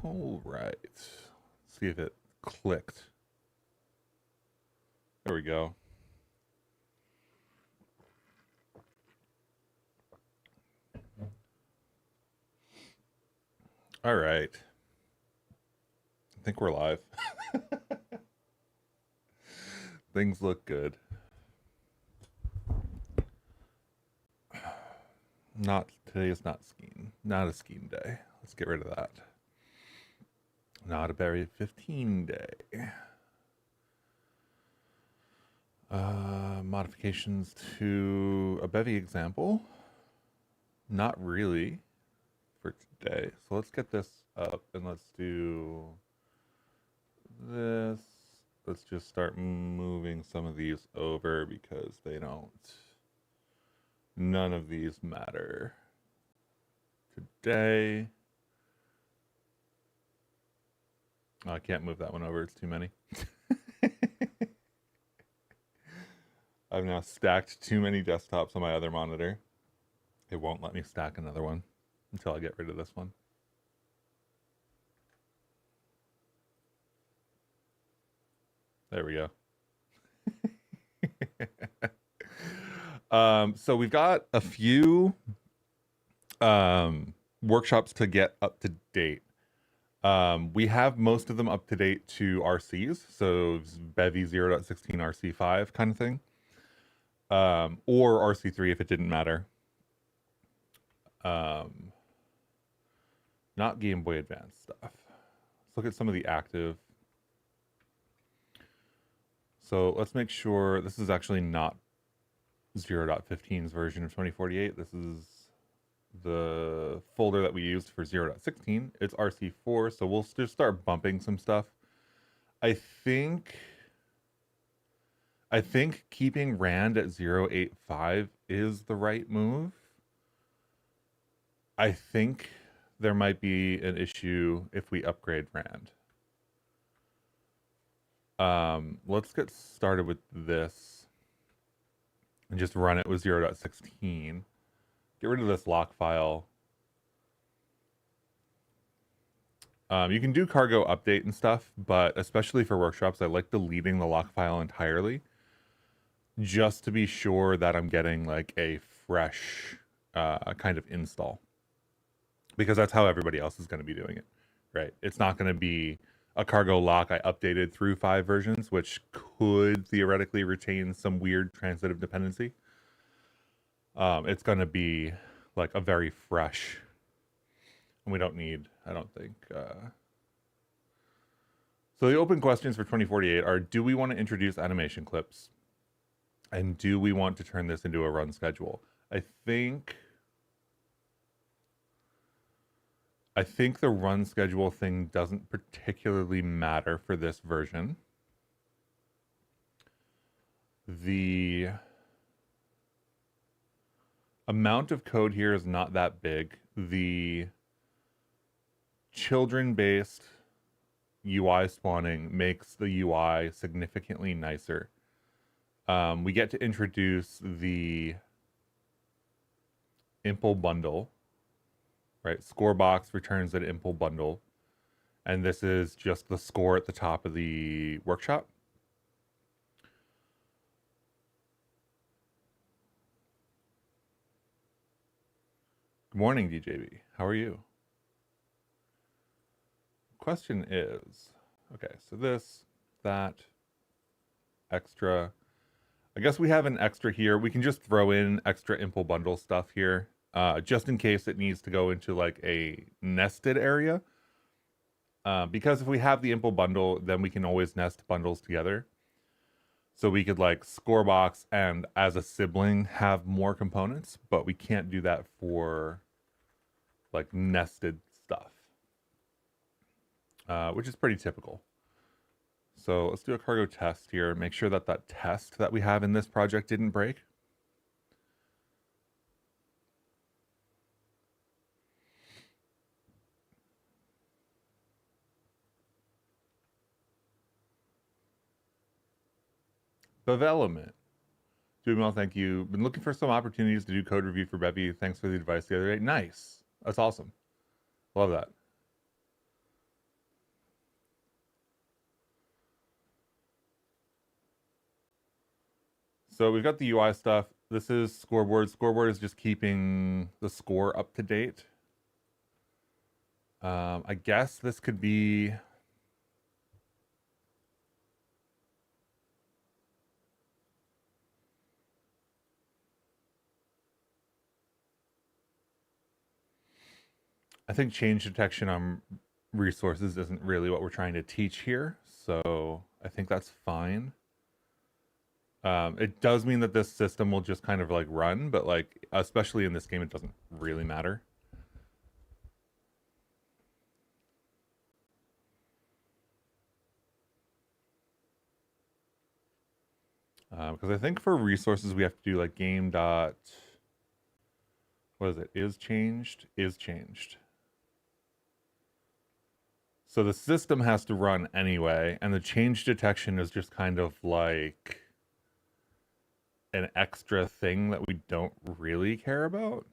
All right. Let's see if it clicked. There we go. All right. I think we're live. Things look good. Today is not skiing. Not a skiing day. Let's get rid of that. Not a berry 15 day. Modifications to a Bevy example. Not really for today. So let's get this up and let's do this. Let's just start moving some of these over because they don't. None of these matter today. Oh, I can't move that one over. It's too many. I've now stacked too many desktops on my other monitor. It won't let me stack another one until I get rid of this one. There we go. So we've got a few workshops to get up to date. We have most of them up to date to RCs, so Bevy 0.16 RC5 kind of thing, or RC3 if it didn't matter. Not Game Boy Advance stuff. Let's look at some of the active. So let's make sure this is actually not 0.15's version of 2048. This is the folder that we used for 0.16. It's RC4, so we'll just start bumping some stuff. I think keeping Rand at 0.85 is the right move. I think there might be an issue if we upgrade Rand. Let's get started with this and just run it with 0.16. Get rid of this lock file. You can do cargo update and stuff, but especially for workshops, I like deleting the lock file entirely just to be sure that I'm getting like a fresh kind of install, because that's how everybody else is going to be doing it, right? It's not going to be a cargo lock I updated through 5 versions, which could theoretically retain some weird transitive dependency. It's going to be like a very fresh, and we don't need, I don't think. So the open questions for 2048 are, do we want to introduce animation clips? And do we want to turn this into a run schedule? I think the run schedule thing doesn't particularly matter for this version. The amount of code here is not that big. The children-based UI spawning makes the UI significantly nicer. We get to introduce the Impl bundle, right? Score box returns an Impl bundle, and this is just the score at the top of the workshop. Good morning, DJB. How are you? Question is, okay, so this, that, extra. I guess we have an extra here. We can just throw in extra Impl bundle stuff here, just in case it needs to go into like a nested area. Because if we have the Impl bundle, then we can always nest bundles together. So we could like Scorebox and as a sibling have more components, but we can't do that for like nested stuff, which is pretty typical. So let's do a cargo test here. Make sure that that test that we have in this project didn't break. Development. Doing well, thank you. Been looking for some opportunities to do code review for Bevy. Thanks for the advice the other day. Nice. That's awesome. Love that. So we've got the UI stuff. This is scoreboard. Scoreboard is just keeping the score up to date. I guess this could be... I think change detection on resources isn't really what we're trying to teach here, so I think that's fine. It does mean that this system will just kind of like run, but like, especially in this game, it doesn't really matter. Because I think for resources, we have to do like game dot... What is it? Is changed? Is changed. So the system has to run anyway, and the change detection is just kind of like an extra thing that we don't really care about.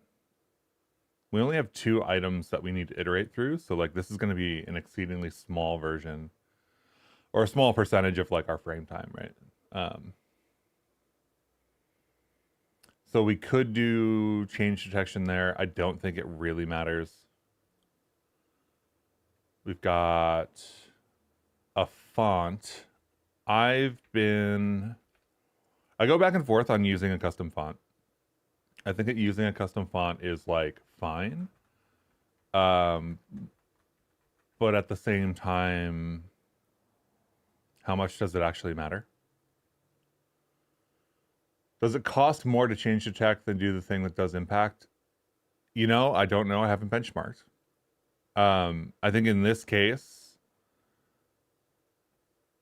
We only have 2 items that we need to iterate through, so like this is going to be an exceedingly small version, or a small percentage of like our frame time, right? So we could do change detection there. I don't think it really matters. We've got a font. I go back and forth on using a custom font. I think that using a custom font is like fine. But at the same time, how much does it actually matter? Does it cost more to change detect than do the thing that does impact? You know, I don't know. I haven't benchmarked. I think in this case,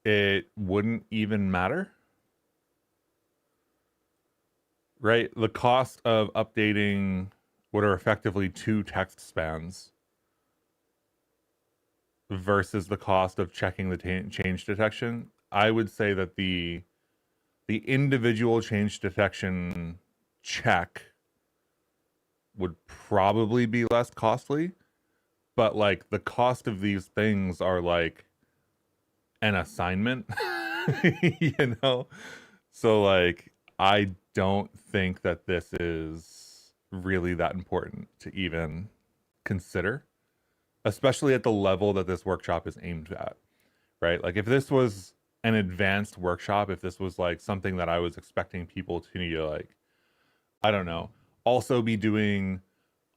it wouldn't even matter. Right? The cost of updating what are effectively 2 text spans versus the cost of checking the change detection, I would say that the individual change detection check would probably be less costly, but like the cost of these things are like an assignment, you know? So like, I don't think that this is really that important to even consider, especially at the level that this workshop is aimed at, right? Like if this was an advanced workshop, if this was like something that I was expecting people to like, I don't know, also be doing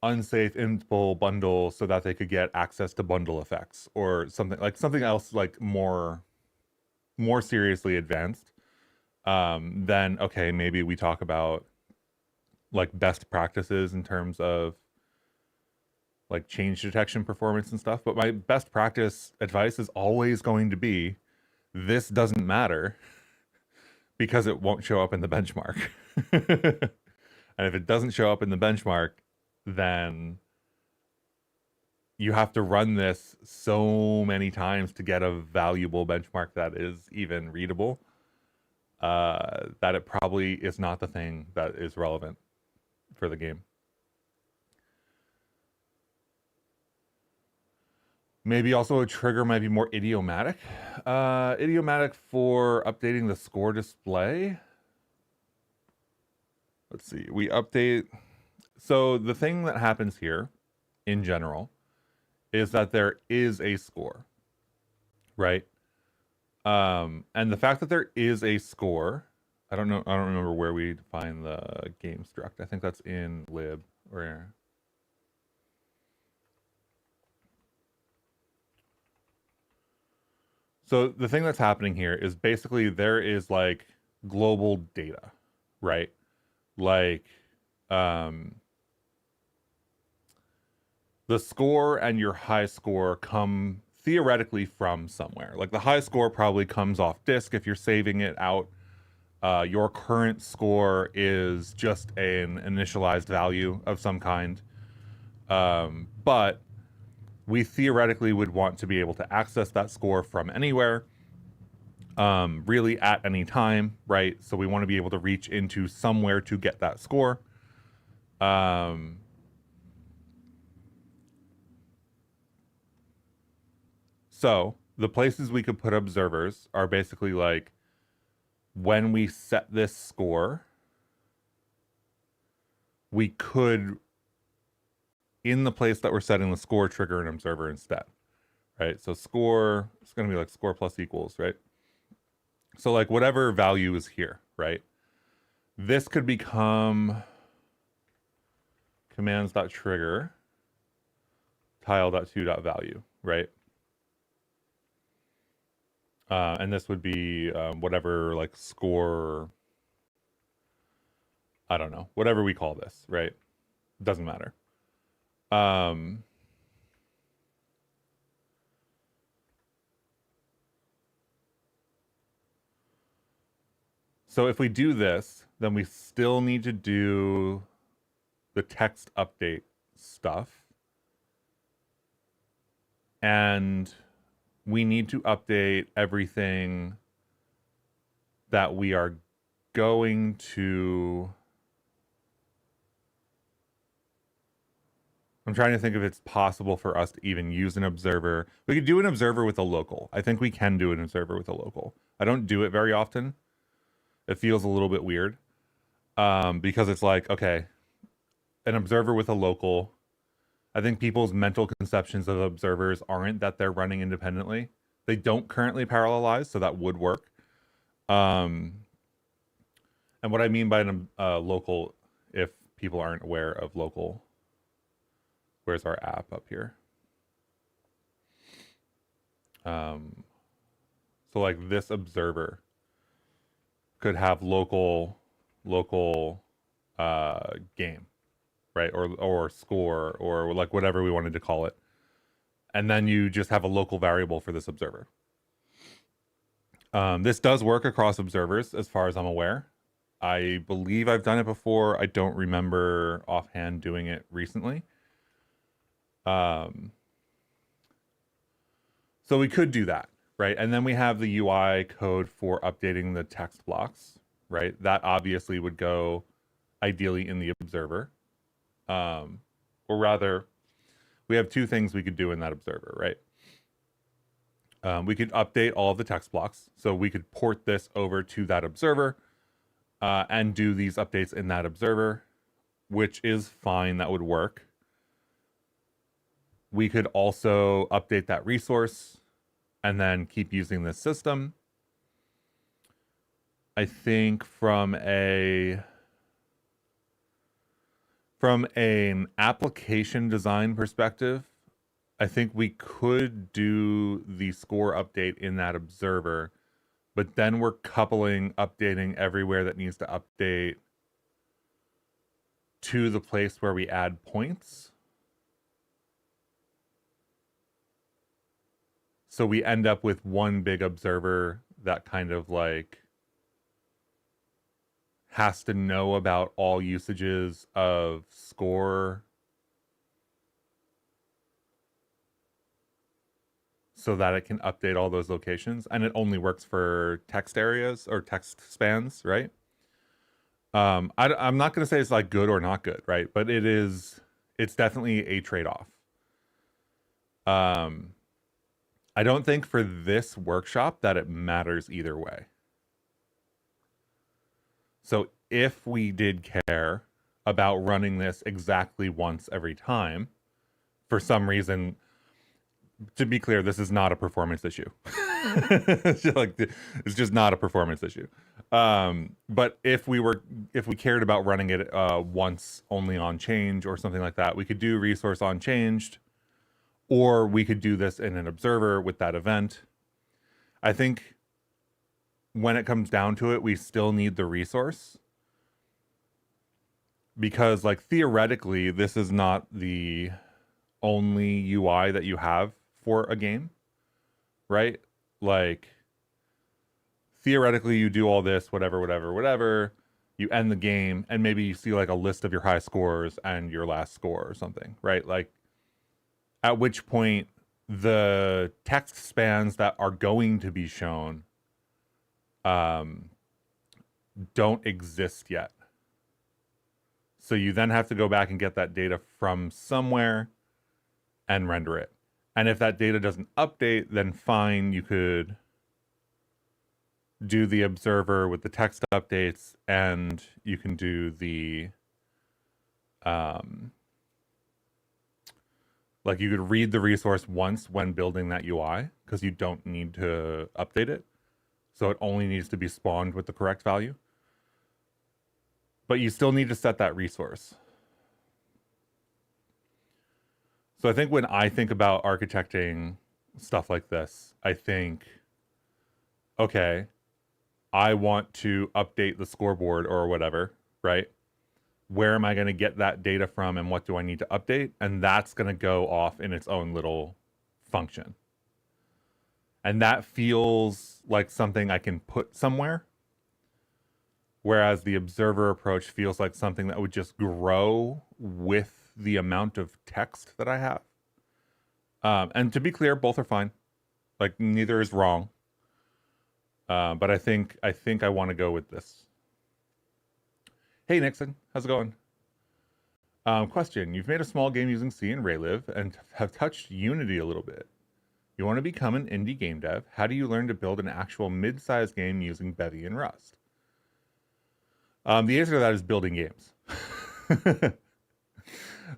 unsafe info bundle so that they could get access to bundle effects or something else like more seriously advanced, then okay, maybe we talk about like best practices in terms of like change detection performance and stuff. But my best practice advice is always going to be, this doesn't matter because it won't show up in the benchmark. And if it doesn't show up in the benchmark, then you have to run this so many times to get a valuable benchmark that is even readable, that it probably is not the thing that is relevant for the game. Maybe also a trigger might be more idiomatic. Idiomatic for updating the score display. Let's see, we update. So the thing that happens here in general is that there is a score, right? And the fact that there is a score, I don't remember where we define the game struct. I think that's in lib or... So the thing that's happening here is basically there is like global data, right? Like, the score and your high score come theoretically from somewhere. Like the high score probably comes off disk if you're saving it out. Your current score is just an initialized value of some kind. But we theoretically would want to be able to access that score from anywhere, really at any time, right? So we want to be able to reach into somewhere to get that score. So the places we could put observers are basically like when we set this score, we could, in the place that we're setting the score, trigger an observer instead, right? So score, it's going to be like score plus equals, right? So like whatever value is here, right? This could become commands.trigger tile.to.value, right? And this would be whatever like score, I don't know, whatever we call this, right? Doesn't matter. So if we do this, then we still need to do the text update stuff. And we need to update everything that we are going to... I'm trying to think if it's possible for us to even use an observer. We could do an observer with a local. I think we can do an observer with a local. I don't do it very often. It feels a little bit weird. Because it's like, okay, an observer with a local. I think people's mental conceptions of observers aren't that they're running independently. They don't currently parallelize, so that would work. And what I mean by a local, if people aren't aware of local, where's our app up here? So like this observer could have local game, right? Or score, or like whatever we wanted to call it. And then you just have a local variable for this observer. This does work across observers as far as I'm aware. I believe I've done it before. I don't remember offhand doing it recently. So we could do that, right? And then we have the UI code for updating the text blocks, right? That obviously would go ideally in the observer. Or rather, we have two things we could do in that observer, right? We could update all of the text blocks. So we could port this over to that observer and do these updates in that observer, which is fine. That would work. We could also update that resource and then keep using this system. I think from an application design perspective, I think we could do the score update in that observer, but then we're coupling updating everywhere that needs to update to the place where we add points. So we end up with one big observer that kind of like has to know about all usages of score so that it can update all those locations. And it only works for text areas or text spans, right? I'm not going to say it's like good or not good, right? But it's definitely a trade-off. I don't think for this workshop that it matters either way. So if we did care about running this exactly once every time, for some reason, to be clear, this is not a performance issue. It's just not a performance issue. But if we cared about running it once only on change or something like that, we could do resource on changed, or we could do this in an observer with that event. I think when it comes down to it, we still need the resource, because like theoretically, this is not the only UI that you have for a game, right? Like theoretically you do all this, whatever, you end the game and maybe you see like a list of your high scores and your last score or something, right? Like at which point the text spans that are going to be shown don't exist yet. So you then have to go back and get that data from somewhere and render it. And if that data doesn't update, then fine, you could do the observer with the text updates, and you can do the like you could read the resource once when building that UI because you don't need to update it. So it only needs to be spawned with the correct value. But you still need to set that resource. So I think when I think about architecting stuff like this, I think, okay, I want to update the scoreboard or whatever, right? Where am I going to get that data from and what do I need to update? And that's going to go off in its own little function. And that feels like something I can put somewhere. Whereas the observer approach feels like something that would just grow with the amount of text that I have. And to be clear, both are fine. Like neither is wrong. But I think I want to go with this. Hey Nixon, how's it going? Question: You've made a small game using C and Raylive and have touched Unity a little bit. You want to become an indie game dev. How do you learn to build an actual mid-sized game using Bevy and Rust? The answer to that is building games.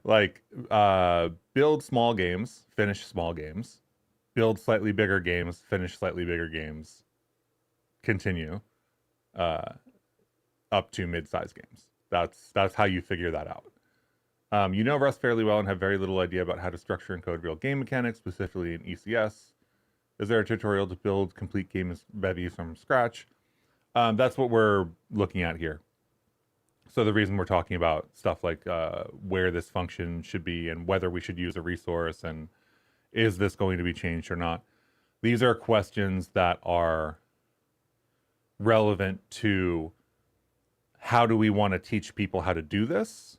Like, build small games, finish small games, build slightly bigger games, finish slightly bigger games, continue up to mid-sized games. That's how you figure that out. You know Rust fairly well and have very little idea about how to structure and code real game mechanics, specifically in ECS. Is there a tutorial to build complete games Bevy from scratch? That's what we're looking at here. So the reason we're talking about stuff like where this function should be and whether we should use a resource and is this going to be changed or not, these are questions that are relevant to how do we want to teach people how to do this,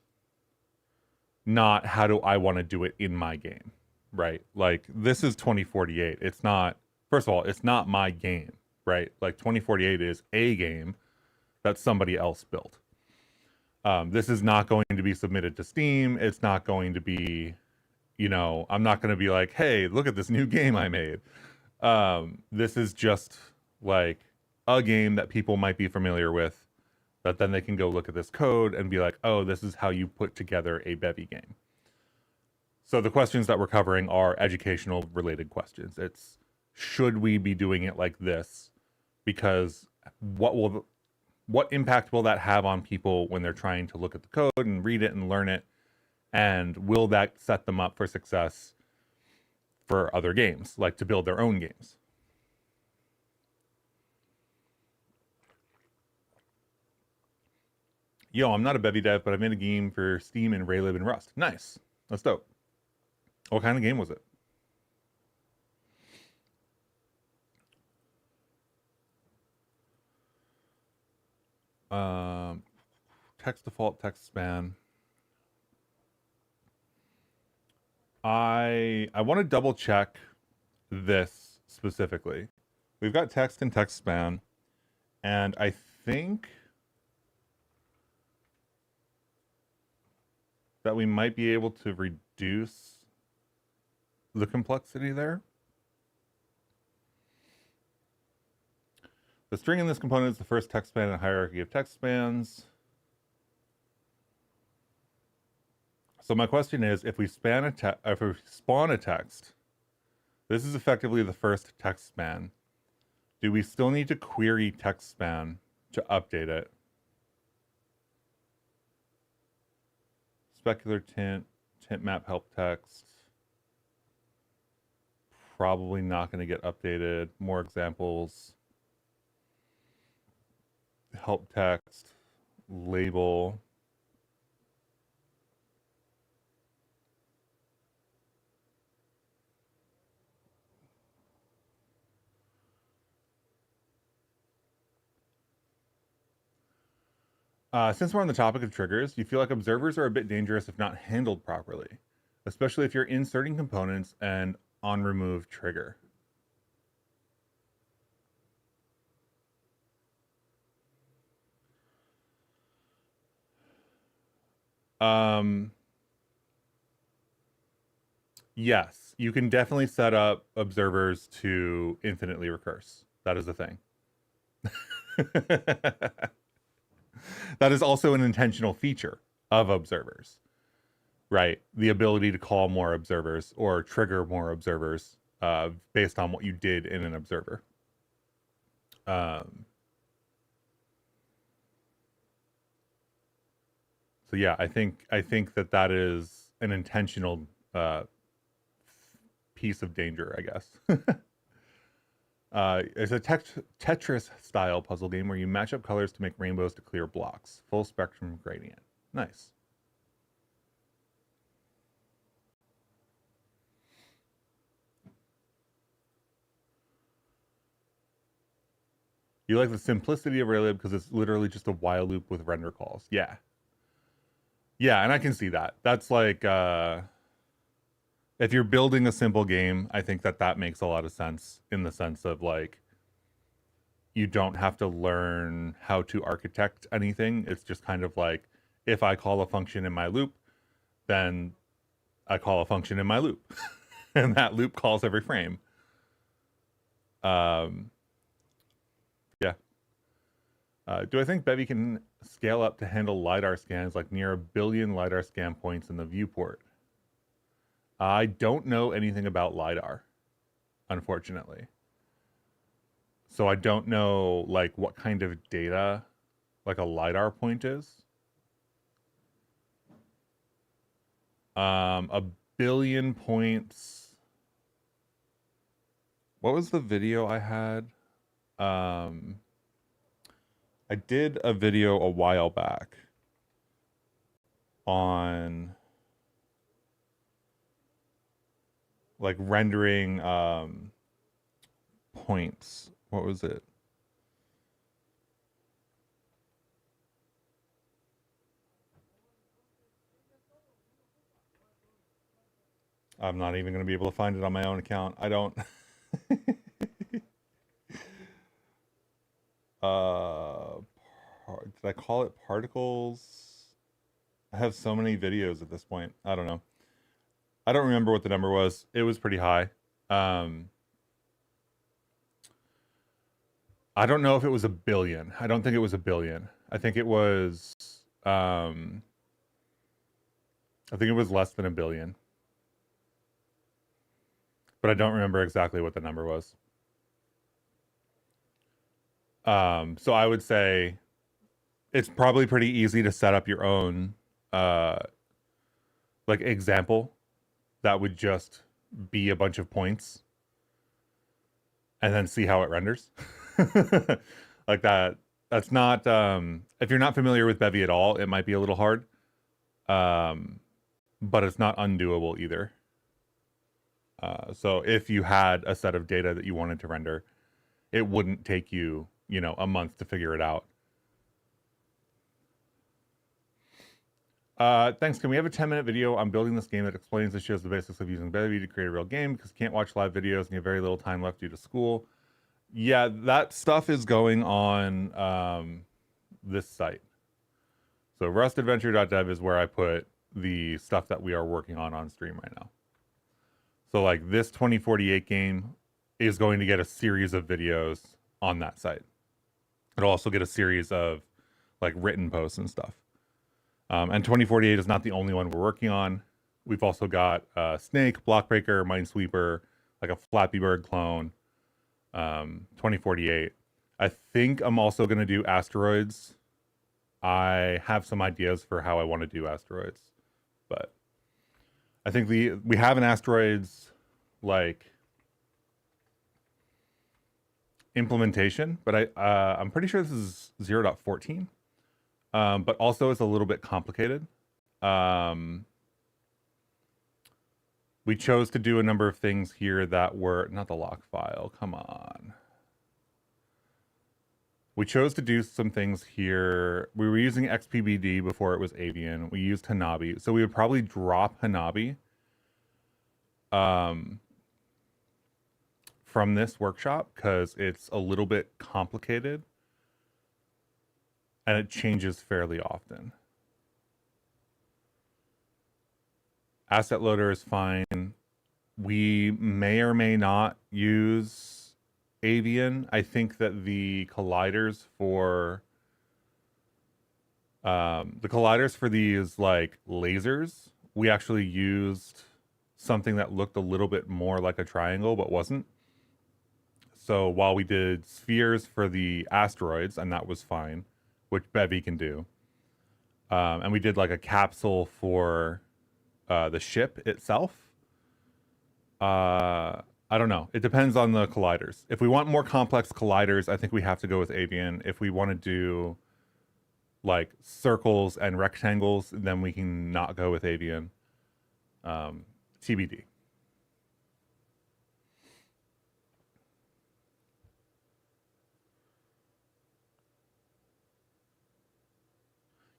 not how do I want to do it in my game, right? Like this is 2048. It's not, first of all, it's not my game, right? Like 2048 is a game that somebody else built. This is not going to be submitted to Steam. It's not going to be, you know, I'm not going to be like, hey, look at this new game I made. This is just like a game that people might be familiar with, that then they can go look at this code and be like, oh, this is how you put together a Bevy game. So the questions that we're covering are educational related questions. It's, should we be doing it like this? Because what impact will that have on people when they're trying to look at the code and read it and learn it? And will that set them up for success for other games, like to build their own games? Yo, I'm not a Bevy dev, but I made a game for Steam and Raylive and Rust. Nice. That's dope. What kind of game was it? Text default, text span. I want to double check this specifically. We've got text and text span, and I think that we might be able to reduce the complexity there. The string in this component is the first text span in a hierarchy of text spans. So my question is, if we spawn a text, this is effectively the first text span. Do we still need to query text span to update it? Specular tint map help text. Probably not going to get updated. More examples. Help text, label. Since we're on the topic of triggers, you feel like observers are a bit dangerous if not handled properly, especially if you're inserting components and on remove trigger. Yes, you can definitely set up observers to infinitely recurse. That is the thing. That is also an intentional feature of observers, right? The ability to call more observers or trigger more observers based on what you did in an observer. So yeah, I think that is an intentional piece of danger, I guess. It's a Tetris style puzzle game where you match up colors to make rainbows to clear blocks. Full spectrum gradient. Nice. You like the simplicity of Rayleigh because it's literally just a while loop with render calls. Yeah. Yeah, and I can see that. That's like if you're building a simple game, I think that makes a lot of sense in the sense of like you don't have to learn how to architect anything. It's just kind of like if I call a function in my loop, then I call a function in my loop. And that loop calls every frame. Yeah. Do I think Bevy can scale up to handle LiDAR scans like near 1 billion LiDAR scan points in the viewport? I don't know anything about LiDAR, unfortunately. So I don't know like what kind of data like a LiDAR point is. 1 billion points. What was the video I had? I did a video a while back on like rendering points. What was it? I'm not even going to be able to find it on my own account. I don't. Did I call it particles? I have so many videos at this point. I don't know. I don't remember what the number was. It was pretty high. I don't know if it was 1 billion. I don't think it was 1 billion. I think it was I think it was less than 1 billion. But I don't remember exactly what the number was. So I would say it's probably pretty easy to set up your own like example that would just be a bunch of points and then see how it renders. Like that's not if you're not familiar with Bevy at all, it might be a little hard. But it's not undoable either. So if you had a set of data that you wanted to render, it wouldn't take you, you know, a month to figure it out. Thanks. Can we have a 10-minute video on building this game that explains and shows the basics of using Bevy to create a real game? Because you can't watch live videos and you have very little time left due to school. Yeah, that stuff is going on this site. So rustadventure.dev is where I put the stuff that we are working on stream right now. So like this 2048 game is going to get a series of videos on that site. It'll also get a series of like written posts and stuff. And 2048 is not the only one we're working on. We've also got Snake, Blockbreaker, Minesweeper, like a Flappy Bird clone, 2048. I think I'm also going to do Asteroids. I have some ideas for how I want to do Asteroids. But I think we have an Asteroids like implementation, but I'm pretty sure this is 0.14. But also it's a little bit complicated. We chose to do a number of things here that were not the lock file. Come on. We chose to do some things here. We were using XPBD before it was Avian. We used Hanabi. So we would probably drop Hanabi from this workshop because it's a little bit complicated and it changes fairly often. Asset loader is fine. We may or may not use avian, I think that the colliders for these like lasers, we actually used something that looked a little bit more like a triangle but wasn't. So while we did spheres for the asteroids, and that was fine, which Bevy can do, and we did like a capsule for the ship itself. I don't know. It depends on the colliders. If we want more complex colliders, I think we have to go with avian. If we want to do like circles and rectangles, then we can not go with avian. TBD.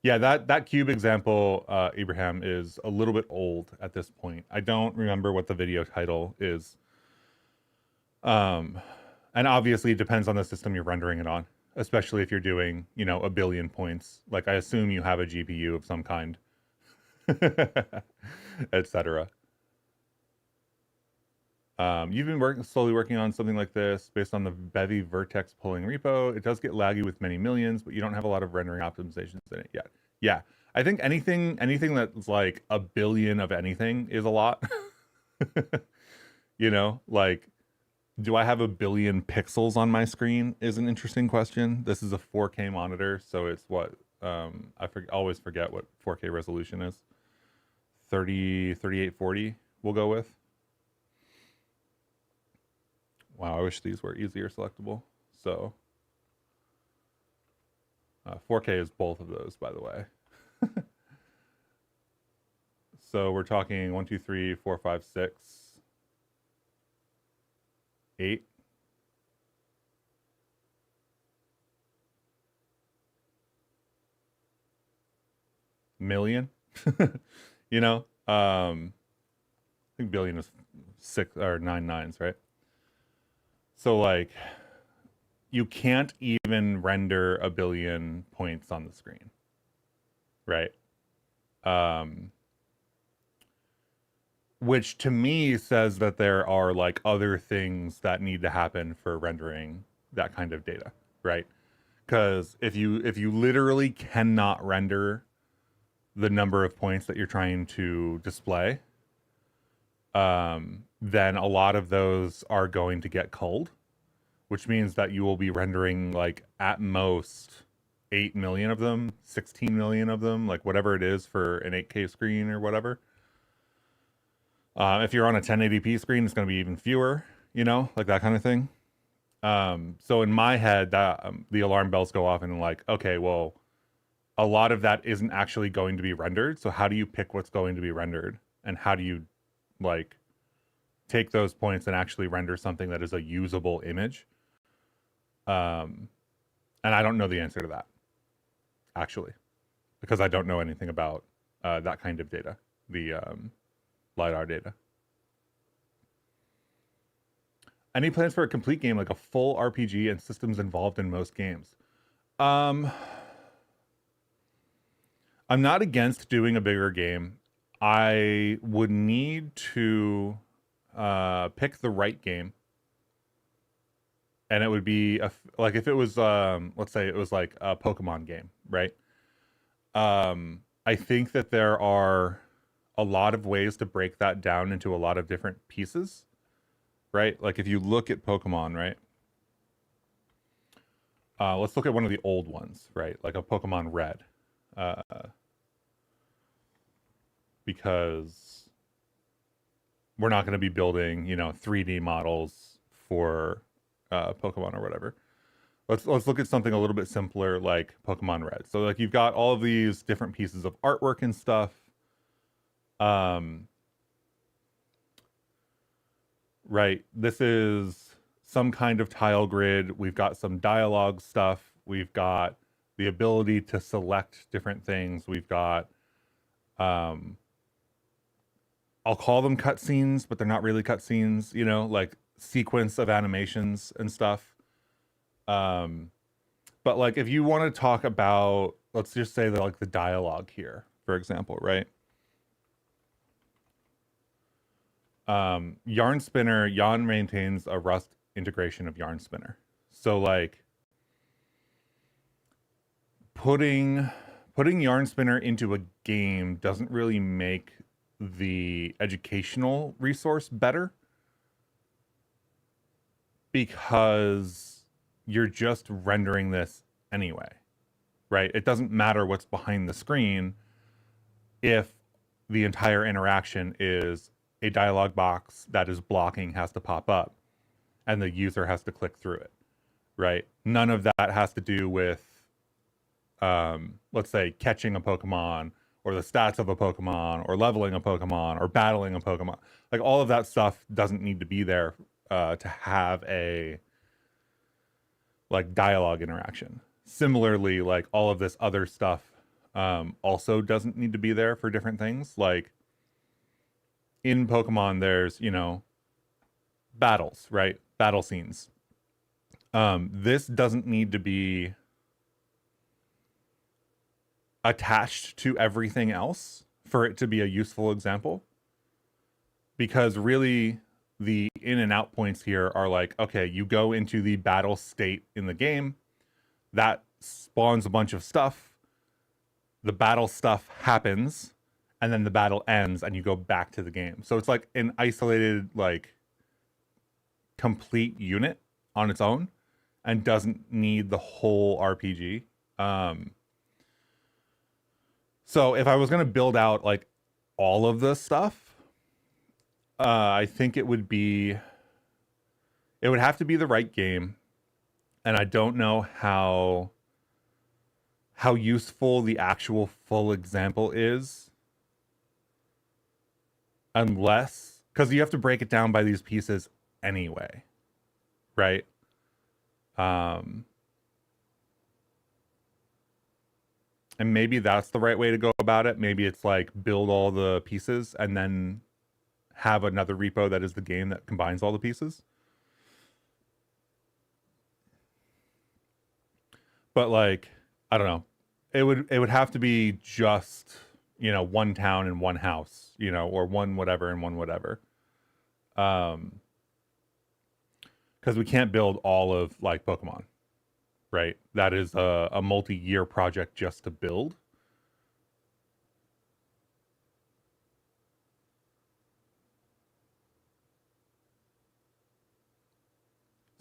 Yeah, that cube example, Abraham, is a little bit old at this point. I don't remember what the video title is. And obviously it depends on the system you're rendering it on, especially if you're doing, you know, a billion points. Like I assume you have a GPU of some kind, etc. You've been slowly working on something like this based on the Bevy vertex pulling repo. It does get laggy with many millions, but you don't have a lot of rendering optimizations in it yet. Yeah, I think anything that's like a billion of anything is a lot. You know, like, do I have a billion pixels on my screen is an interesting question. This is a 4K monitor, so it's what always forget what 4K resolution is. 3840 we'll go with. Wow, I wish these were easier selectable. So 4K is both of those, by the way. So we're talking 1, 2, 3, 4, 5, 6, 8. Million. You know, I think billion is 6 or 9 nines, right? So like, you can't even render a billion points on the screen, right? Which to me says that there are like other things that need to happen for rendering that kind of data, right? Because if you literally cannot render the number of points that you're trying to display, then a lot of those are going to get culled, which means that you will be rendering like at most 8 million of them, 16 million of them, like whatever it is for an 8K screen or whatever. If you're on a 1080p screen, it's going to be even fewer, you know, like that kind of thing. So in my head, that the alarm bells go off and I'm like, okay, well, a lot of that isn't actually going to be rendered. So how do you pick what's going to be rendered? And how do you like take those points and actually render something that is a usable image? And I don't know the answer to that, actually, because I don't know anything about that kind of data, the LiDAR data. Any plans for a complete game, like a full RPG and systems involved in most games? I'm not against doing a bigger game. I would need to pick the right game. And it would be like if it was let's say it was like a Pokemon game, right? I think that there are a lot of ways to break that down into a lot of different pieces, right? Like if you look at Pokemon, right? Let's look at one of the old ones, right? Like a Pokemon Red. Because we're not going to be building, you know, 3D models for Pokemon or whatever. Let's look at something a little bit simpler like Pokemon Red. So like you've got all of these different pieces of artwork and stuff. Right. This is some kind of tile grid. We've got some dialogue stuff. We've got the ability to select different things. We've got I'll call them cutscenes, but they're not really cutscenes, you know, like sequence of animations and stuff. But like if you want to talk about, let's just say that like the dialogue here, for example, right? Yarn Spinner, Yarn maintains a Rust integration of Yarn Spinner. So like putting Yarn Spinner into a game doesn't really make the educational resource better, because you're just rendering this anyway, right? It doesn't matter what's behind the screen if the entire interaction is a dialog box that is blocking has to pop up and the user has to click through it, right? None of that has to do with, let's say, catching a Pokemon or the stats of a Pokemon or leveling a Pokemon or battling a Pokemon. Like all of that stuff doesn't need to be there to have a like dialogue interaction. Similarly, like all of this other stuff also doesn't need to be there for different things. Like in Pokemon, there's, you know, battles, right? Battle scenes. This doesn't need to be attached to everything else for it to be a useful example, because really the in and out points here are like, okay, you go into the battle state in the game, that spawns a bunch of stuff, the battle stuff happens, and then the battle ends and you go back to the game. So it's like an isolated, like, complete unit on its own and doesn't need the whole RPG. So if I was going to build out like all of this stuff, I think it would have to be the right game. And I don't know how useful the actual full example is, unless, because you have to break it down by these pieces anyway, right? And maybe that's the right way to go about it. Maybe it's like build all the pieces and then have another repo that is the game that combines all the pieces. But like, I don't know. It would have to be just, you know, one town and one house, you know, or one whatever and one whatever. Because we can't build all of like Pokemon, right? That is a multi-year project just to build.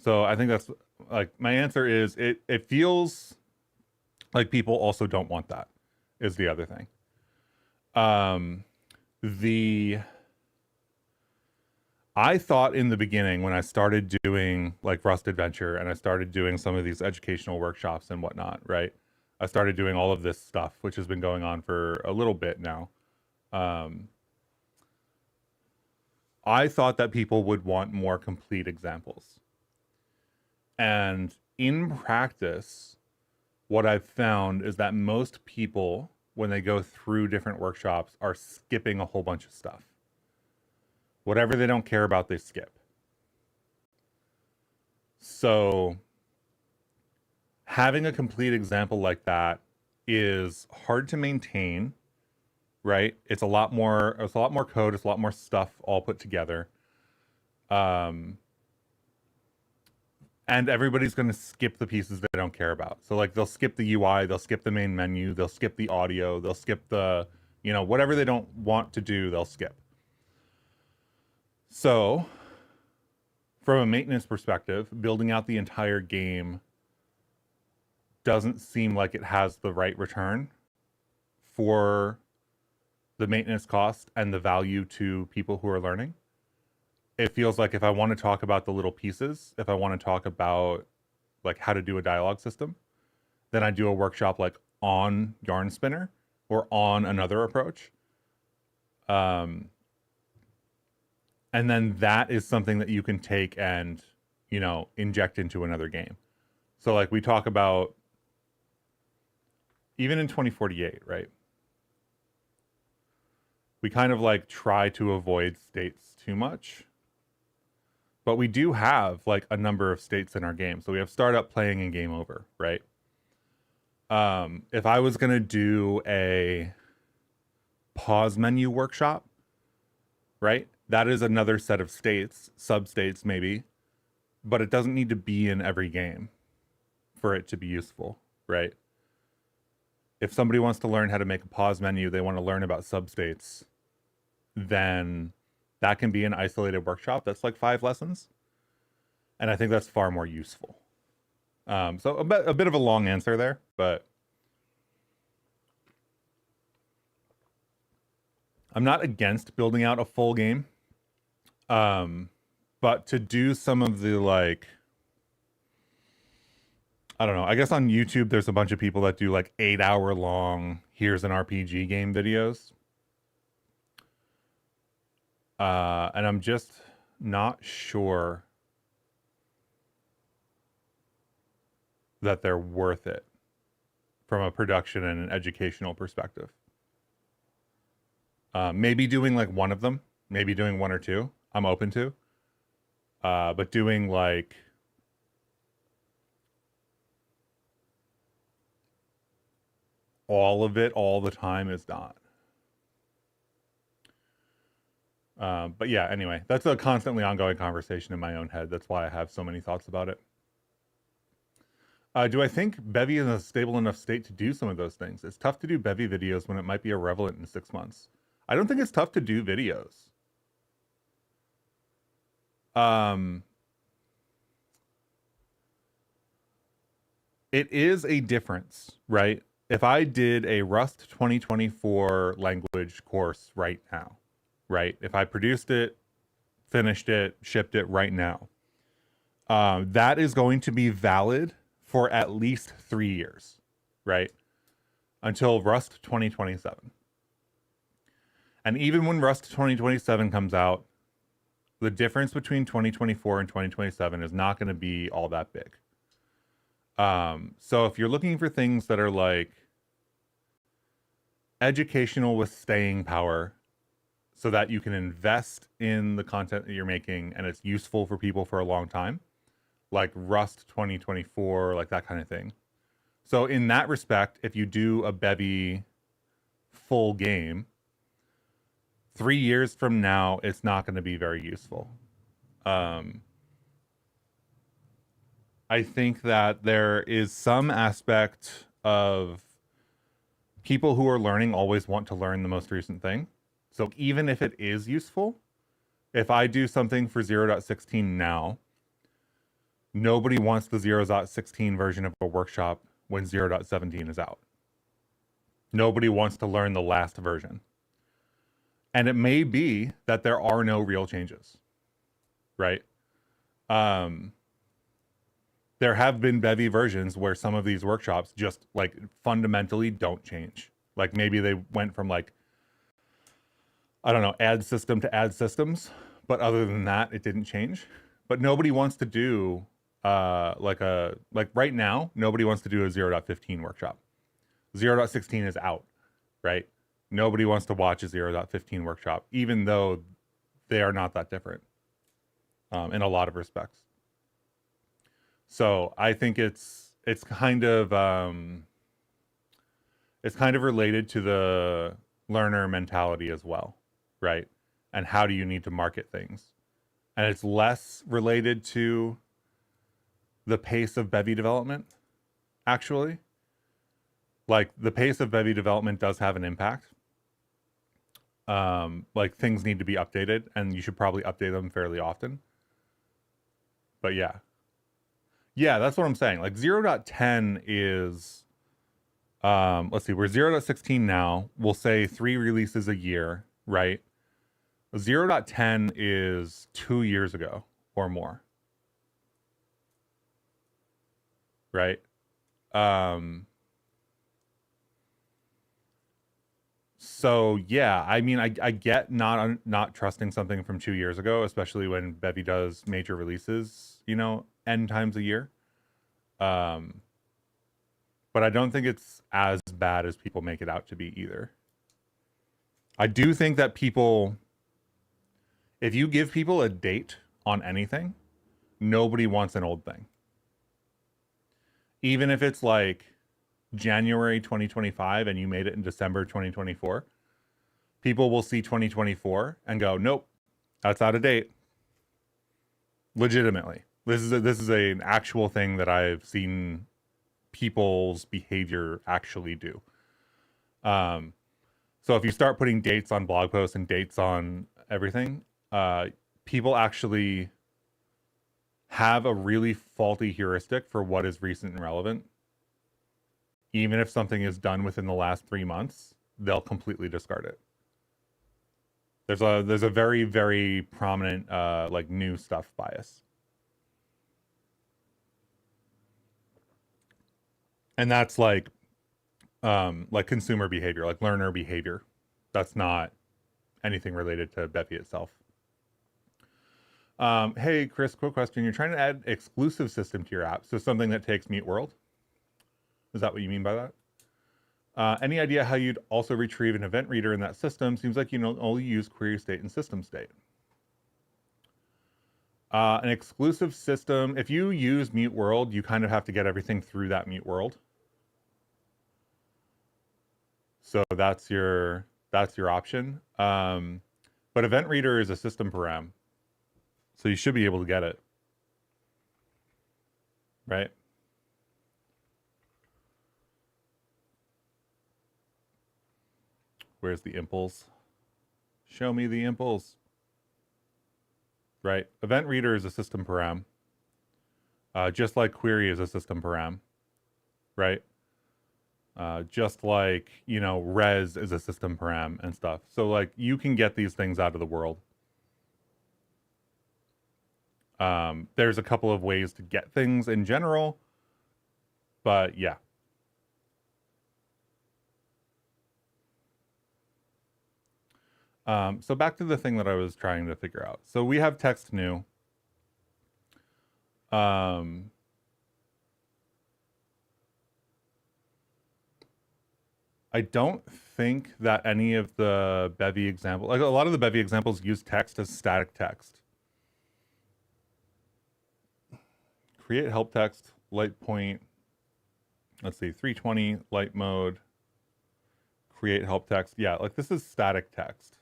So I think that's like my answer is it feels like people also don't want that, is the other thing. I thought in the beginning when I started doing like Rust Adventure and I started doing some of these educational workshops and whatnot, right? I started doing all of this stuff, which has been going on for a little bit now. I thought that people would want more complete examples. And in practice, what I've found is that most people, when they go through different workshops, are skipping a whole bunch of stuff. Whatever they don't care about, they skip. So having a complete example like that is hard to maintain, right? It's a lot more code, it's a lot more stuff all put together. And everybody's going to skip the pieces they don't care about. So like they'll skip the UI, they'll skip the main menu, they'll skip the audio, they'll skip the, you know, whatever they don't want to do, they'll skip. So from a maintenance perspective, building out the entire game doesn't seem like it has the right return for the maintenance cost and the value to people who are learning. It feels like if I want to talk about the little pieces, if I want to talk about like how to do a dialogue system, then I do a workshop like on Yarn Spinner or on another approach. And then that is something that you can take and, you know, inject into another game. So like we talk about, even in 2048, right? We kind of like try to avoid states too much. But we do have like a number of states in our game. So we have startup, playing, and game over, right? If I was going to do a pause menu workshop, right? That is another set of states, sub-states maybe, but it doesn't need to be in every game for it to be useful, right? If somebody wants to learn how to make a pause menu, they want to learn about substates, then that can be an isolated workshop that's like 5 lessons. And I think that's far more useful. So a bit of a long answer there, but I'm not against building out a full game. But to do some of the like, I don't know, I guess on YouTube there's a bunch of people that do like 8-hour long, here's an RPG game videos. And I'm just not sure that they're worth it from a production and an educational perspective. Maybe doing like one of them, maybe doing 1 or 2, I'm open to. But doing like all of it all the time is not. But yeah, anyway, that's a constantly ongoing conversation in my own head. That's why I have so many thoughts about it. Do I think Bevy is in a stable enough state to do some of those things? It's tough to do Bevy videos when it might be irrelevant in 6 months. I don't think it's tough to do videos. It is a difference, right? If I did a Rust 2024 language course right now, right? If I produced it, finished it, shipped it right now, that is going to be valid for at least 3 years, right? Until Rust 2027. And even when Rust 2027 comes out, the difference between 2024 and 2027 is not going to be all that big. So if you're looking for things that are like educational with staying power so that you can invest in the content that you're making and it's useful for people for a long time, like Rust 2024, like that kind of thing. So in that respect, if you do a Bevy full game, 3 years from now, it's not going to be very useful. I think that there is some aspect of people who are learning always want to learn the most recent thing. So even if it is useful, if I do something for 0.16 now, nobody wants the 0.16 version of a workshop when 0.17 is out. Nobody wants to learn the last version. And it may be that there are no real changes, right? There have been Bevy versions where some of these workshops just like fundamentally don't change. Like maybe they went from like, I don't know, add system to add systems, but other than that, it didn't change. But nobody wants to do like right now, nobody wants to do a 0.15 workshop. 0.16 is out, right? Nobody wants to watch a 0.15 workshop, even though they are not that different in a lot of respects. So I think it's kind of related to the learner mentality as well, right? And how do you need to market things? And it's less related to the pace of Bevy development, actually. Like the pace of Bevy development does have an impact. Like things need to be updated and you should probably update them fairly often. But yeah, that's what I'm saying. Like 0.10 is, let's see, we're 0.16 now. We'll say 3 releases a year, right? 0.10 is 2 years ago or more, right? So yeah, I mean, I get not trusting something from 2 years ago, especially when Bevy does major releases, you know, N times a year. But I don't think it's as bad as people make it out to be either. I do think that if you give people a date on anything, nobody wants an old thing. Even if it's like January 2025 and you made it in December 2024, people will see 2024 and go, nope, that's out of date. Legitimately. This is an actual thing that I've seen people's behavior actually do. Um, so if you start putting dates on blog posts and dates on everything, people actually have a really faulty heuristic for what is recent and relevant. Even if something is done within the last 3 months, they'll completely discard it. There's a very, very prominent like new stuff bias. And that's like consumer behavior, like learner behavior. That's not anything related to Bevy itself. Hey, Chris, quick question. You're trying to add exclusive system to your app, so something that takes Mute World? Is that what you mean by that? Any idea how you'd also retrieve an event reader in that system? Seems like you don't only use query state and system state. An exclusive system, if you use Mute World, you kind of have to get everything through that Mute World. So that's your option. But event reader is a system param. So you should be able to get it. Right? Where's the impulse? Show me the impulse. Right? Event reader is a system param. Just like query is a system param. Right? Just like, you know, res is a system param and stuff. So like you can get these things out of the world. There's a couple of ways to get things in general, but yeah. So back to the thing that I was trying to figure out. So we have text new. I don't think that any of the Bevy examples, like a lot of the Bevy examples use text as static text. Create help text, light point. Let's see, 320, light mode. Create help text. Yeah, like this is static text.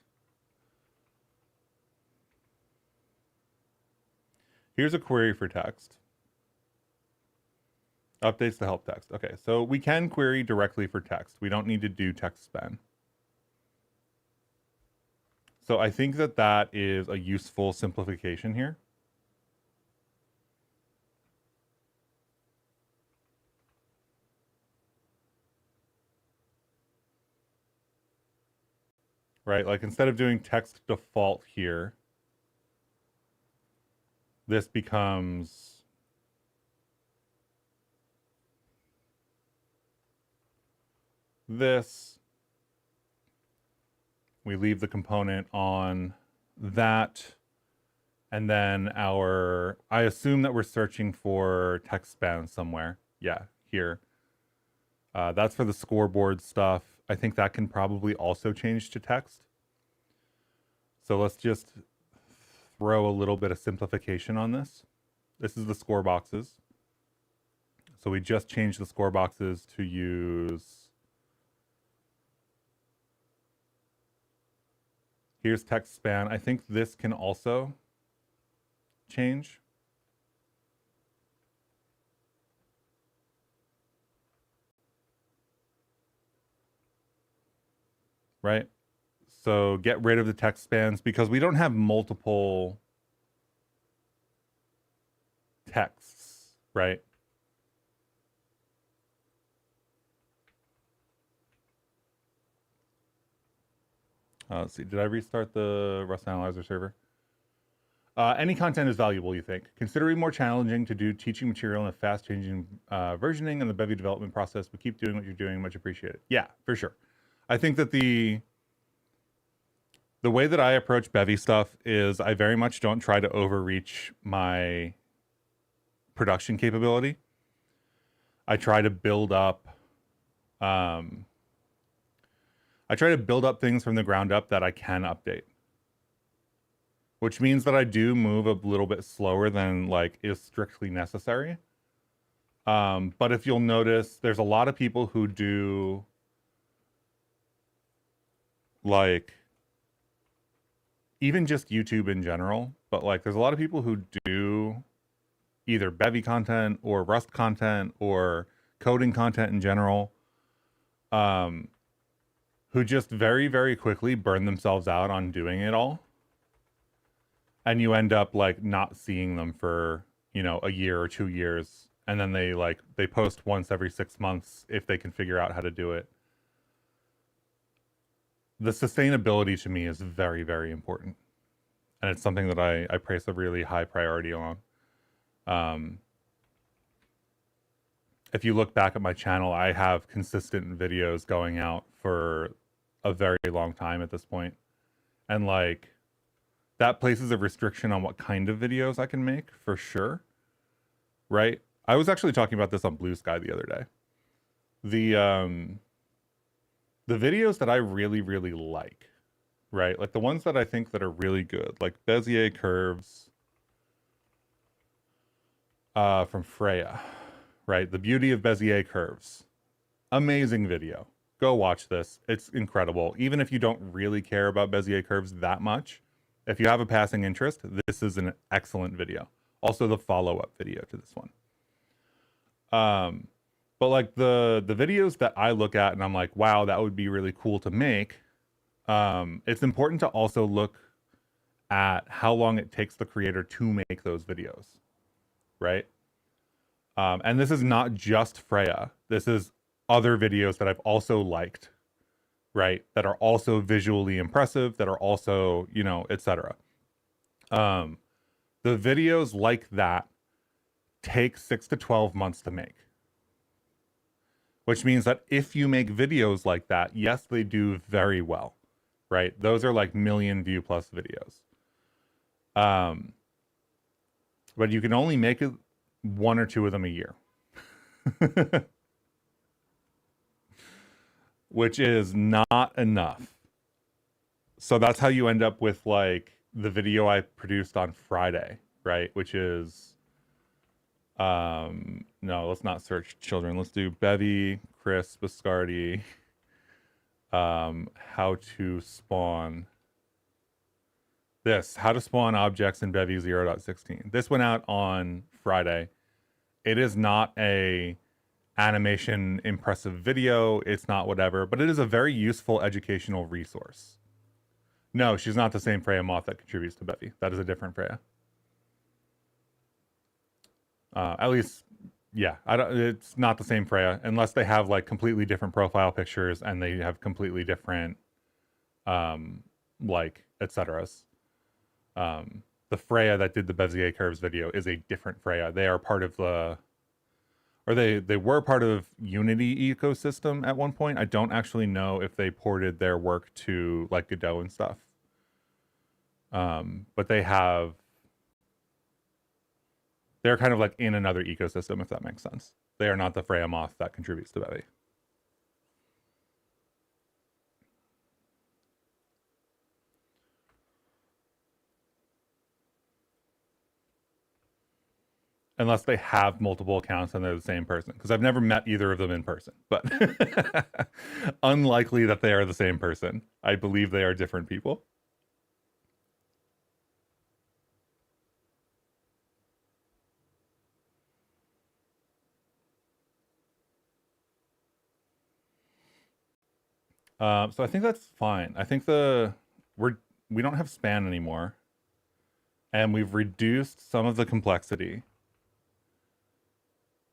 Here's a query for text. Updates the help text. Okay, so we can query directly for text. We don't need to do text span. So I think that that is a useful simplification here. Right, like instead of doing text default here, this becomes this. We leave the component on that. And then I assume that we're searching for text span somewhere. Yeah, here. That's for the scoreboard stuff. I think that can probably also change to text. So let's just throw a little bit of simplification on this. This is the score boxes. So we just changed the score boxes to use. Here's text span. I think this can also change. Right? So get rid of the text spans because we don't have multiple texts, right? Let's see. Did I restart the Rust Analyzer server? Any content is valuable, you think. Consider it more challenging to do teaching material in a fast-changing versioning and the Bevy development process, but keep doing what you're doing. Much appreciated. Yeah, for sure. I think that the way that I approach Bevy stuff is I very much don't try to overreach my production capability. I try to build up things from the ground up that I can update. Which means that I do move a little bit slower than like is strictly necessary. But if you'll notice, there's a lot of people who do like even just YouTube in general, but like there's a lot of people who do either Bevy content or Rust content or coding content in general, who just very, very quickly burn themselves out on doing it all. And you end up like not seeing them for, you know, a year or 2 years. And then they post once every 6 months if they can figure out how to do it. The sustainability to me is very, very important. And it's something that I place a really high priority on. If you look back at my channel, I have consistent videos going out for a very long time at this point. And like, that places a restriction on what kind of videos I can make, for sure. Right? I was actually talking about this on Blue Sky the other day. The videos that I really, really like, right? Like the ones that I think that are really good, like Bezier curves from Freya, right? The Beauty of Bezier curves. Amazing video. Go watch this. It's incredible. Even if you don't really care about Bezier curves that much, if you have a passing interest, this is an excellent video. Also the follow-up video to this one. But like the videos that I look at and I'm like, wow, that would be really cool to make. It's important to also look at how long it takes the creator to make those videos, right? And this is not just Freya. This is other videos that I've also liked, right? That are also visually impressive, that are also, you know, etc. The videos like that take 6 to 12 months to make. Which means that if you make videos like that, yes, they do very well, right? Those are like million view plus videos. But you can only make 1 or 2 of them a year. Which is not enough. So that's how you end up with like the video I produced on Friday, right? Which is, no, let's not search children. Let's do Bevy, Chris, Biscardi, how to spawn this, how to spawn objects in Bevy 0.16. This went out on Friday. It is not a animation impressive video. It's not whatever, but it is a very useful educational resource. No, she's not the same Freya moth that contributes to Bevy. That is a different Freya. At least, yeah, it's not the same Freya unless they have like completely different profile pictures and they have completely different, like, etceteras. The Freya that did the Bezier curves video is a different Freya. They are part of the, or they were part of Unity ecosystem at one point. I don't actually know if they ported their work to like Godot and stuff. But they're kind of like in another ecosystem, if that makes sense. They are not the Freya moth that contributes to Bevy. Unless they have multiple accounts and they're the same person. Because I've never met either of them in person. But unlikely that they are the same person. I believe they are different people. So I think that's fine. I think we don't have span anymore. And we've reduced some of the complexity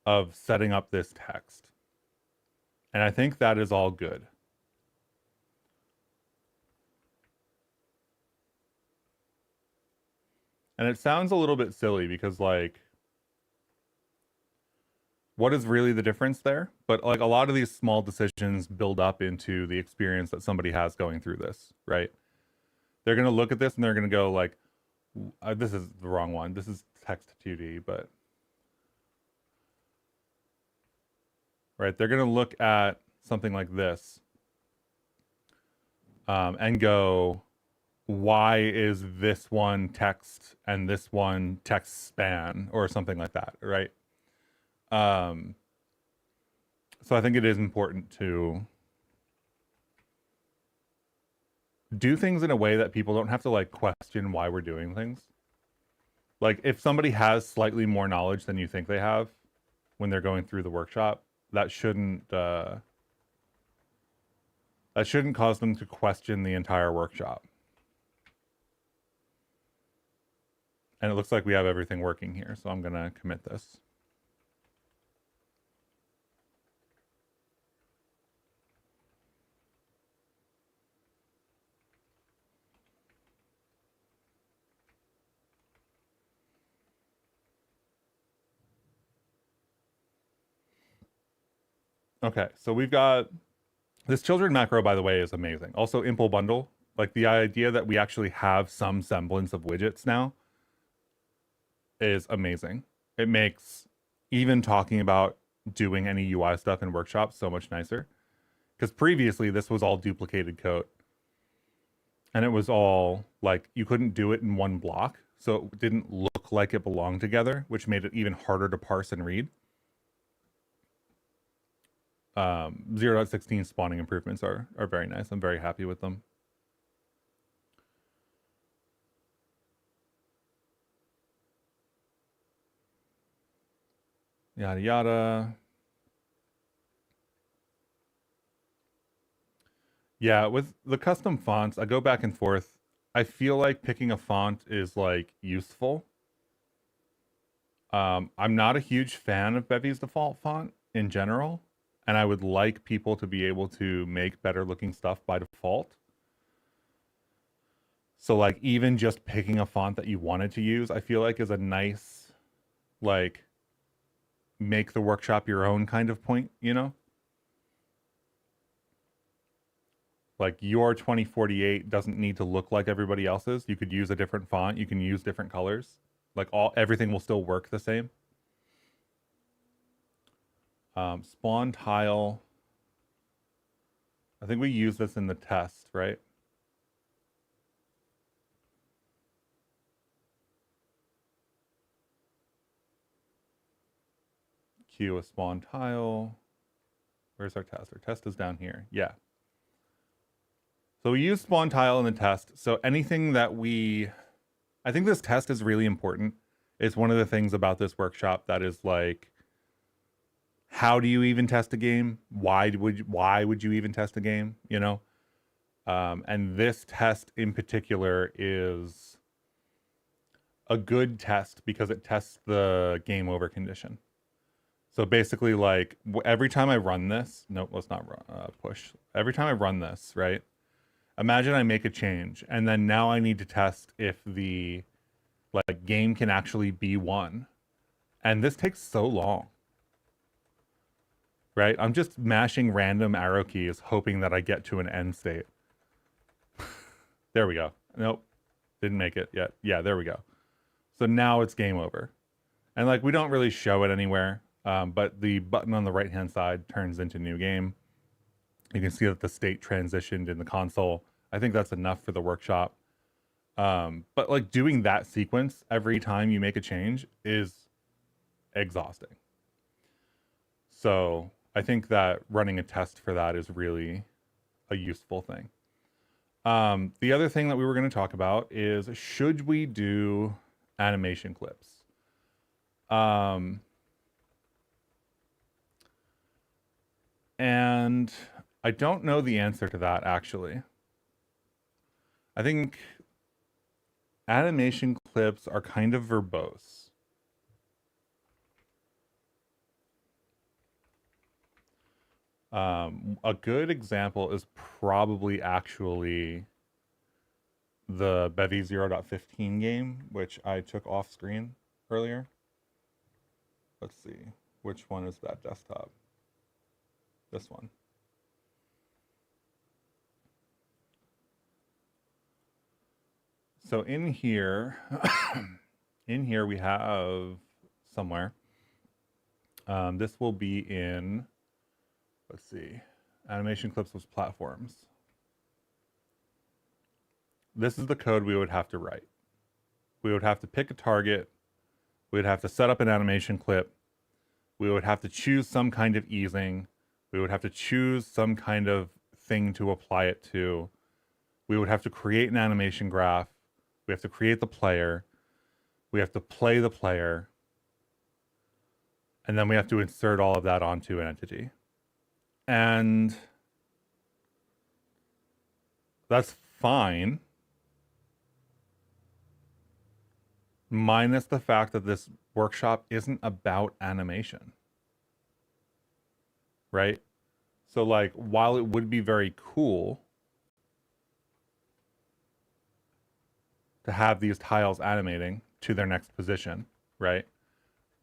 of setting up this text. And I think that is all good. And it sounds a little bit silly because like, what is really the difference there? But like a lot of these small decisions build up into the experience that somebody has going through this, right? They're going to look at this and they're going to go like, this is the wrong one. This is text 2D, but right. They're going to look at something like this and go, why is this one text and this one text span or something like that, right? So I think it is important to do things in a way that people don't have to like question why we're doing things. Like if somebody has slightly more knowledge than you think they have when they're going through the workshop, that shouldn't cause them to question the entire workshop. And it looks like we have everything working here, so I'm going to commit this. Okay, so we've got this children macro, by the way, is amazing. Also, Impl bundle, like the idea that we actually have some semblance of widgets now is amazing. It makes even talking about doing any UI stuff in workshops so much nicer. Because previously, this was all duplicated code. And it was all like you couldn't do it in one block. So it didn't look like it belonged together, which made it even harder to parse and read. 0.16 spawning improvements are very nice. I'm very happy with them. Yada yada. Yeah, with the custom fonts, I go back and forth. I feel like picking a font is like useful. I'm not a huge fan of Bevy's default font in general, and I would like people to be able to make better looking stuff by default. So like even just picking a font that you wanted to use, I feel like is a nice, like, make the workshop your own kind of point, you know? Like your 2048 doesn't need to look like everybody else's. You could use a different font. You can use different colors. Like everything will still work the same. Spawn tile. I think we use this in the test, right? Queue a spawn tile. Where's our test? Our test is down here. Yeah. So we use spawn tile in the test. So anything that I think this test is really important. It's one of the things about this workshop that is like, how do you even test a game? Why would you even test a game? You know? And this test in particular is a good test because it tests the game over condition. So basically, like every time I run this, nope, let's not push. Every time I run this, right? Imagine I make a change, and then now I need to test if the like game can actually be won, and this takes so long. Right? I'm just mashing random arrow keys, hoping that I get to an end state. There we go. Nope, didn't make it yet. Yeah, there we go. So now it's game over, and like we don't really show it anywhere. But the button on the right-hand side turns into new game. You can see that the state transitioned in the console. I think that's enough for the workshop. But like doing that sequence every time you make a change is exhausting. So I think that running a test for that is really a useful thing. The other thing that we were going to talk about is, should we do animation clips? And I don't know the answer to that, actually. I think animation clips are kind of verbose. A good example is probably actually the Bevy 0.15 game, which I took off screen earlier. Let's see. Which one is that desktop? This one. So in here, we have somewhere. This will be in, let's see, animation clips with platforms. This is the code we would have to write. We would have to pick a target. We would have to set up an animation clip. We would have to choose some kind of easing. We would have to choose some kind of thing to apply it to. We would have to create an animation graph. We have to create the player. We have to play the player. And then we have to insert all of that onto an entity. And that's fine. Minus the fact that this workshop isn't about animation. Right? So like, while it would be very cool to have these tiles animating to their next position, right?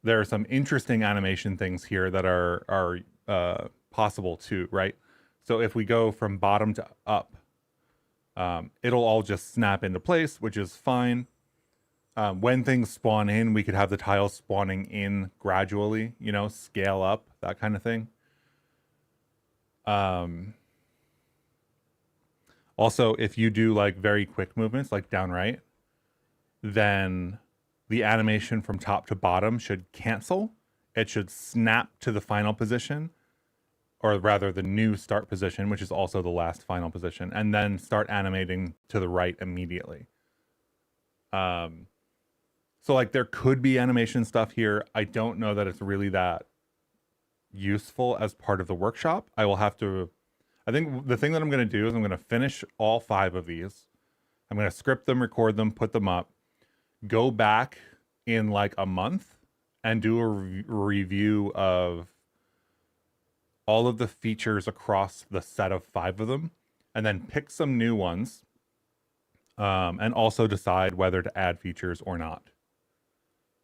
There are some interesting animation things here that are possible too, right? So if we go from bottom to up, it'll all just snap into place, which is fine. When things spawn in, we could have the tiles spawning in gradually, you know, scale up, that kind of thing. Also, if you do like very quick movements, like down right, then the animation from top to bottom should cancel. It should snap to the final position, or rather the new start position, which is also the last final position, and then start animating to the right immediately. So like there could be animation stuff here. I don't know that it's really that useful as part of the workshop. I will have to, I think the thing that I'm going to do is I'm going to finish all 5 of these. I'm going to script them, record them, put them up, go back in like a month and do a review of all of the features across the set of 5 of them, and then pick some new ones, and also decide whether to add features or not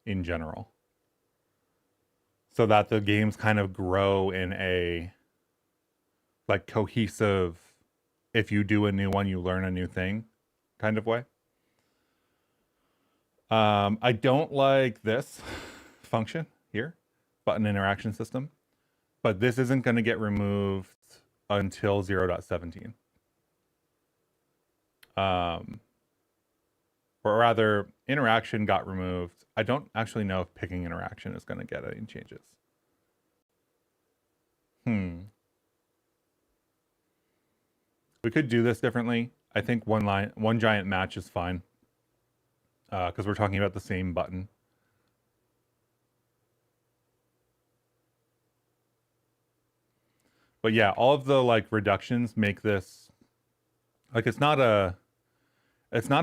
in general, so that the games kind of grow in a like cohesive, if you do a new one, you learn a new thing kind of way. I don't like this function here, button interaction system, but this isn't going to get removed until 0.17. Or rather, interaction got removed. I don't actually know if picking interaction is going to get any changes. We could do this differently. I think one giant match is fine, because we're talking about the same button. But yeah, all of the like reductions make this like it's not a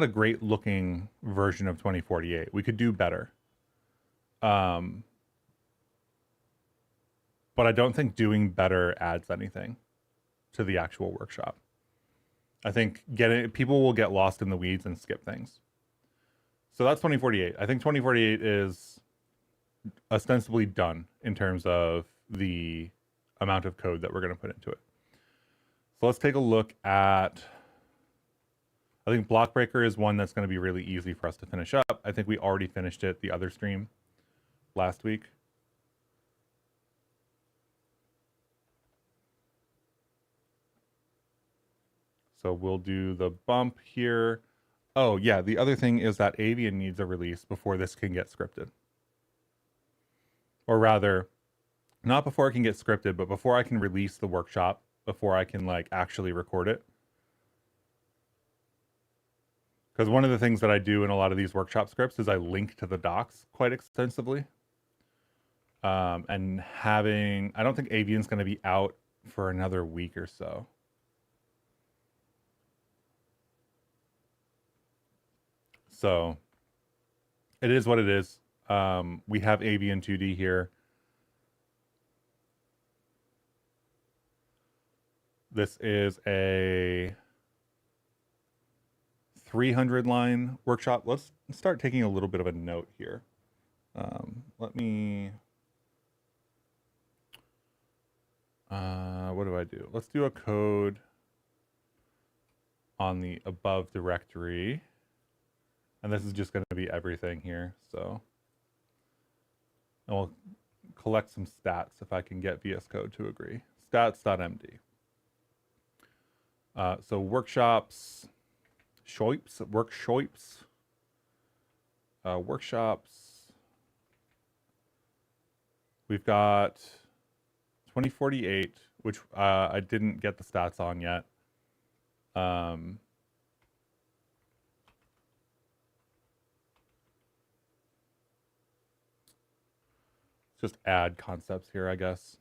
great looking version of 2048. We could do better. But I don't think doing better adds anything to the actual workshop. I think people will get lost in the weeds and skip things. So that's 2048. I think 2048 is ostensibly done in terms of the amount of code that we're going to put into it. So let's take a look at, I think Block Breaker is one that's going to be really easy for us to finish up. I think we already finished it the other stream last week. So we'll do the bump here. Oh yeah, the other thing is that Avian needs a release before this can get scripted. Or rather, not before it can get scripted, but before I can release the workshop, before I can like actually record it. Because one of the things that I do in a lot of these workshop scripts is I link to the docs quite extensively. And I don't think Avian's going to be out for another week or so. So it is what it is. We have Avian 2D here. This is a 300 line workshop. Let's start taking a little bit of a note here. What do I do? Let's do a code on the above directory. And this is just going to be everything here. So we'll collect some stats if I can get VS Code to agree. Stats.md. So workshops, workshops. We've got 2048, which I didn't get the stats on yet. Just add concepts here, I guess.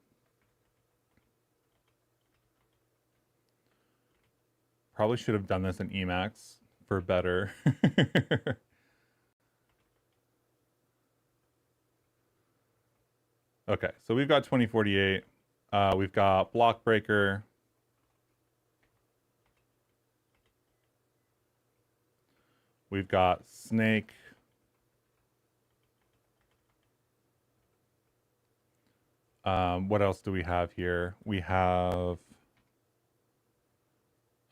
Probably should have done this in Emacs for better. Okay, so we've got 2048. We've got block breaker. We've got snake. What else do we have here? We have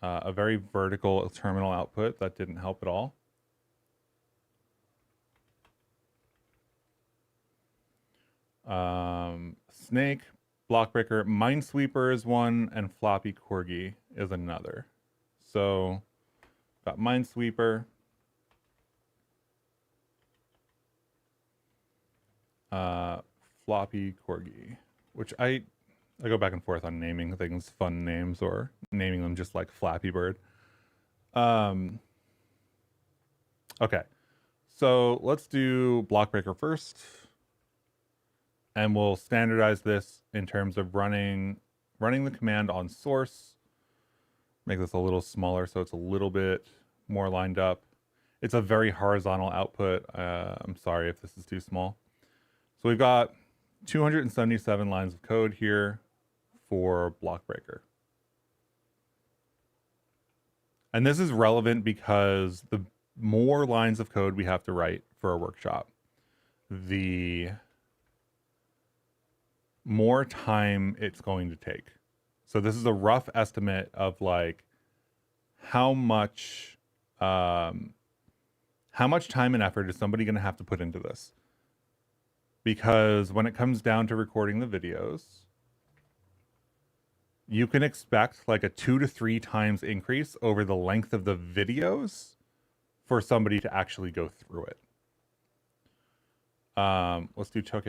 a very vertical terminal output. That didn't help at all. Snake, blockbreaker, Minesweeper is one, and floppy corgi is another. So got Minesweeper. Floppy corgi, which I go back and forth on naming things fun names or naming them just like Flappy Bird. Okay, so let's do blockbreaker first, and we'll standardize this in terms of running the command on source. Make this a little smaller so it's a little bit more lined up. It's a very horizontal output. I'm sorry if this is too small. So we've got 277 lines of code here for blockbreaker. And this is relevant because the more lines of code we have to write for a workshop, the more time it's going to take. So this is a rough estimate of like how much time and effort is somebody going to have to put into this. Because when it comes down to recording the videos, you can expect like a 2 to 3 times increase over the length of the videos for somebody to actually go through it. Let's do Toke.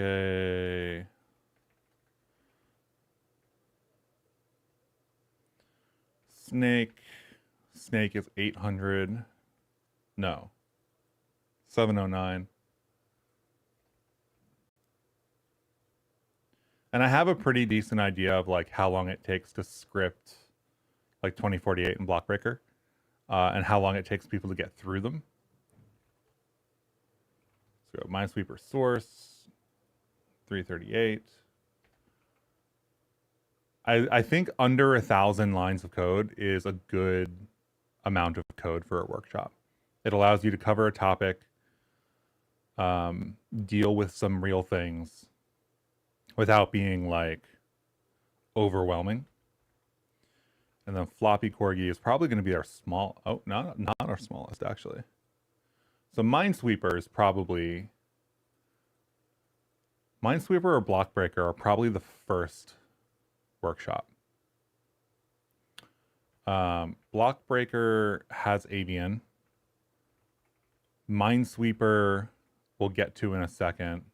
Snake is 800. No. 709. And I have a pretty decent idea of like how long it takes to script like 2048 and blockbreaker, and how long it takes people to get through them. So Minesweeper source 338. I think under 1,000 lines of code is a good amount of code for a workshop. It allows you to cover a topic, deal with some real things without being like overwhelming. And then floppy corgi is probably going to be our not our smallest actually. So Minesweeper is probably Minesweeper or blockbreaker are probably the first workshop. Blockbreaker has avian. Minesweeper we'll get to in a second.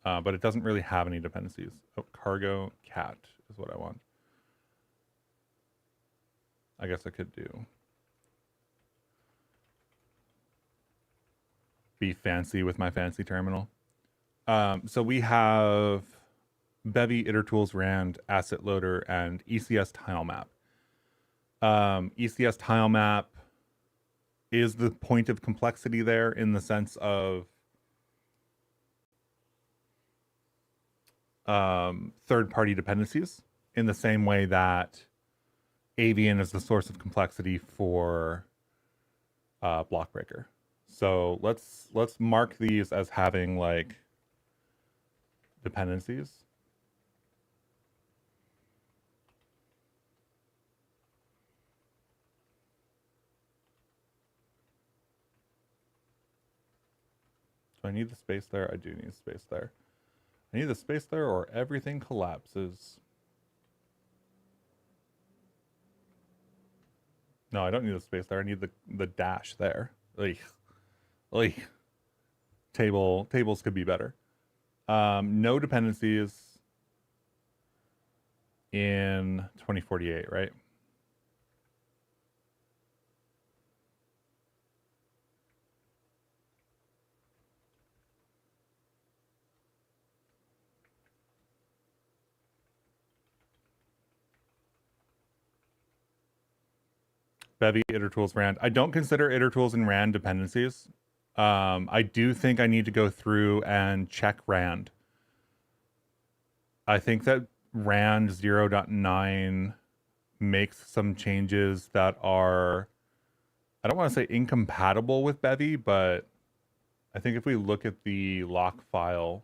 But it doesn't really have any dependencies. Oh, cargo cat is what I want. I guess I could do. Be fancy with my fancy terminal. So we have Bevy, itertools, rand, asset loader, and ECS tile map. ECS tile map is the point of complexity there in the sense of third-party dependencies, in the same way that avian is the source of complexity for blockbreaker. So let's mark these as having like dependencies. Do I need the space there? I do need space there. I need the space there or everything collapses. No, I don't need the space there. I need the dash there. Like tables could be better. No dependencies in 2048, right? Bevy, itertools, rand. I don't consider itertools and rand dependencies. I do think I need to go through and check rand. I think that rand 0.9 makes some changes that are, I don't want to say incompatible with Bevy, but I think if we look at the lock file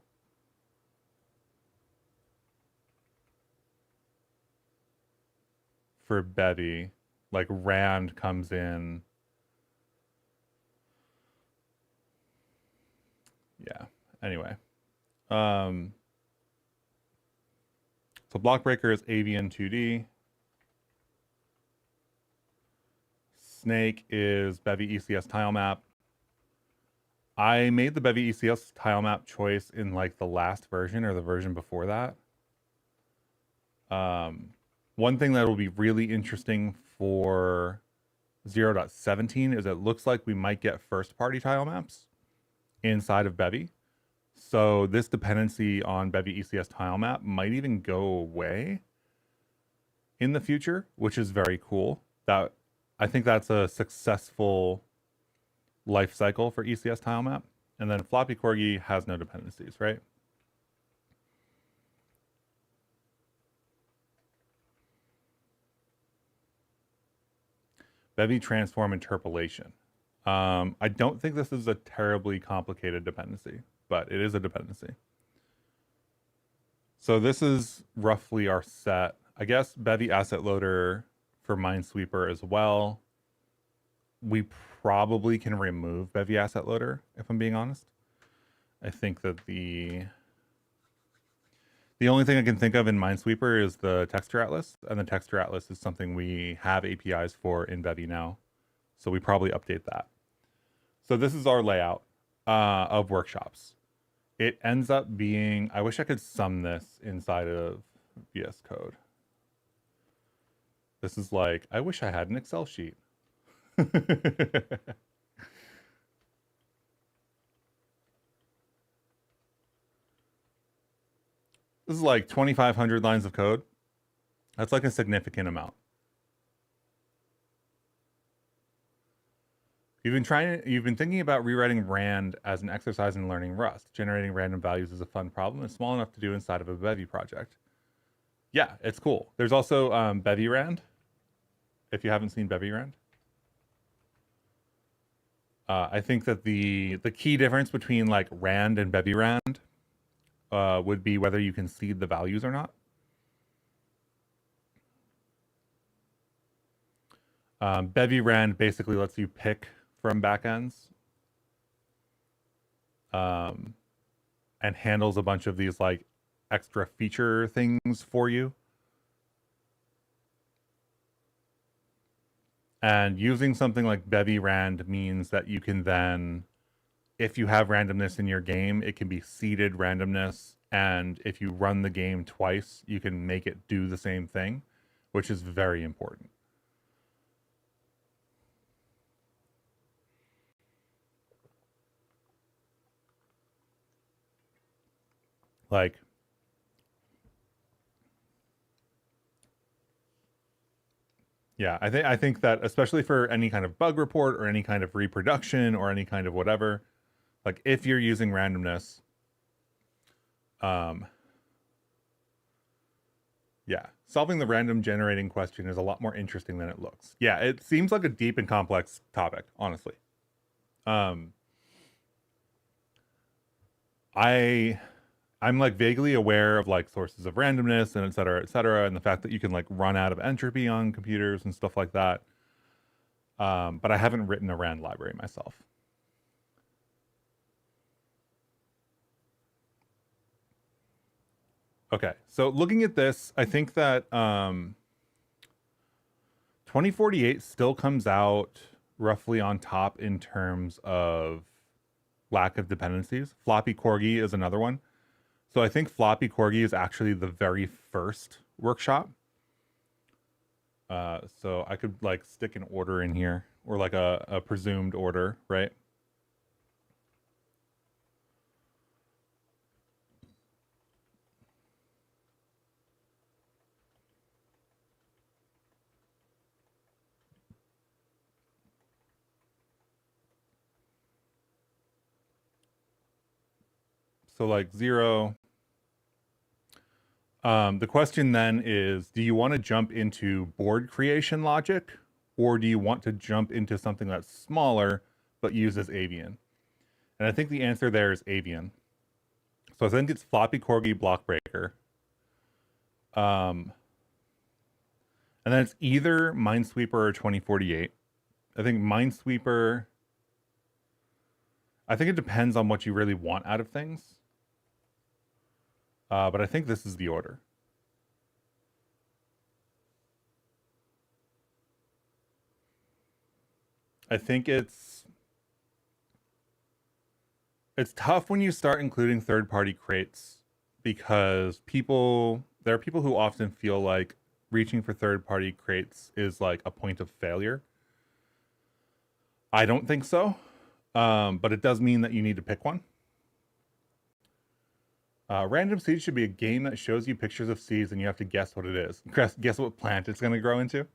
for Bevy, like rand comes in. Yeah. Anyway. So block breaker is avian 2D. Snake is Bevy ECS tile map. I made the Bevy ECS tile map choice in like the last version or the version before that. One thing that will be really interesting for 0.17 is it looks like we might get first party tile maps inside of Bevy. So this dependency on Bevy ECS tile map might even go away in the future, which is very cool. That I think that's a successful life cycle for ECS tile map. And then floppy corgi has no dependencies, right? Bevy transform interpolation. I don't think this is a terribly complicated dependency, but it is a dependency. So this is roughly our set. I guess Bevy asset loader for Minesweeper as well. We probably can remove Bevy asset loader, if I'm being honest. I think that the only thing I can think of in Minesweeper is the texture atlas, and the texture atlas is something we have APIs for in Bevy now. So we probably update that. So this is our layout of workshops. It ends up being, I wish I could sum this inside of VS Code. This is like, I wish I had an Excel sheet. This is like 2,500 lines of code. That's like a significant amount. You've been thinking about rewriting rand as an exercise in learning Rust. Generating random values is a fun problem. It's small enough to do inside of a Bevy project. Yeah, it's cool. There's also Bevy rand. If you haven't seen Bevy rand. I think that the key difference between like rand and Bevy rand would be whether you can seed the values or not. Bevy rand basically lets you pick from backends and handles a bunch of these like extra feature things for you. And using something like Bevy rand means that you can then, if you have randomness in your game, it can be seeded randomness. And if you run the game twice, you can make it do the same thing, which is very important. Like, yeah, I think that especially for any kind of bug report or any kind of reproduction or any kind of whatever, like if you're using randomness, yeah, solving the random generating question is a lot more interesting than it looks. Yeah, it seems like a deep and complex topic, honestly. I'm like vaguely aware of like sources of randomness and et cetera, and the fact that you can like run out of entropy on computers and stuff like that. But I haven't written a rand library myself. Okay, so looking at this, I think that 2048 still comes out roughly on top in terms of lack of dependencies. Floppy Corgi is another one. So I think Floppy Corgi is actually the very first workshop. So I could like stick an order in here or like a presumed order, right? So like 0. The question then is, do you want to jump into board creation logic, or do you want to jump into something that's smaller but uses avian? And I think the answer there is avian. So I think it's floppy corgi block breaker. And then it's either Minesweeper or 2048. I think Minesweeper, I think it depends on what you really want out of things. But I think this is the order. I think it's tough when you start including third-party crates, because there are people who often feel like reaching for third-party crates is like a point of failure. I don't think so, but it does mean that you need to pick one. Random seeds should be a game that shows you pictures of seeds and you have to guess what it is. Guess what plant it's going to grow into.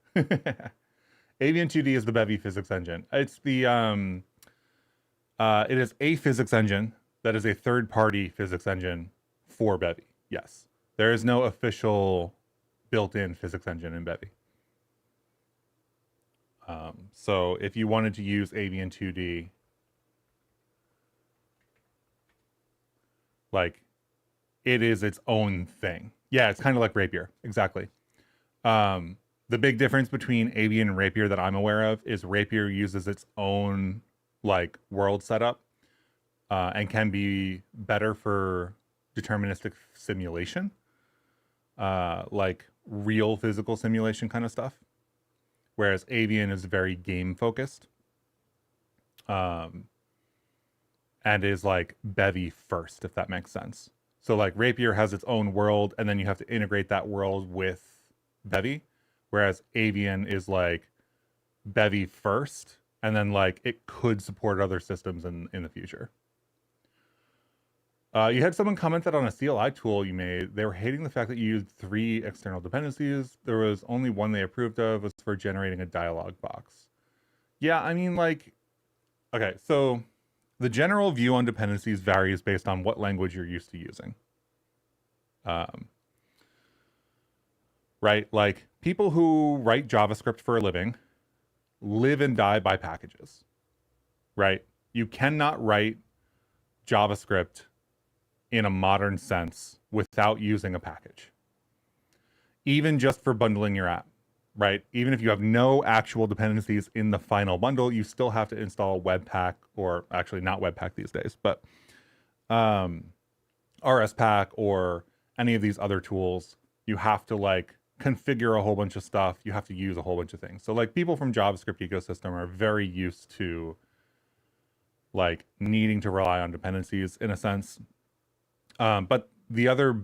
Avian 2D is the Bevy physics engine. It's the it is a physics engine that is a third-party physics engine for Bevy. Yes, there is no official built-in physics engine in Bevy. So if you wanted to use Avian 2D, like, it is its own thing. Yeah, it's kind of like Rapier. Exactly. The big difference between Avian and Rapier that I'm aware of is Rapier uses its own like world setup and can be better for deterministic simulation, like real physical simulation kind of stuff. Whereas Avian is very game focused, and is like Bevy first, if that makes sense. So like Rapier has its own world, and then you have to integrate that world with Bevy, whereas Avian is like Bevy first, and then like it could support other systems in the future. You had someone comment that on a CLI tool you made, they were hating the fact that you used 3 external dependencies. There was only one they approved of, was for generating a dialog box. Yeah, I mean, like, okay, so the general view on dependencies varies based on what language you're used to using. Right? Like, people who write JavaScript for a living live and die by packages. Right? You cannot write JavaScript in a modern sense without using a package. Even just for bundling your app, right? Even if you have no actual dependencies in the final bundle, you still have to install Webpack, or actually not Webpack these days, but RSPack or any of these other tools. You have to like configure a whole bunch of stuff. You have to use a whole bunch of things. So like people from JavaScript ecosystem are very used to like needing to rely on dependencies in a sense. But the other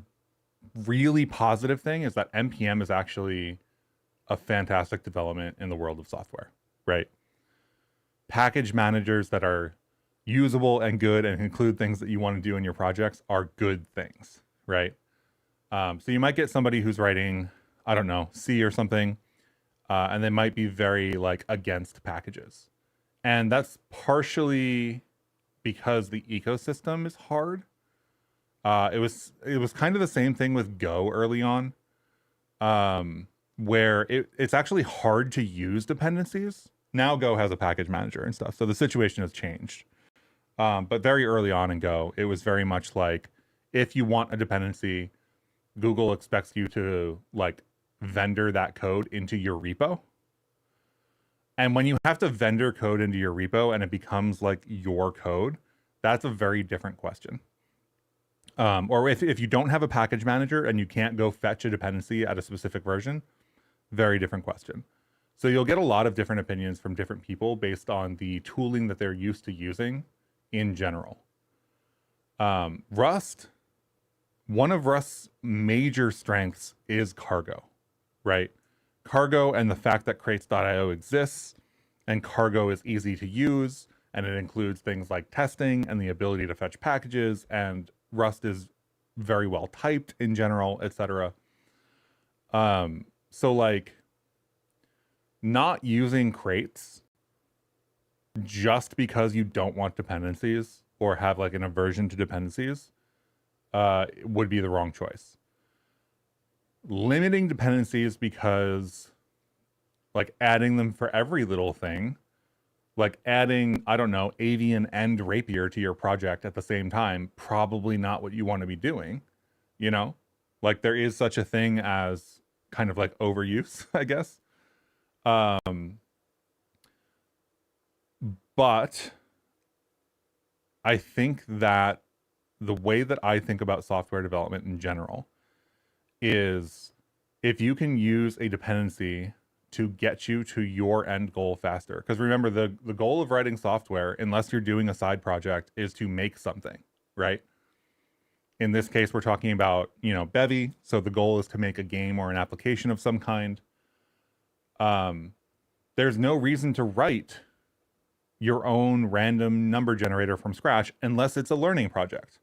really positive thing is that NPM is actually a fantastic development in the world of software, right? Package managers that are usable and good and include things that you want to do in your projects are good things, right? So you might get somebody who's writing, I don't know, C or something, and they might be very like against packages. And that's partially because the ecosystem is hard. It was kind of the same thing with Go early on, where it's actually hard to use dependencies. Now Go has a package manager and stuff, so the situation has changed. But very early on in Go, it was very much like, if you want a dependency, Google expects you to like vendor that code into your repo. And when you have to vendor code into your repo and it becomes like your code, that's a very different question. Or if you don't have a package manager and you can't go fetch a dependency at a specific version, very different question. So you'll get a lot of different opinions from different people based on the tooling that they're used to using in general. Rust, one of Rust's major strengths is cargo, right? Cargo and the fact that crates.io exists, and cargo is easy to use, and it includes things like testing and the ability to fetch packages, and Rust is very well typed in general, etc. So like not using crates just because you don't want dependencies or have like an aversion to dependencies would be the wrong choice. Limiting dependencies because like adding them for every little thing, like adding, I don't know, avian and rapier to your project at the same time, probably not what you want to be doing, you know? Like there is such a thing as kind of like overuse, I guess. But I think that the way that I think about software development in general is if you can use a dependency to get you to your end goal faster. Because remember, the goal of writing software, unless you're doing a side project, is to make something, right? In this case, we're talking about, you know, Bevy. So the goal is to make a game or an application of some kind. There's no reason to write your own random number generator from scratch unless it's a learning project,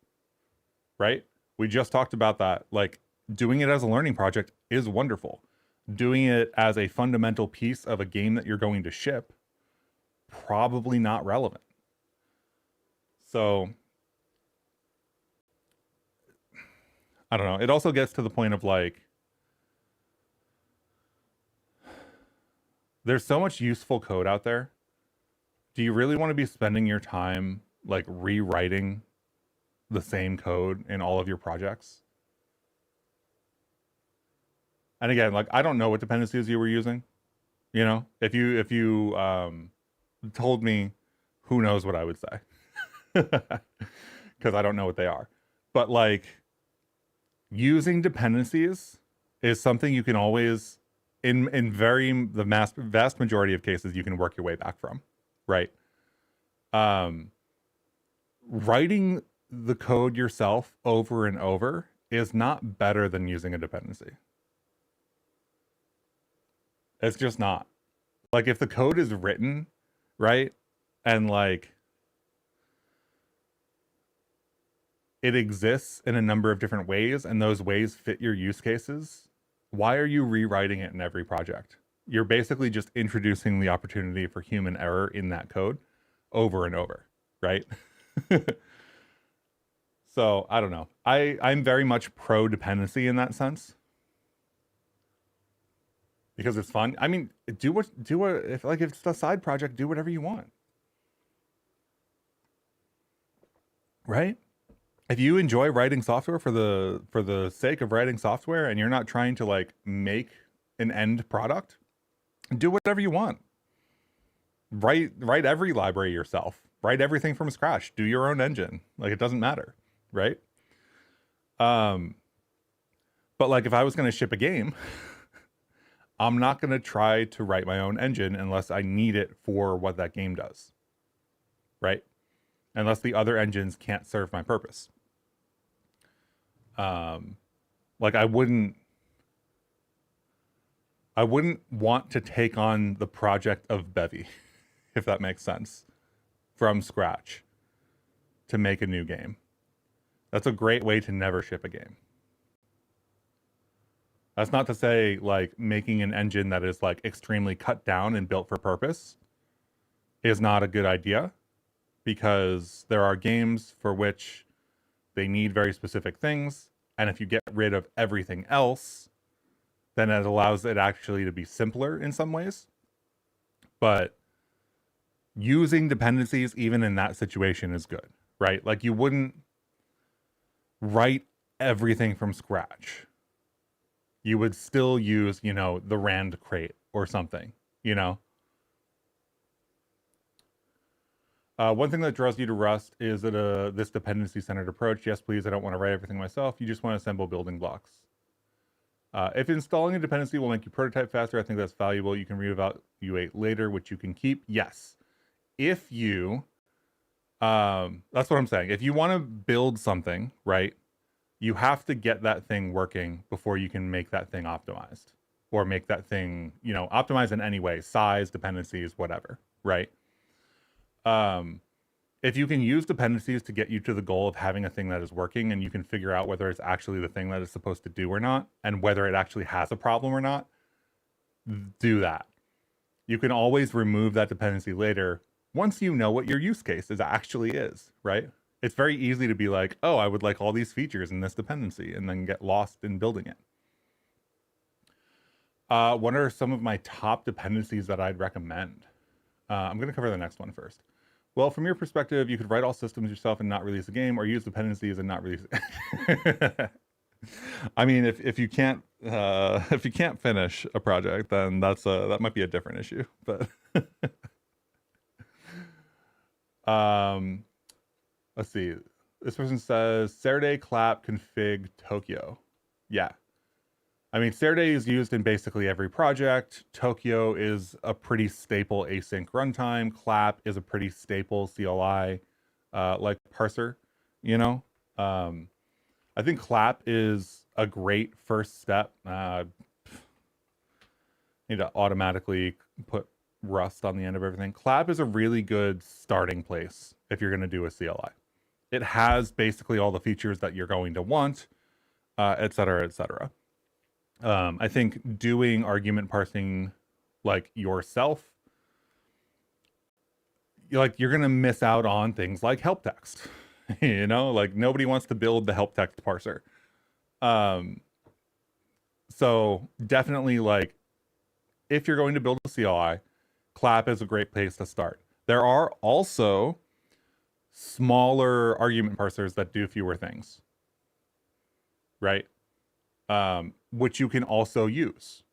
right? We just talked about that. Like doing it as a learning project is wonderful. Doing it as a fundamental piece of a game that you're going to ship, probably not relevant. So I don't know. It also gets to the point of like, there's so much useful code out there. Do you really want to be spending your time like rewriting the same code in all of your projects? And again, like I don't know what dependencies you were using. You know, if you told me, who knows what I would say, because I don't know what they are. But like using dependencies is something you can always, in the vast majority of cases, you can work your way back from, right? Writing the code yourself over and over is not better than using a dependency. It's just not. Like if the code is written, right? And like it exists in a number of different ways and those ways fit your use cases, why are you rewriting it in every project? You're basically just introducing the opportunity for human error in that code over and over, right? So I don't know. I'm very much pro dependency in that sense. Because it's fun. I mean, if it's a side project, do whatever you want. Right? If you enjoy writing software for the sake of writing software and you're not trying to like make an end product, do whatever you want. Write every library yourself. Write everything from scratch. Do your own engine. Like it doesn't matter, right? But like if I was going to ship a game, I'm not going to try to write my own engine unless I need it for what that game does, right? Unless the other engines can't serve my purpose. Like I wouldn't want to take on the project of Bevy, if that makes sense, from scratch to make a new game. That's a great way to never ship a game. That's not to say like making an engine that is like extremely cut down and built for purpose is not a good idea, because there are games for which they need very specific things. And if you get rid of everything else, then it allows it actually to be simpler in some ways. But using dependencies even in that situation is good, right? Like you wouldn't write everything from scratch. You would still use, you know, the Rand crate or something, you know? One thing that draws you to Rust is that this dependency-centered approach. Yes, please, I don't want to write everything myself. You just want to assemble building blocks. If installing a dependency will make you prototype faster, I think that's valuable. You can reevaluate later, which you can keep. Yes. If you, that's what I'm saying. If you want to build something, right, you have to get that thing working before you can make that thing optimized, or make that thing, you know, optimized in any way, size, dependencies, whatever, right? If you can use dependencies to get you to the goal of having a thing that is working, and you can figure out whether it's actually the thing that it's supposed to do or not, and whether it actually has a problem or not, do that. You can always remove that dependency later once you know what your use case actually is, right? It's very easy to be like, oh, I would like all these features in this dependency, and then get lost in building it. What are some of my top dependencies that I'd recommend? I'm going to cover the next one first. Well, from your perspective, you could write all systems yourself and not release a game, or use dependencies and not release it. I mean, if you can't finish a project, then that might be a different issue. But let's see. This person says Saturday clap config Tokyo. Yeah. I mean, Saturday is used in basically every project. Tokyo is a pretty staple async runtime. Clap is a pretty staple CLI like parser, you know? I think clap is a great first step. Need to automatically put Rust on the end of everything. Clap is a really good starting place if you're going to do a CLI. It has basically all the features that you're going to want, et cetera, et cetera. I think doing argument parsing like yourself, you're going to miss out on things like help text. You know, like nobody wants to build the help text parser. So definitely, like, if you're going to build a CLI, clap is a great place to start. There are also smaller argument parsers that do fewer things, right? Which you can also use,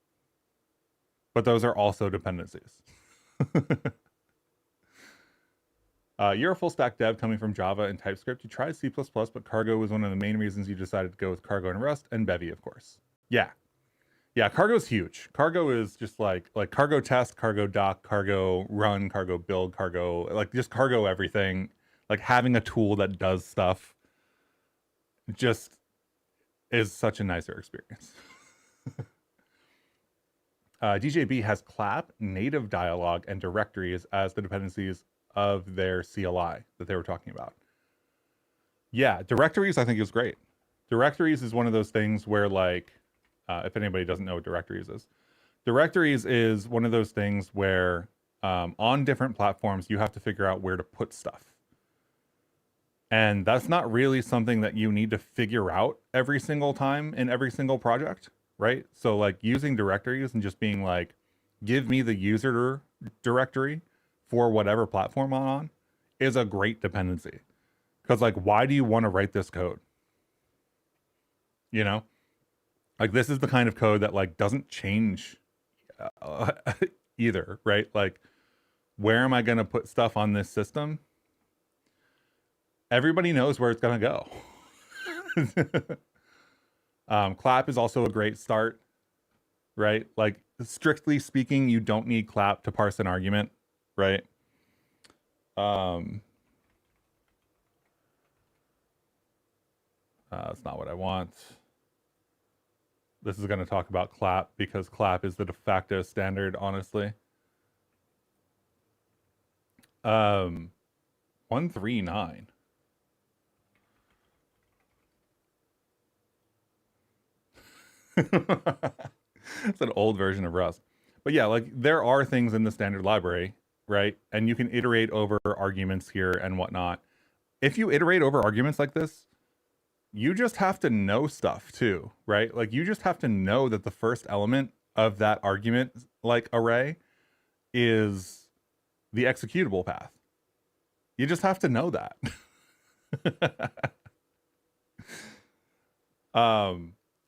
but those are also dependencies. You're a full stack dev coming from Java and TypeScript. You tried C++, but Cargo was one of the main reasons you decided to go with Cargo and Rust, and Bevy, of course. Yeah. Yeah, Cargo's huge. Cargo is just like Cargo test, Cargo doc, Cargo run, Cargo build, Cargo, like just Cargo everything. Like having a tool that does stuff just is such a nicer experience. DJB has clap, native dialog, and directories as the dependencies of their CLI that they were talking about. Yeah, directories I think is great. Directories is one of those things where, like, if anybody doesn't know what directories is one of those things where on different platforms you have to figure out where to put stuff. And that's not really something that you need to figure out every single time in every single project, right? So like using directories and just being like, give me the user directory for whatever platform I'm on is a great dependency. Because like, why do you want to write this code? You know, like this is the kind of code that like doesn't change either, right? Like, where am I going to put stuff on this system? Everybody knows where it's going to go. Clap is also a great start, right? Like, strictly speaking, you don't need clap to parse an argument, right? That's not what I want. This is going to talk about clap because clap is the de facto standard, honestly. 139. It's an old version of Rust. But yeah, like there are things in the standard library, right? And you can iterate over arguments here and whatnot. If you iterate over arguments like this, you just have to know stuff too, right? Like you just have to know that the first element of that argument like array is the executable path. You just have to know that.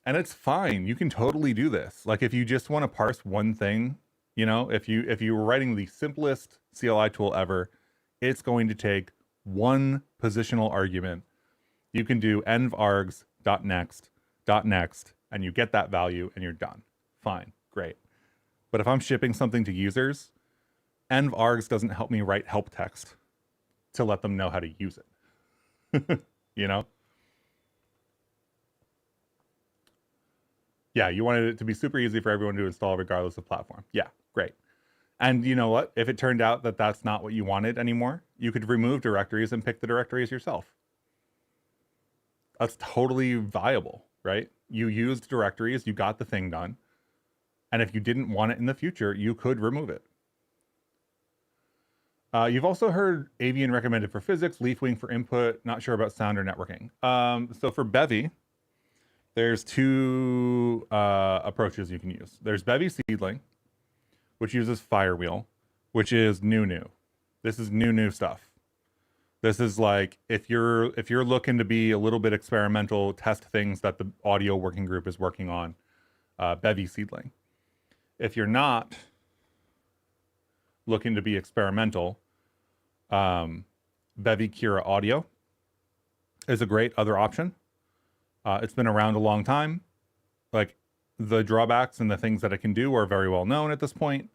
And it's fine. You can totally do this. Like if you just want to parse one thing, you know, if you were writing the simplest CLI tool ever, it's going to take one positional argument. You can do env-args.next, and you get that value and you're done. Fine, great. But if I'm shipping something to users, env-args doesn't help me write help text to let them know how to use it. You know? Yeah, you wanted it to be super easy for everyone to install regardless of platform. Yeah, great. And you know what? If it turned out that that's not what you wanted anymore, you could remove directories and pick the directories yourself. That's totally viable, right? You used directories, you got the thing done. And if you didn't want it in the future, you could remove it. You've also heard avian recommended for physics, leafwing for input, not sure about sound or networking. So for Bevy, there's two approaches you can use. There's Bevy Seedling, which uses Firewheel, which is new. This is new stuff. This is like if you're looking to be a little bit experimental, test things that the audio working group is working on, Bevy Seedling. If you're not looking to be experimental, Bevy Kira Audio is a great other option. It's been around a long time. Like the drawbacks and the things that it can do are very well known at this point.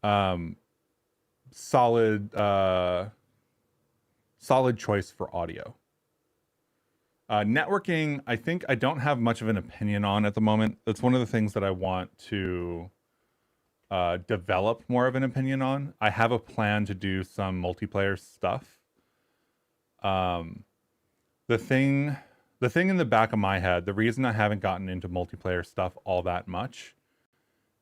Solid choice for audio. Networking, I think I don't have much of an opinion on at the moment. That's one of the things that I want to develop more of an opinion on. I have a plan to do some multiplayer stuff. The thing in the back of my head, the reason I haven't gotten into multiplayer stuff all that much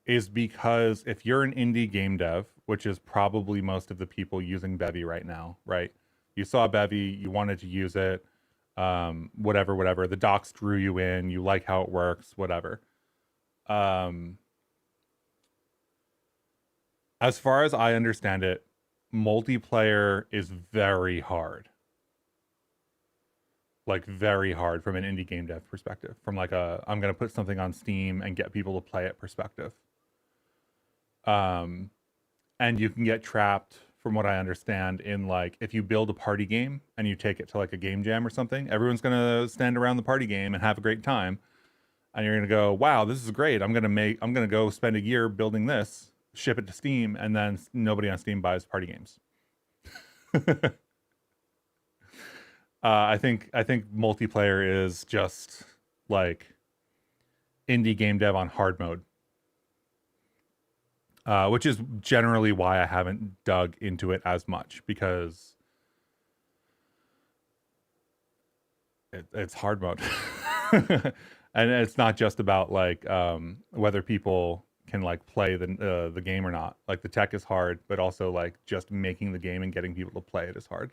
is because if you're an indie game dev, which is probably most of the people using Bevy right now, right? You saw Bevy, you wanted to use it, whatever. The docs drew you in, you like how it works, whatever. As far as I understand it, multiplayer is very hard. Like very hard from an indie game dev perspective, from like I'm going to put something on Steam and get people to play it perspective. And you can get trapped, from what I understand, in like if you build a party game and you take it to like a game jam or something, everyone's going to stand around the party game and have a great time. And you're going to go, wow, this is great. I'm going to go spend a year building this, ship it to Steam, and then nobody on Steam buys party games. I think multiplayer is just like indie game dev on hard mode, which is generally why I haven't dug into it as much, because it's hard mode. And it's not just about like whether people can like play the game or not. Like the tech is hard, but also like just making the game and getting people to play it is hard.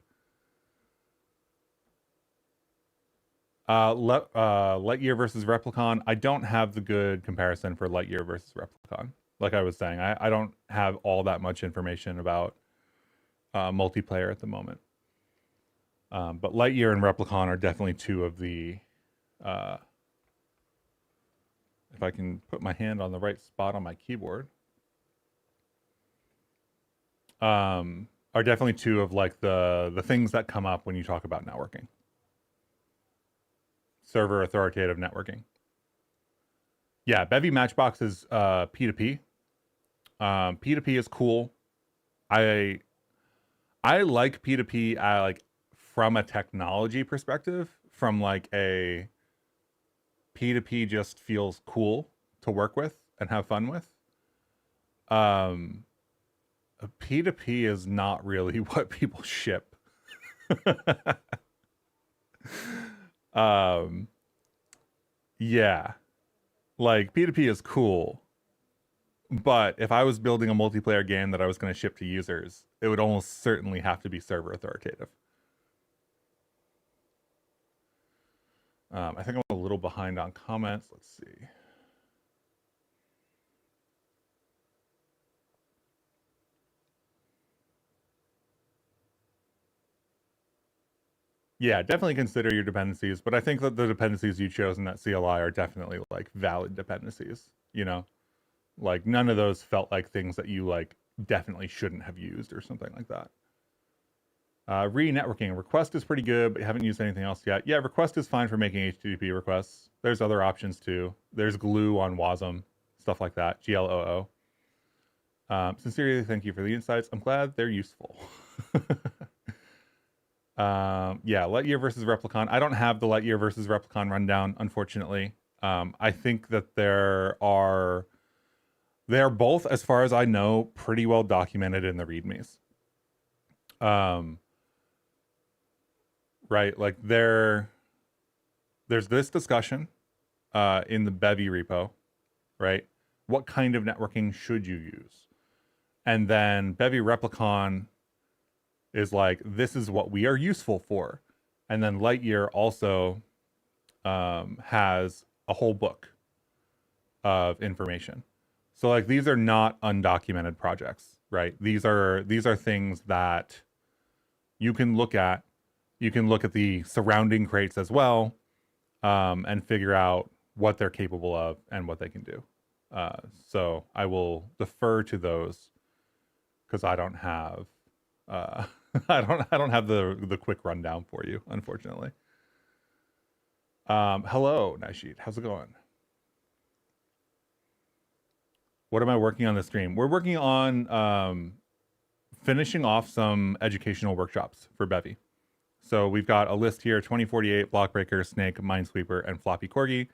Lightyear versus Replicon. I don't have the good comparison for Lightyear versus Replicon. Like I was saying, I don't have all that much information about multiplayer at the moment. But Lightyear and Replicon are definitely two of the... if I can put my hand on the right spot on my keyboard, are definitely two of like the things that come up when you talk about networking. Server authoritative networking. Yeah, Bevy Matchbox is P2P. P2P is cool. I like P2P like from a technology perspective. From like a P2P just feels cool to work with and have fun with. P2P is not really what people ship. Yeah, like P2P is cool, but if I was building a multiplayer game that I was going to ship to users, it would almost certainly have to be server authoritative. I think I'm a little behind on comments. Let's see. Yeah, definitely consider your dependencies, but I think that the dependencies you chose in that CLI are definitely like valid dependencies, you know? Like none of those felt like things that you like definitely shouldn't have used or something like that. Re-networking. Request is pretty good, but you haven't used anything else yet. Yeah, request is fine for making HTTP requests. There's other options too. There's glue on Wasm, stuff like that, GLOO. Sincerely, thank you for the insights. I'm glad they're useful. Yeah, Lightyear versus Replicon. I don't have the Lightyear versus Replicon rundown, unfortunately. I think that they are both, as far as I know, pretty well documented in the READMEs. Right, like there's this discussion in the Bevy repo, right? What kind of networking should you use? And then Bevy Replicon is like, this is what we are useful for. And then Lightyear also has a whole book of information. So like these are not undocumented projects, right? These are things that you can look at. You can look at the surrounding crates as well, and figure out what they're capable of and what they can do. So I will defer to those because I don't have I don't have the quick rundown for you, unfortunately. Hello, Nashid. How's it going? What am I working on this stream? We're working on finishing off some educational workshops for Bevy. So we've got a list here: 2048, Blockbreaker, Snake, Minesweeper, and Floppy Corgi.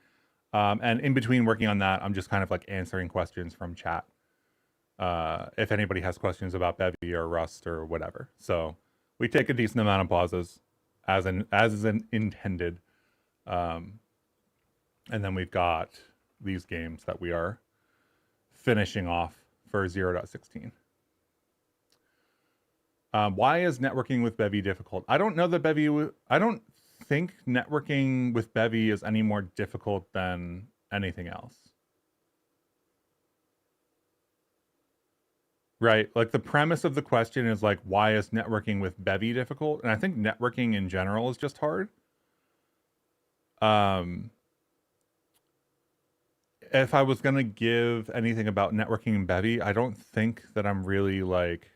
And in between working on that, I'm just kind of like answering questions from chat. If anybody has questions about Bevy or Rust or whatever. So we take a decent amount of pauses as is intended. And then we've got these games that we are finishing off for 0.16. Why is networking with Bevy difficult? I don't know that I don't think networking with Bevy is any more difficult than anything else. Right? Like the premise of the question is like, why is networking with Bevy difficult? And I think networking in general is just hard. If I was going to give anything about networking in Bevy, I don't think that I'm really like,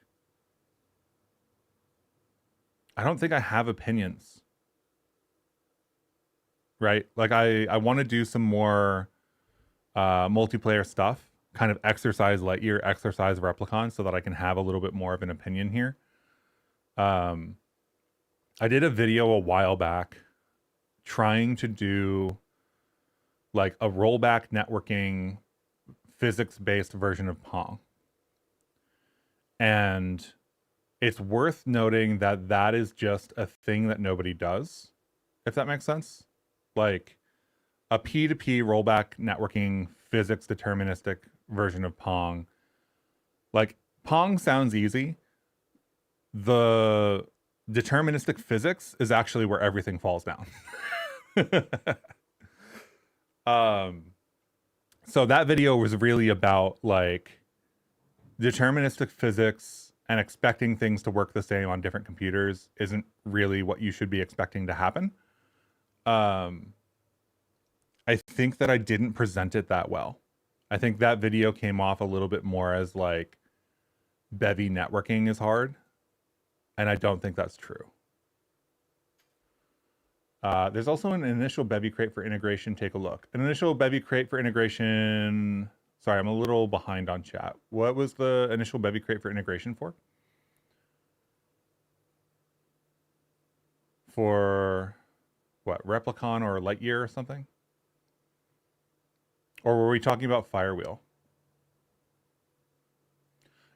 I don't think I have opinions. Right? Like I want to do some more multiplayer stuff, kind of exercise Lightyear, exercise Replicon, so that I can have a little bit more of an opinion here. I did a video a while back trying to do like a rollback networking physics-based version of Pong. And it's worth noting that that is just a thing that nobody does, if that makes sense. Like a P2P rollback networking physics deterministic version of Pong. Like Pong sounds easy. The deterministic physics is actually where everything falls down. So that video was really about like deterministic physics and expecting things to work the same on different computers isn't really what you should be expecting to happen. I think that I didn't present it that well. I think that video came off a little bit more as like Bevy networking is hard. And I don't think that's true. There's also an initial Bevy crate for integration. Take a look. An initial Bevy crate for integration. Sorry, I'm a little behind on chat. What was the initial Bevy crate for integration for? For what, Replicon or Lightyear or something? Or were we talking about Firewheel?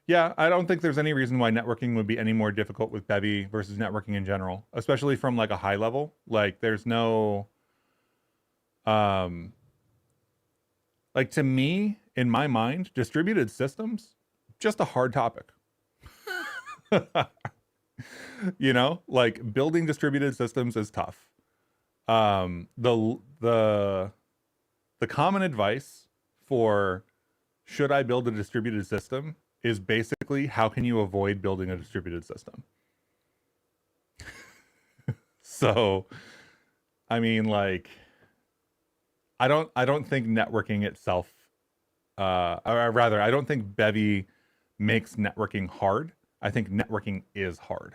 Yeah, I don't think there's any reason why networking would be any more difficult with Bevy versus networking in general, especially from like a high level. Like there's no, like to me, in my mind, distributed systems, just a hard topic. You know, like building distributed systems is tough. The common advice for should I build a distributed system is basically how can you avoid building a distributed system? So, I mean, like, I don't think networking itself, or rather, I don't think Bevy makes networking hard. I think networking is hard.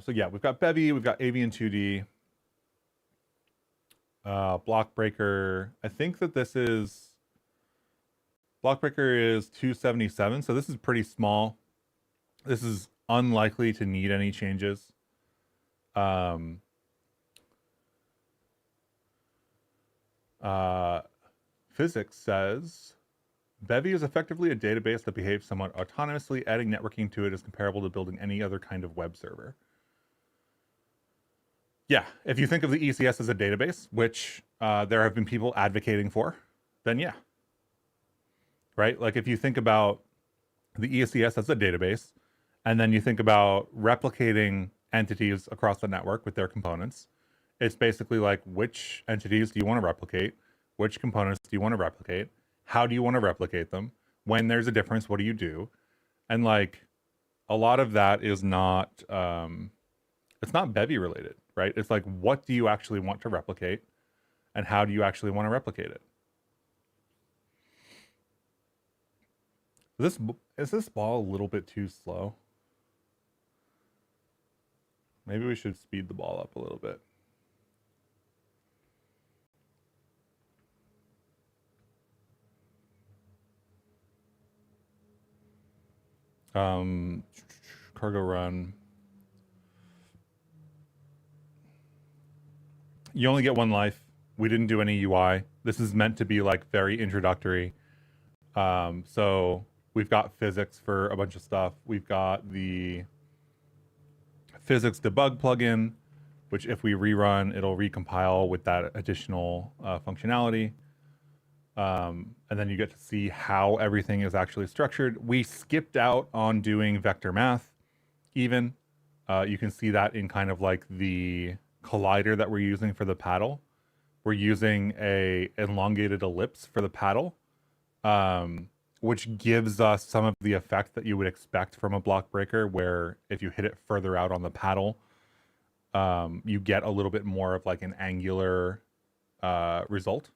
So yeah, we've got Bevy, we've got Avian 2D, Blockbreaker. I think that this is Blockbreaker is 277, so this is pretty small. This is unlikely to need any changes. Physics says Bevy is effectively a database that behaves somewhat autonomously. Adding networking to it is comparable to building any other kind of web server. Yeah, if you think of the ECS as a database, which there have been people advocating for, then yeah, right? Like if you think about the ECS as a database, and then you think about replicating entities across the network with their components, it's basically like which entities do you want to replicate? Which components do you want to replicate? How do you want to replicate them? When there's a difference, what do you do? And like a lot of that is not it's not Bevy related, right? It's like what do you actually want to replicate and how do you actually want to replicate it? This is this ball a little bit too slow? Maybe we should speed the ball up a little bit. Cargo run. You only get one life. We didn't do any UI. This is meant to be like very introductory. So we've got physics for a bunch of stuff. We've got the physics debug plugin, which if we rerun, it'll recompile with that additional functionality. And then you get to see how everything is actually structured. We skipped out on doing vector math, even. You can see that in kind of like the collider that we're using for the paddle. We're using a elongated ellipse for the paddle, which gives us some of the effect that you would expect from a block breaker, where if you hit it further out on the paddle, you get a little bit more of like an angular result.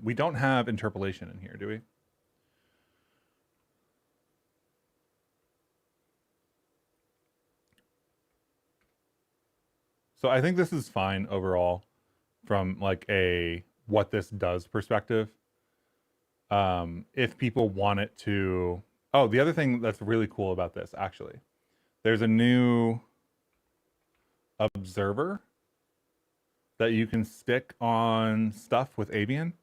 We don't have interpolation in here, do we? So I think this is fine overall from like a what this does perspective. If people want it to... Oh, the other thing that's really cool about this, actually, there's a new observer that you can stick on stuff with Avian.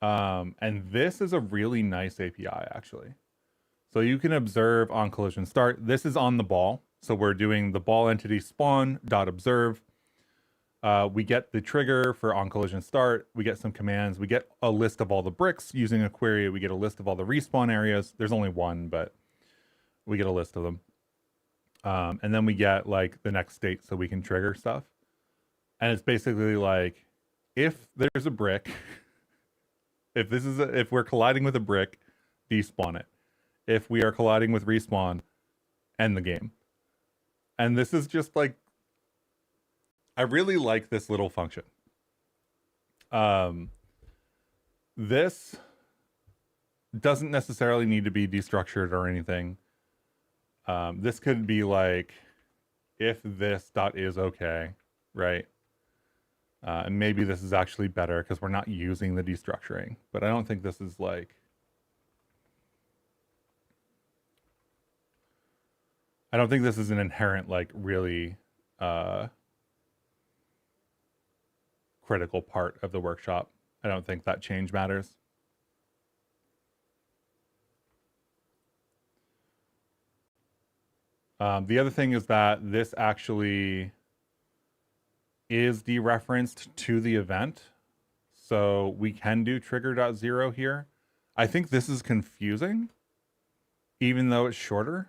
And this is a really nice API, actually. So you can observe on collision start. This is on the ball. So we're doing the ball entity spawn dot observe. We get the trigger for on collision start. We get some commands. We get a list of all the bricks using a query. We get a list of all the respawn areas. There's only one, but we get a list of them. And then we get like the next state so we can trigger stuff. And it's basically like, if there's a brick, if we're colliding with a brick, despawn it. If we are colliding with respawn, end the game. And this is just like, I really like this little function. This doesn't necessarily need to be destructured or anything. This could be like, if this dot is okay, right? And maybe this is actually better because we're not using the destructuring, but I don't think this is like... I don't think this is an inherent, like, really critical part of the workshop. I don't think that change matters. The other thing is that this actually is dereferenced to the event. So we can do trigger.0 here. I think this is confusing, even though it's shorter,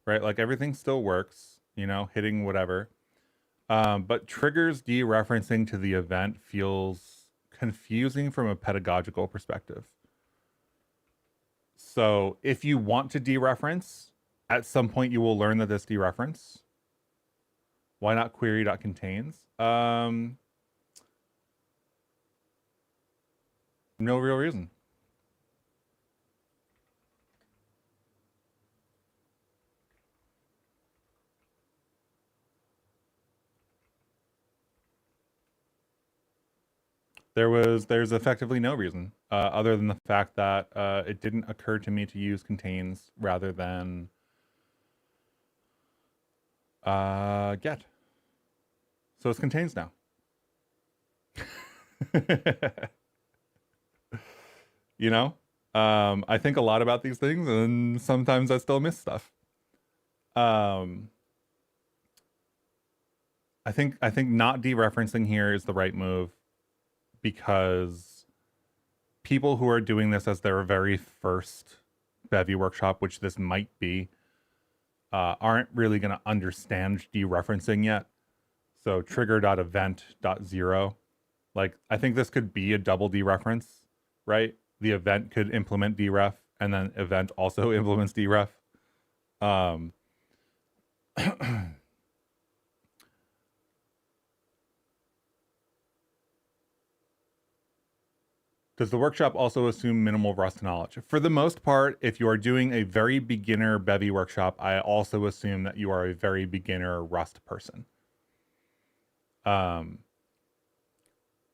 right? Like everything still works, you know, hitting whatever. But triggers dereferencing to the event feels confusing from a pedagogical perspective. So if you want to dereference, at some point you will learn that this dereference. Why not query.contains? No real reason. There's effectively no reason, other than the fact that it didn't occur to me to use contains rather than get. So it's contains now. You know, I think a lot about these things, and sometimes I still miss stuff. Um, I think not dereferencing here is the right move because people who are doing this as their very first Bevy workshop, which this might be, aren't really going to understand dereferencing yet. So trigger.event.0, like I think this could be a double dereference, right? The event could implement deref, and then event also implements deref. Um, Does the workshop also assume minimal Rust knowledge? For the most part, if you are doing a very beginner Bevy workshop, I also assume that you are a very beginner Rust person. Um,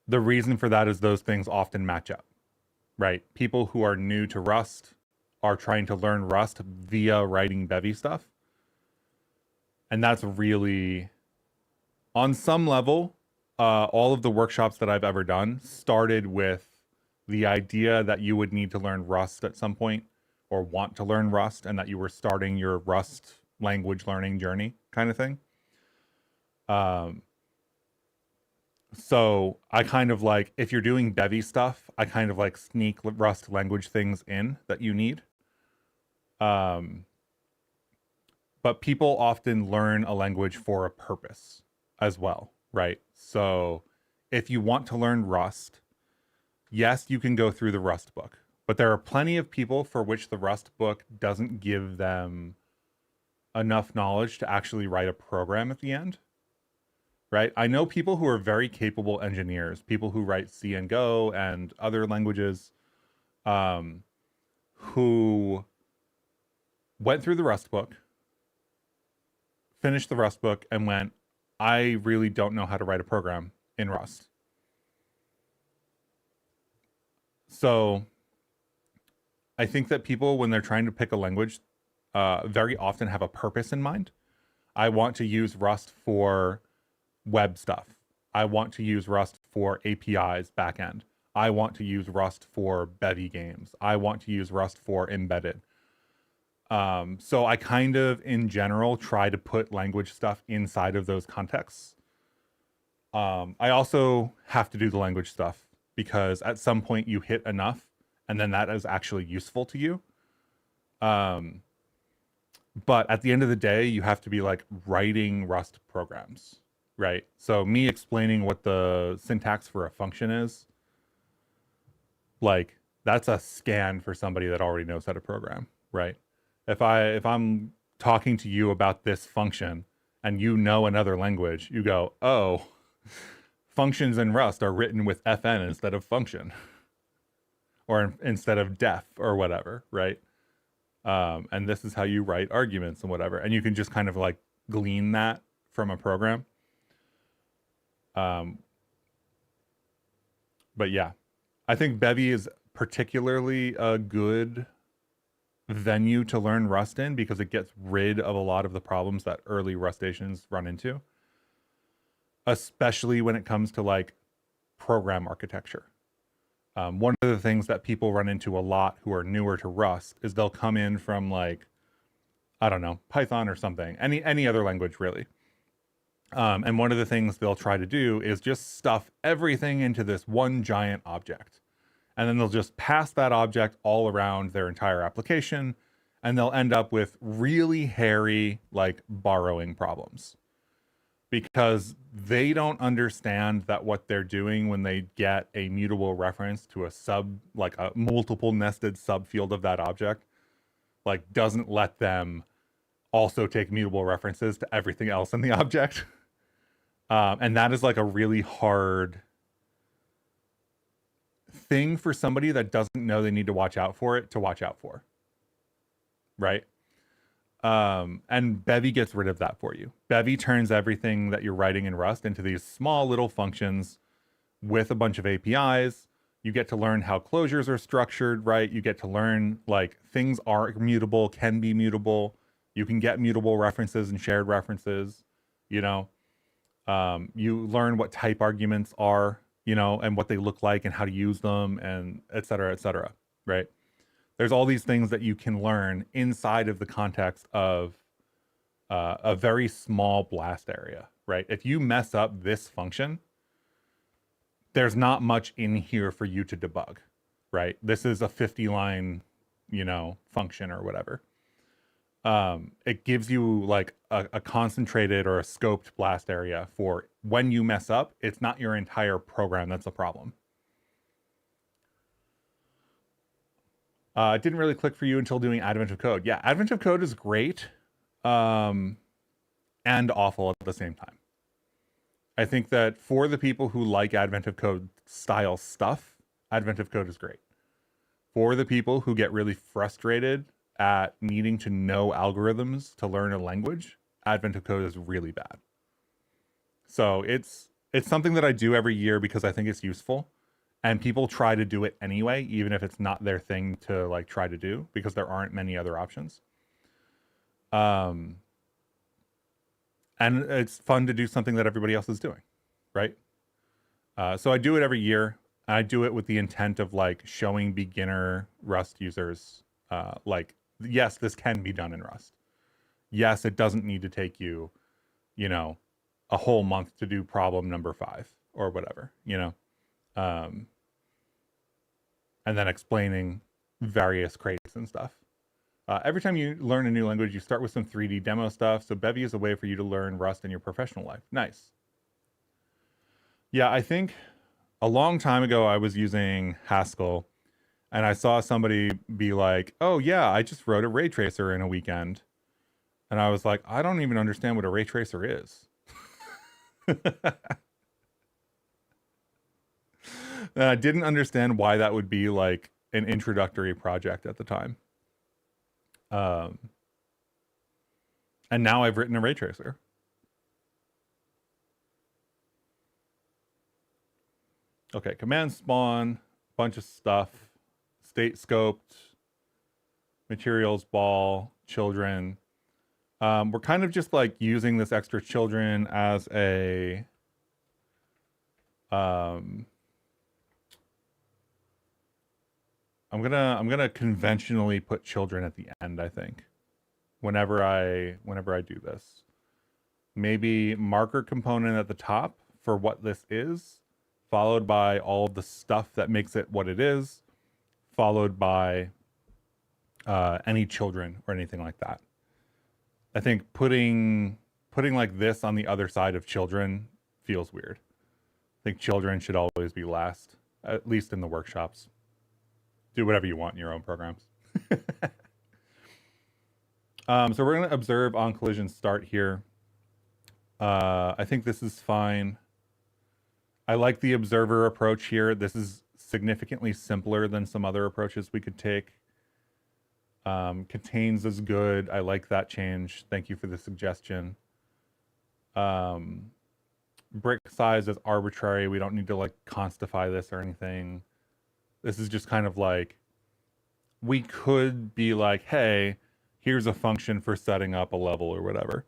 the reason for that is those things often match up, right? People who are new to Rust are trying to learn Rust via writing Bevy stuff. And that's really, on some level, all of the workshops that I've ever done started with the idea that you would need to learn Rust at some point or want to learn Rust and that you were starting your Rust language learning journey kind of thing. So I kind of like, if you're doing Bevy stuff, I kind of like sneak Rust language things in that you need. But people often learn a language for a purpose as well, right? So if you want to learn Rust, yes, you can go through the Rust book, but there are plenty of people for which the Rust book doesn't give them enough knowledge to actually write a program at the end, right? I know people who are very capable engineers, people who write C and Go and other languages, who went through the Rust book, finished the Rust book, and went, I really don't know how to write a program in Rust. So I think that people, when they're trying to pick a language, very often have a purpose in mind. I want to use Rust for web stuff. I want to use Rust for APIs backend. I want to use Rust for Bevy games. I want to use Rust for embedded. So I kind of, in general, try to put language stuff inside of those contexts. I also have to do the language stuff because at some point you hit enough and then that is actually useful to you. But at the end of the day, you have to be like writing Rust programs, right? So me explaining what the syntax for a function is, like that's a scan for somebody that already knows how to program, right? If I'm talking to you about this function and you know another language, you go, oh, functions in Rust are written with fn instead of function or instead of def or whatever, right? And this is how you write arguments and whatever. And you can just kind of like glean that from a program. But yeah, I think Bevy is particularly a good venue to learn Rust in because it gets rid of a lot of the problems that early Rustaceans run into, especially when it comes to like program architecture. One of the things that people run into a lot who are newer to Rust is they'll come in from like, I don't know, Python or something, any other language really. And one of the things they'll try to do is just stuff everything into this one giant object. And then they'll just pass that object all around their entire application, and they'll end up with really hairy, like, borrowing problems. Because they don't understand that what they're doing when they get a mutable reference to a like a multiple nested subfield of that object, like, doesn't let them also take mutable references to everything else in the object. And that is like a really hard thing for somebody that doesn't know they need to watch out for it to watch out for, right? And Bevy gets rid of that for you. Bevy turns everything that you're writing in Rust into these small little functions with a bunch of APIs. You get to learn how closures are structured, right? You get to learn like things are mutable, can be mutable. You can get mutable references and shared references, you know. You learn what type arguments are, you know, and what they look like and how to use them and et cetera, right? There's all these things that you can learn inside of the context of a very small blast area, right? If you mess up this function, there's not much in here for you to debug, right? This is a 50 line, function or whatever. It gives you like a concentrated or a scoped blast area for when you mess up. It's not your entire program that's a problem. It didn't really click for you until doing Advent of Code. Yeah, Advent of Code is great, and awful at the same time. I think that for the people who like Advent of Code style stuff, Advent of Code is great. For the people who get really frustrated at needing to know algorithms to learn a language, Advent of Code is really bad. So it's something that I do every year because I think it's useful, and people try to do it anyway, even if it's not their thing to like try to do, because there aren't many other options. And it's fun to do something that everybody else is doing, right? So I do it every year. I do it with the intent of like showing beginner Rust users, like, yes, this can be done in Rust. Yes, it doesn't need to take you, a whole month to do problem number 5 or whatever, and then explaining various crates and stuff. Every time you learn a new language, you start with some 3D demo stuff. So Bevy is a way for you to learn Rust in your professional life. Nice. Yeah, I think a long time ago I was using Haskell, and I saw somebody be like, oh yeah, I just wrote a ray tracer in a weekend. And I was like, I don't even understand what a ray tracer is. And I didn't understand why that would be like an introductory project at the time. And now I've written a ray tracer. Okay, command spawn, bunch of stuff, state scoped, materials ball, children. We're kind of just like using this extra children as a I'm gonna conventionally put children at the end, I think. Whenever I do this. Maybe marker component at the top for what this is, followed by all of the stuff that makes it what it is, followed by any children or anything like that. I think putting like this on the other side of children feels weird. I think children should always be last, at least in the workshops. Do whatever you want in your own programs. So we're going to observe on collision start here. I think this is fine. I like the observer approach here. This is significantly simpler than some other approaches we could take. Contains is good. I like that change. Thank you for the suggestion. Brick size is arbitrary. We don't need to like constify this or anything. This is just kind of like, we could be like, hey, here's a function for setting up a level or whatever.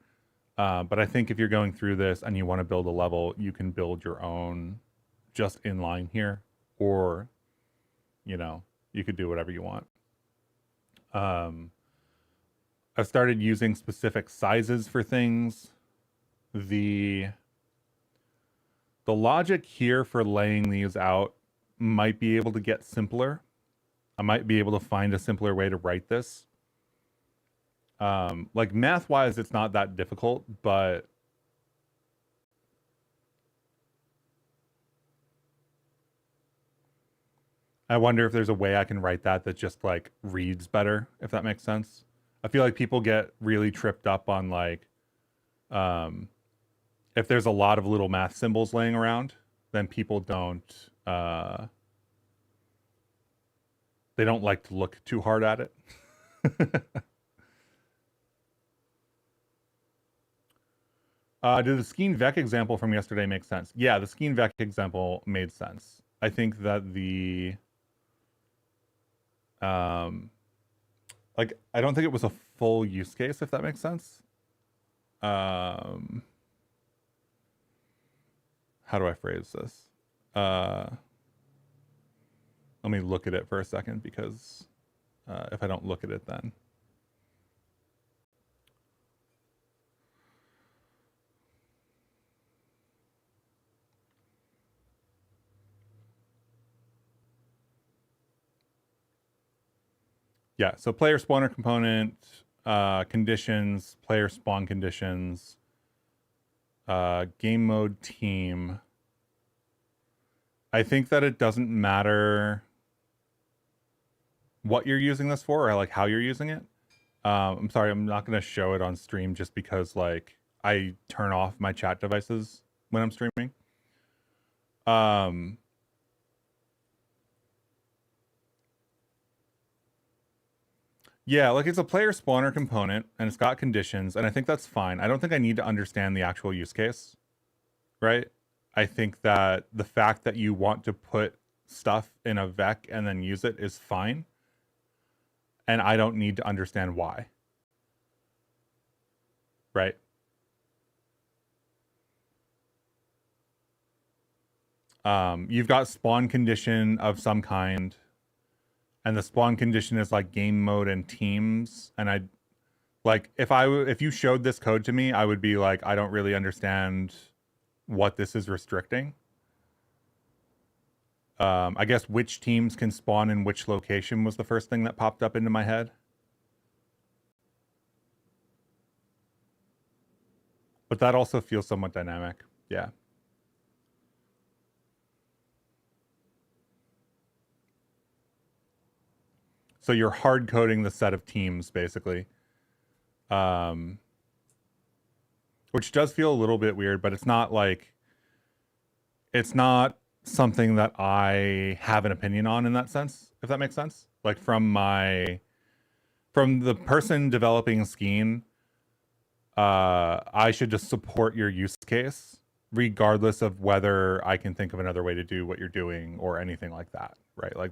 But I think if you're going through this and you want to build a level, you can build your own just inline here, or, you could do whatever you want. I've started using specific sizes for things. The logic here for laying these out might be able to get simpler. I might be able to find a simpler way to write this. Like math-wise, it's not that difficult, but I wonder if there's a way I can write that just like reads better, if that makes sense. I feel like people get really tripped up on like, if there's a lot of little math symbols laying around, then people don't, they don't like to look too hard at it. Did the Skeen Vec example from yesterday make sense? Yeah, the Skeen Vec example made sense. I think that the like, I don't think it was a full use case, if that makes sense. How do I phrase this? Let me look at it for a second, because if I don't look at it, then Yeah, so player spawner component, conditions, player spawn conditions, game mode team. I think that it doesn't matter what you're using this for or like how you're using it. I'm sorry, I'm not going to show it on stream just because like I turn off my chat devices when I'm streaming. Yeah, like it's a player spawner component and it's got conditions, and I think that's fine. I don't think I need to understand the actual use case, right? I think that the fact that you want to put stuff in a vec and then use it is fine. And I don't need to understand why. Right? You've got spawn condition of some kind, and the spawn condition is like game mode and teams. And I like if you showed this code to me, I would be like, I don't really understand what this is restricting. I guess which teams can spawn in which location was the first thing that popped up into my head. But that also feels somewhat dynamic. Yeah. So you're hard coding the set of teams, basically. Which does feel a little bit weird, but it's not like, it's not something that I have an opinion on in that sense, if that makes sense. Like from the person developing Skeen, I should just support your use case, regardless of whether I can think of another way to do what you're doing or anything like that, right? Like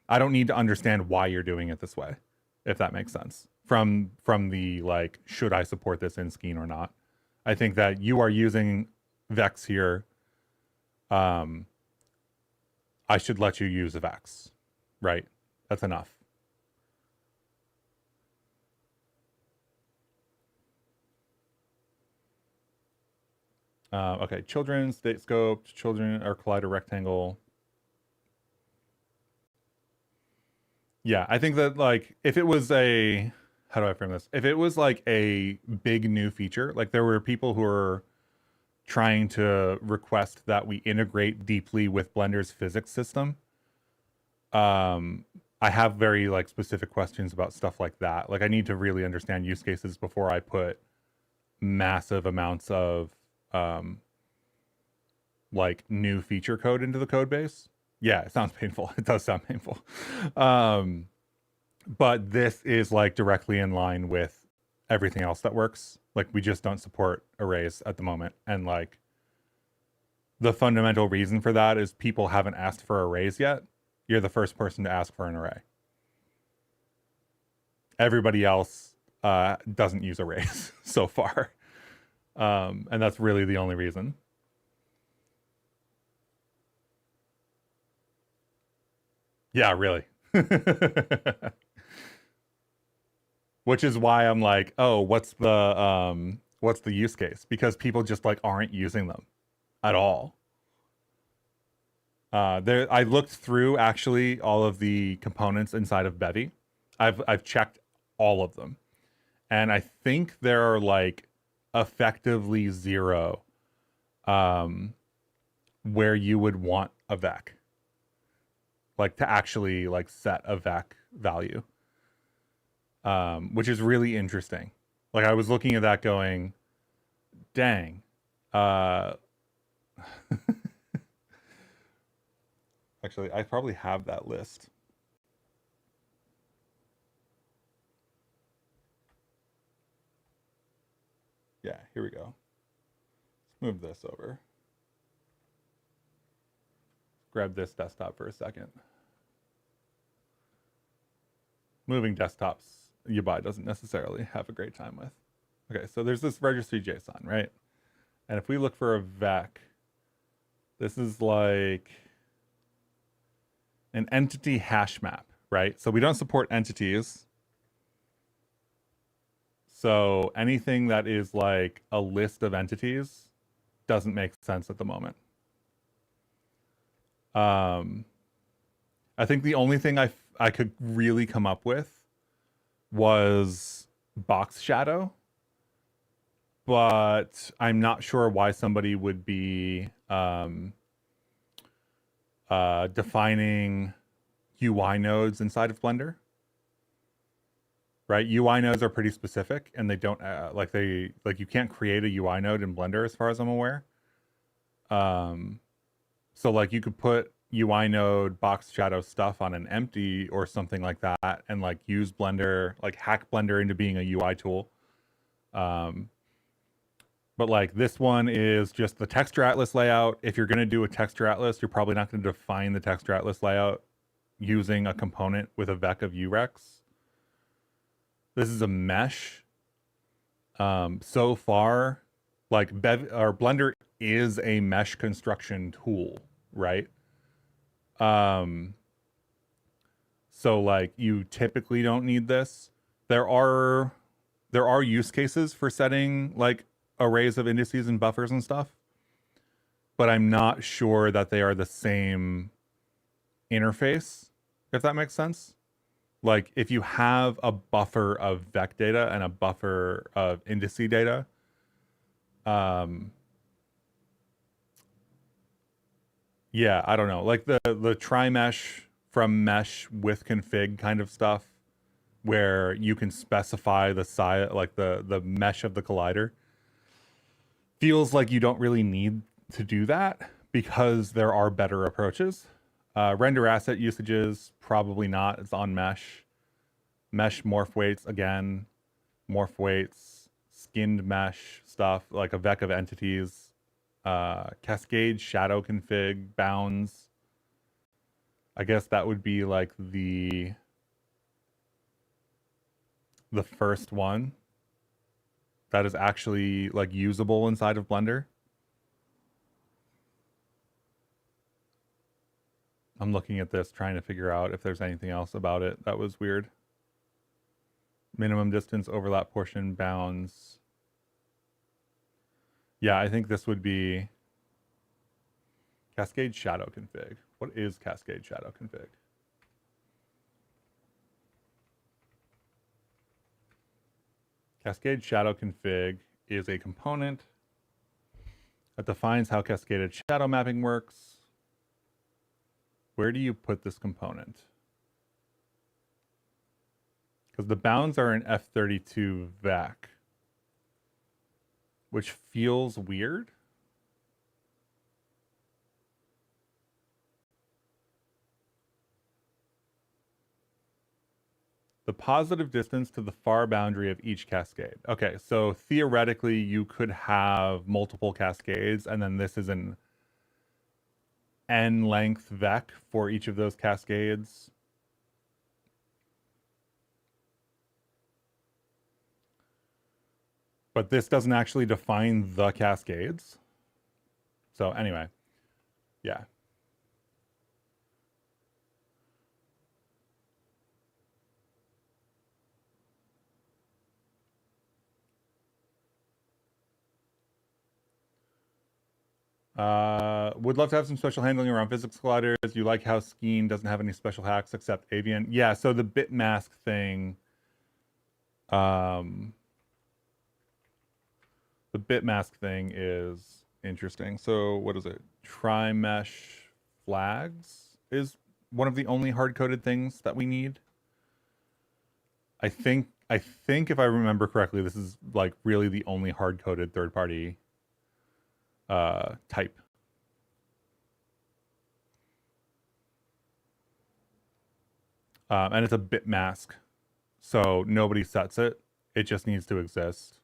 I don't need to understand why you're doing it this way, if that makes sense. From the like, should I support this in Skeen or not? I think that you are using Vex here. I should let you use a Vex, right? That's enough. Okay, children, state scoped, children are collider rectangle. Yeah, I think that like if it was a, how do I frame this? If it was like a big new feature, like there were people who are trying to request that we integrate deeply with Blender's physics system. I have very like specific questions about stuff like that. Like I need to really understand use cases before I put massive amounts of like new feature code into the code base. Yeah, it sounds painful. It does sound painful. But this is like directly in line with everything else that works. Like we just don't support arrays at the moment. And like the fundamental reason for that is people haven't asked for arrays yet. You're the first person to ask for an array. Everybody else doesn't use arrays so far. And that's really the only reason. Yeah, really. Which is why I'm like, oh, what's the use case? Because people just like aren't using them at all. I looked through actually all of the components inside of Bevy. I've checked all of them, and I think there are like effectively 0 where you would want a vec, like to actually like set a vec value, which is really interesting. Like I was looking at that going, dang. Actually, I probably have that list. Yeah, here we go. Let's move this over. Grab this desktop for a second. Moving desktops you buy doesn't necessarily have a great time with. Okay, so there's this registry JSON, right? And if we look for a vec, this is like an entity hash map, right? So we don't support entities. So anything that is like a list of entities doesn't make sense at the moment. I think the only thing I could really come up with was box shadow, but I'm not sure why somebody would be defining UI nodes inside of Blender. Right, UI nodes are pretty specific, and they don't like you can't create a UI node in Blender as far as I'm aware. So like you could put UI node box shadow stuff on an empty or something like that, and like use Blender, like hack Blender into being a UI tool. But like this one is just the texture atlas layout. If you're going to do a texture atlas, you're probably not going to define the texture atlas layout using a component with a vec of urex. This is a mesh. So far, like Blender is a mesh construction tool, right? So like you typically don't need this. There are use cases for setting like arrays of indices and buffers and stuff, but I'm not sure that they are the same interface, if that makes sense. Like if you have a buffer of vec data and a buffer of indice data, yeah, I don't know. Like the try mesh from mesh with config kind of stuff, where you can specify the size, like the mesh of the collider, feels like you don't really need to do that because there are better approaches. Render asset usages, probably not. It's on mesh. Mesh morph weights, again, morph weights, skinned mesh stuff, like a vec of entities, cascade shadow config, bounds. I guess that would be like the first one that is actually like usable inside of Blender. I'm looking at this, trying to figure out if there's anything else about it that was weird. Minimum distance, overlap portion, bounds. Yeah, I think this would be cascade shadow config. What is cascade shadow config? Cascade shadow config is a component that defines how cascaded shadow mapping works. Where do you put this component? Because the bounds are an F32 vec, which feels weird. The positive distance to the far boundary of each cascade. Okay, so theoretically you could have multiple cascades, and then this is an n length vec for each of those cascades. But this doesn't actually define the cascades. So anyway, yeah. Would love to have some special handling around physics colliders. You like how Skeen doesn't have any special hacks except Avian? Yeah, so the bit mask thing, the bit mask thing is interesting. So what is it? Tri-mesh flags is one of the only hard-coded things that we need. I think if I remember correctly, this is like really the only hard-coded third-party type. And it's a bit mask, so nobody sets it. It just needs to exist.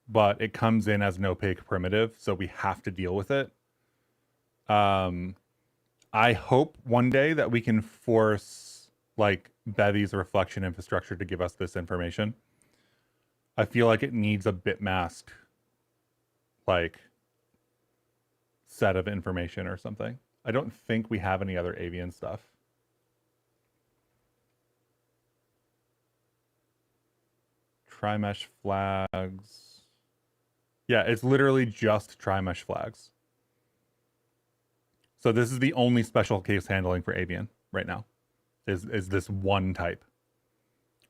But it comes in as an opaque primitive, so we have to deal with it. I hope one day that we can force like Bevy's reflection infrastructure to give us this information. I feel like it needs a bit mask like set of information or something. I don't think we have any other avian stuff. Tri-mesh flags. Yeah, it's literally just tri-mesh flags. So this is the only special case handling for avian right now. is this one type.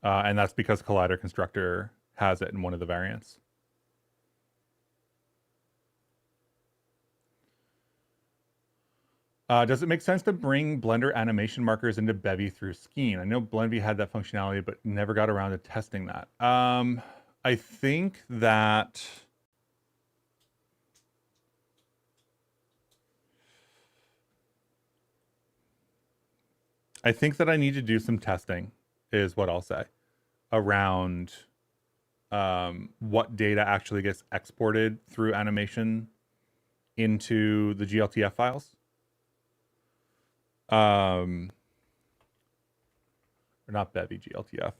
And that's because Collider Constructor has it in one of the variants. Does it make sense to bring Blender animation markers into Bevy through Skeen? I know Bevy had that functionality, but never got around to testing that. I think that I need to do some testing, is what I'll say, around what data actually gets exported through animation into the GLTF files. Or not Bevy, GLTF.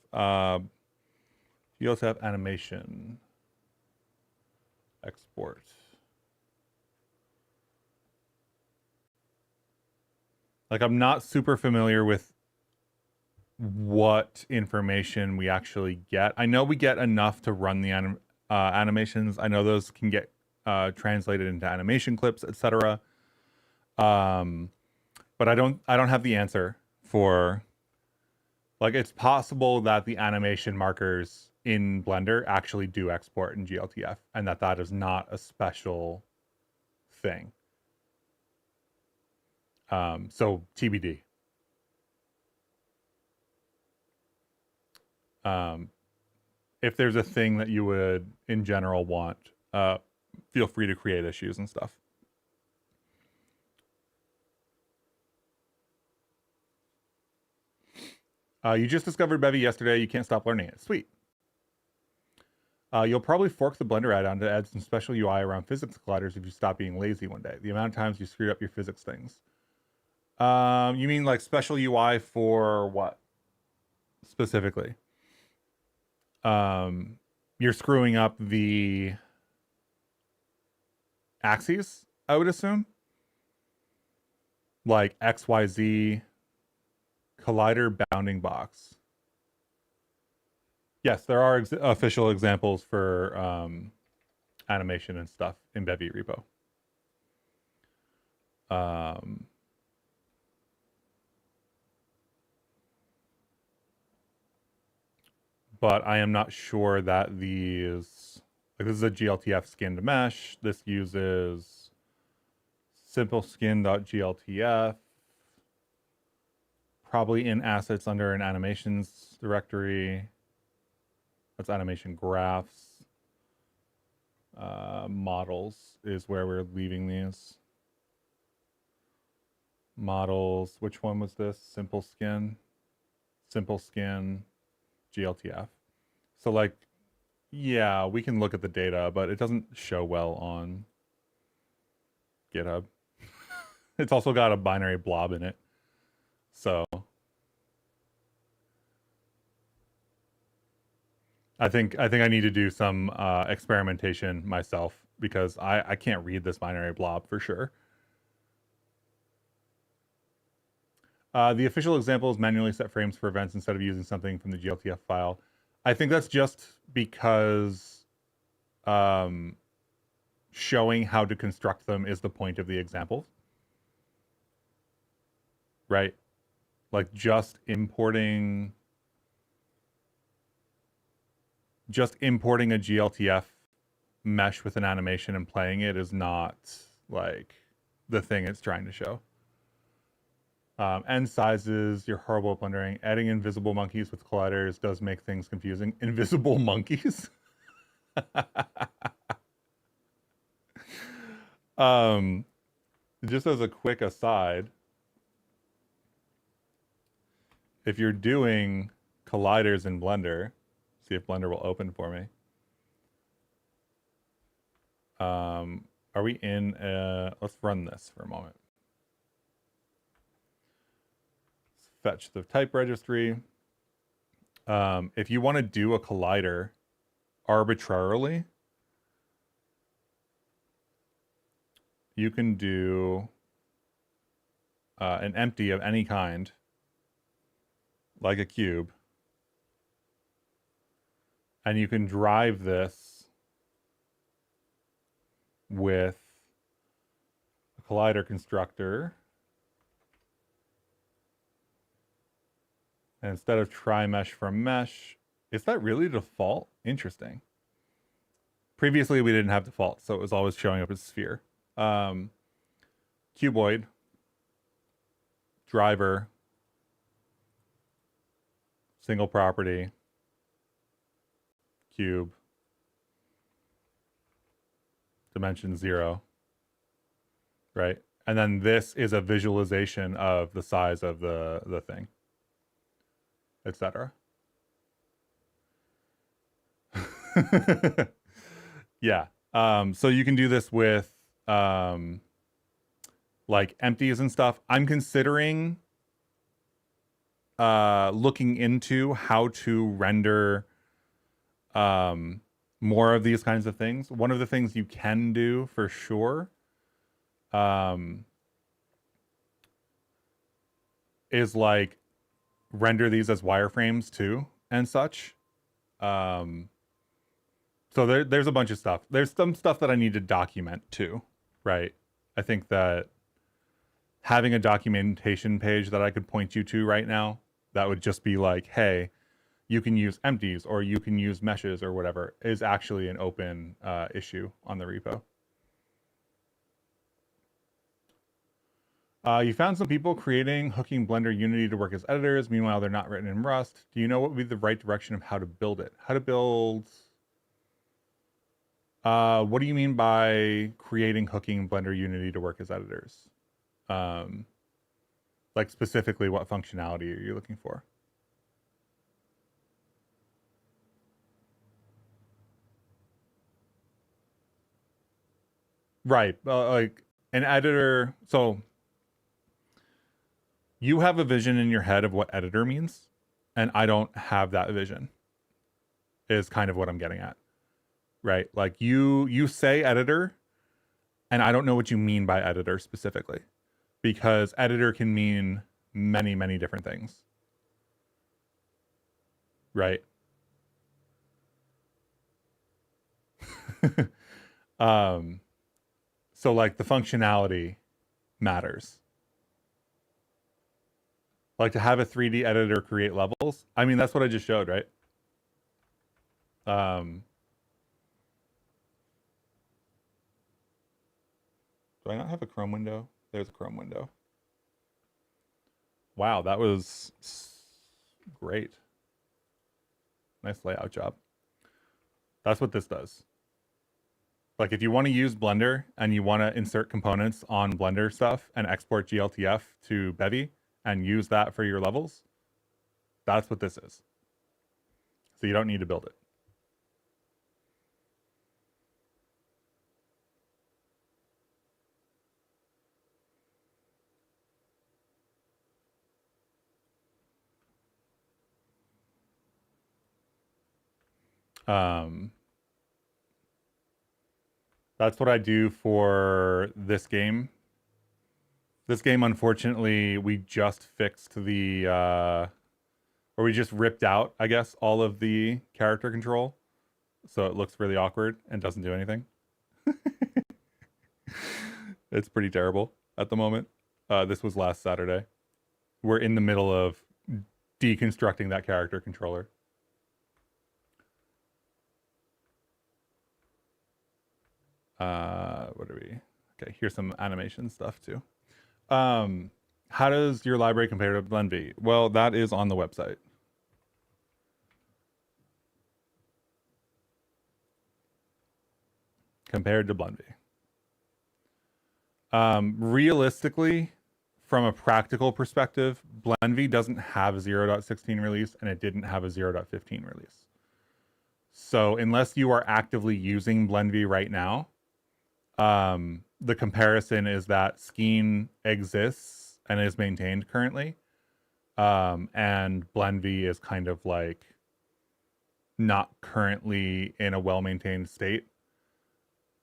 GLTF animation export. Like, I'm not super familiar with what information we actually get. I know we get enough to run the animations. I know those can get translated into animation clips, etc. But I don't have the answer for, like, it's possible that the animation markers in Blender actually do export in GLTF, and that is not a special thing. So TBD. If there's a thing that you would in general want, feel free to create issues and stuff. You just discovered Bevy yesterday. You can't stop learning it. Sweet. You'll probably fork the Blender add-on to add some special UI around physics colliders if you stop being lazy one day. The amount of times you screwed up your physics things. You mean like special UI for what? Specifically? You're screwing up the axes, I would assume. Like XYZ collider bounding box. Yes, there are official examples for animation and stuff in Bevy repo. But I am not sure that these, like, this is a GLTF skin to mesh. This uses simple skin.gltf, probably in assets under an animations directory. That's animation graphs. Models is where we're leaving these. Models, which one was this? Simple skin, GLTF. So, like, yeah, we can look at the data, but it doesn't show well on GitHub. It's also got a binary blob in it. So I think I need to do some experimentation myself, because I can't read this binary blob for sure. The official example is manually set frames for events instead of using something from the GLTF file. I think that's just because showing how to construct them is the point of the examples. Right? Like, just importing a GLTF mesh with an animation and playing it is not, like, the thing it's trying to show. End sizes, you're horrible at blendering. Adding invisible monkeys with colliders does make things confusing. Invisible monkeys? Just as a quick aside, if you're doing colliders in Blender, see if Blender will open for me. Are we in, let's run this for a moment. Let's fetch the type registry. If you want to do a collider arbitrarily, you can do an empty of any kind, like a cube, and you can drive this with a collider constructor And instead of try mesh from mesh, is that really default? Interesting. Previously, we didn't have default, so it was always showing up as sphere. Cuboid, driver, single property, cube, dimension 0, right? And then this is a visualization of the size of the thing, etc. Yeah. So you can do this with like empties and stuff. I'm considering looking into how to render more of these kinds of things. One of the things you can do for sure is like render these as wireframes too and such. So there's a bunch of stuff. There's some stuff that I need to document too, right? I think that having a documentation page that I could point you to right now, that would just be like, hey, you can use empties or you can use meshes or whatever, is actually an open issue on the repo. You found some people hooking Blender Unity to work as editors. Meanwhile, they're not written in Rust. Do you know what would be the right direction of how to build it? How to build... what do you mean by creating hooking Blender Unity to work as editors? Like specifically, what functionality are you looking for? Right, like an editor. So you have a vision in your head of what editor means, and I don't have that vision. Is kind of what I'm getting at, right? Like you say editor, and I don't know what you mean by editor specifically, because editor can mean many, many different things, right? So like the functionality matters. Like to have a 3D editor create levels. I mean, that's what I just showed, right? Do I not have a Chrome window? There's a Chrome window. Wow, that was great. Nice layout job. That's what this does. Like if you want to use Blender and you want to insert components on Blender stuff and export GLTF to Bevy and use that for your levels, that's what this is. So you don't need to build it. That's what I do for this game. This game, unfortunately, we just fixed the, or we just ripped out, I guess, all of the character control. So it looks really awkward and doesn't do anything. It's pretty terrible at the moment. This was last Saturday. We're in the middle of deconstructing that character controller. What are we? Okay, here's some animation stuff too. How does your library compare to Blenvy? Well, that is on the website. Compared to Blenvy. Realistically, from a practical perspective, Blenvy doesn't have a 0.16 release and it didn't have a 0.15 release. So unless you are actively using Blenvy right now, the comparison is that Skeen exists and is maintained currently. And Blenvy is kind of like not currently in a well-maintained state.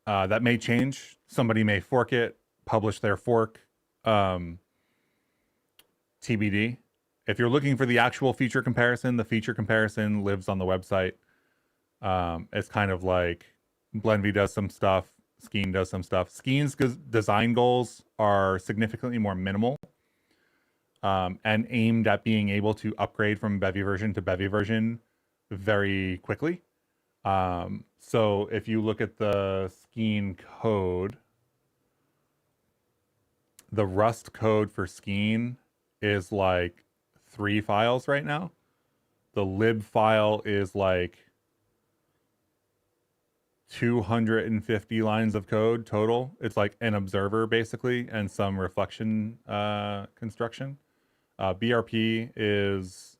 That may change. Somebody may fork it, publish their fork. TBD. If you're looking for the actual feature comparison, the feature comparison lives on the website. It's kind of like Blenvy does some stuff, Skeen does some stuff. Skeen's design goals are significantly more minimal. and aimed at being able to upgrade from Bevy version to Bevy version very quickly. So if you look at the Skeen code, the Rust code for Skeen is like 3 files right now. The lib file is like 250 lines of code total. It's like an observer basically and some reflection construction. BRP is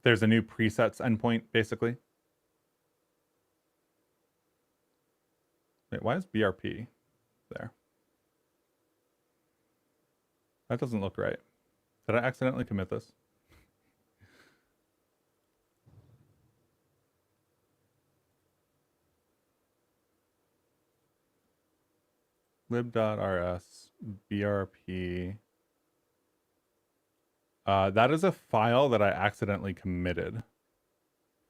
there's a new presets endpoint basically. Wait, why is BRP there? That doesn't look right. Did I accidentally commit this? lib.rs brp. That is a file that I accidentally committed.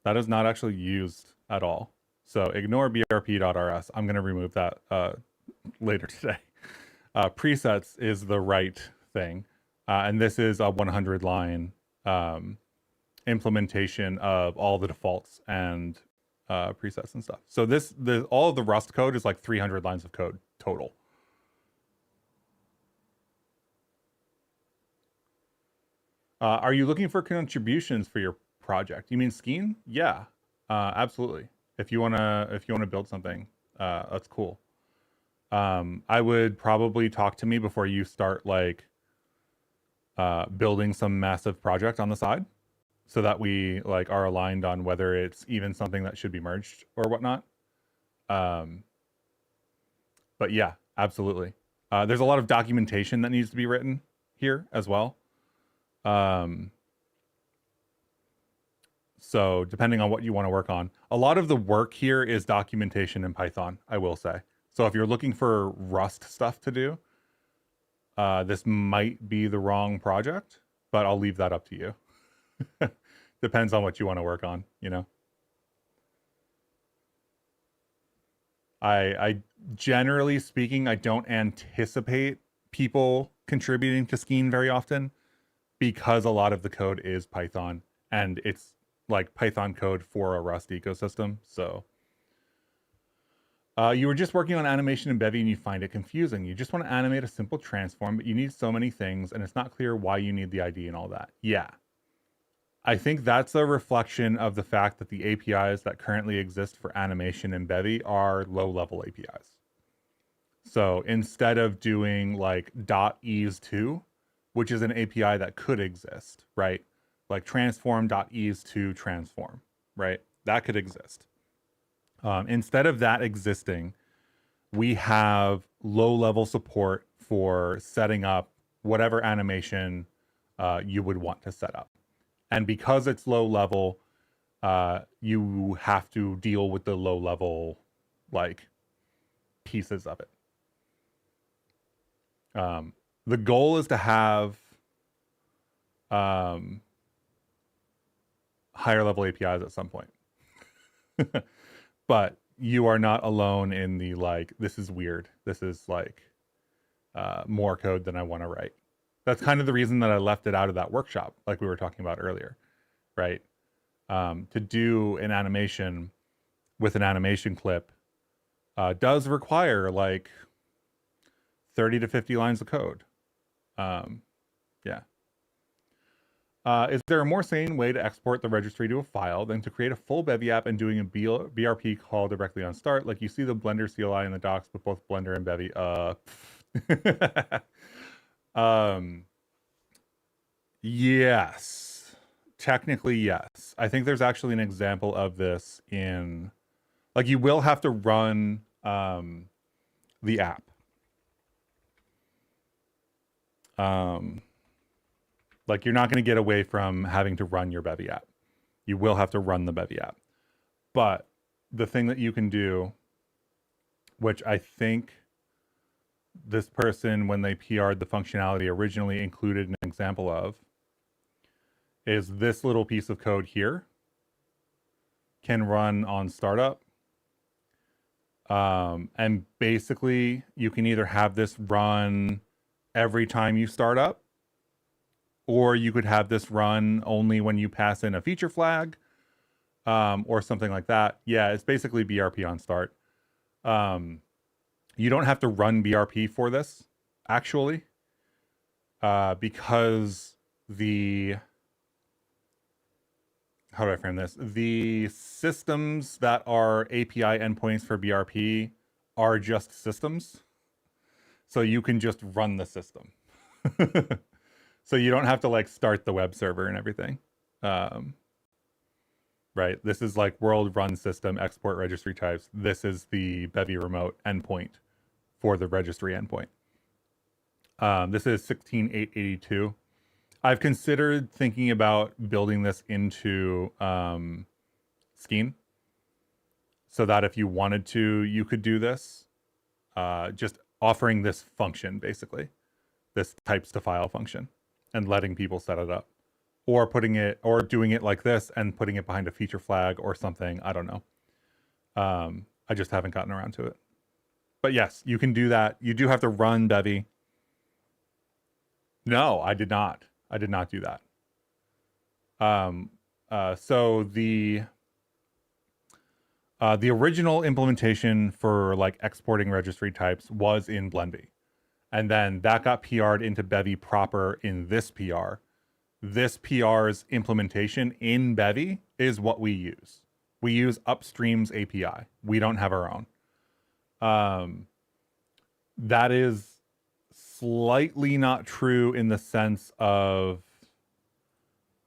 That is not actually used at all. So ignore brp.rs. I'm going to remove that later today. Presets is the right thing. And this is a 100-line implementation of all the defaults and presets and stuff. So all of the Rust code is like 300 lines of code total. Are you looking for contributions for your project? You mean Skeen? Yeah, absolutely. If you wanna build something, that's cool. I would probably talk to me before you start like building some massive project on the side, so that we like are aligned on whether it's even something that should be merged or whatnot. But yeah, absolutely. There's a lot of documentation that needs to be written here as well. So depending on what you want to work on, a lot of the work here is documentation in Python, I will say. So if you're looking for Rust stuff to do, this might be the wrong project, but I'll leave that up to you. Depends on what you want to work on, you know? I generally speaking, I don't anticipate people contributing to Skeen very often because a lot of the code is Python and it's like Python code for a Rust ecosystem. So you were just working on animation in Bevy and you find it confusing. You just want to animate a simple transform, but you need so many things and it's not clear why you need the ID and all that. Yeah. I think that's a reflection of the fact that the APIs that currently exist for animation in Bevy are low-level APIs. So instead of doing like .ease2, which is an API that could exist, right? Like transform.ease2 transform, right? That could exist. Instead of that existing, we have low-level support for setting up whatever animation you would want to set up. And because it's low level, you have to deal with the low level, like, pieces of it. The goal is to have higher level APIs at some point. But you are not alone in the, like, this is weird. This is, like, more code than I want to write. That's kind of the reason that I left it out of that workshop, like we were talking about earlier, right? To do an animation with an animation clip does require like 30 to 50 lines of code. Yeah. Is there a more sane way to export the registry to a file than to create a full Bevy app and doing a BRP call directly on start? Like you see the Blender CLI in the docs, but both Blender and Bevy. Yes, technically yes. I think there's actually an example of this in, like, you will have to run the app. Like you're not going to get away from having to run your Bevy app. You will have to run the Bevy app. But the thing that you can do, which I think this person, when they PR'd the functionality, originally included an example of, is this little piece of code here can run on startup And basically, you can either have this run every time you start up, or you could have this run only when you pass in a feature flag, or something like that. Yeah, it's basically BRP on start. You don't have to run BRP for this, actually, because how do I frame this? The systems that are API endpoints for BRP are just systems. So you can just run the system. So you don't have to like start the web server and everything. Right. This is like world run system, export registry types. This is the Bevy remote endpoint for the registry endpoint. This is 16.882. I've considered thinking about building this into Skein so that if you wanted to, you could do this. Just offering this function, basically, this types to file function, and letting people set it up, or putting it, or doing it like this and putting it behind a feature flag or something. I don't know. I just haven't gotten around to it. But yes, you can do that. You do have to run Bevy. No, I did not. I did not do that. So the original implementation for like exporting registry types was in Blenby. And then that got PR'd into Bevy proper in this PR. This PR's implementation in Bevy is what we use. We use Upstream's API. We don't have our own. That is slightly not true in the sense of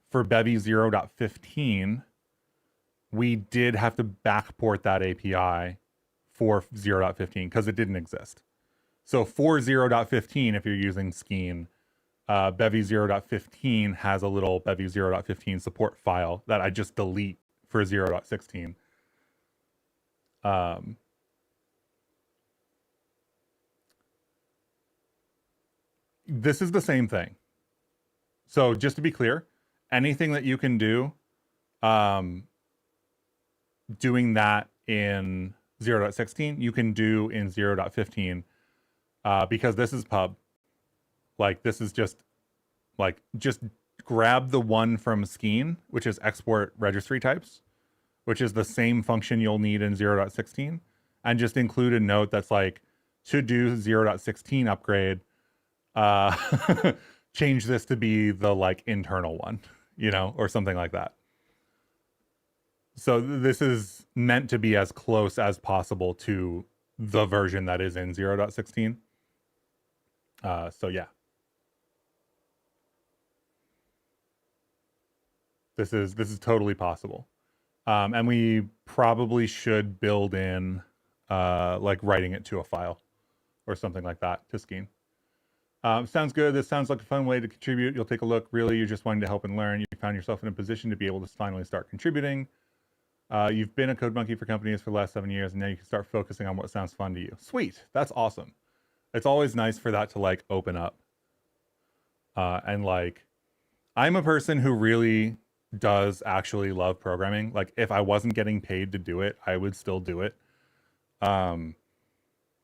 for Bevy 0.15, we did have to backport that API for 0.15 because it didn't exist. So for 0.15, if you're using Skein, Bevy 0.15 has a little Bevy 0.15 support file that I just delete for 0.16. This is the same thing. So just to be clear, anything that you can do, doing that in 0.16, you can do in 0.15, because this is pub. Like this is just grab the one from Skein, which is export registry types, which is the same function you'll need in 0.16, and just include a note that's like, to do 0.16 upgrade, change this to be the like internal one, you know, or something like that. So this is meant to be as close as possible to the version that is in 0.16. So yeah. This is totally possible. And we probably should build in like writing it to a file or something like that to Skein. Sounds good. This sounds like a fun way to contribute. You'll take a look. Really, you're just wanting to help and learn. You found yourself in a position to be able to finally start contributing. You've been a code monkey for companies for the last 7 years, and now you can start focusing on what sounds fun to you. Sweet. That's awesome. It's always nice for that to like open up. And like, I'm a person who really does actually love programming. Like if I wasn't getting paid to do it, I would still do it.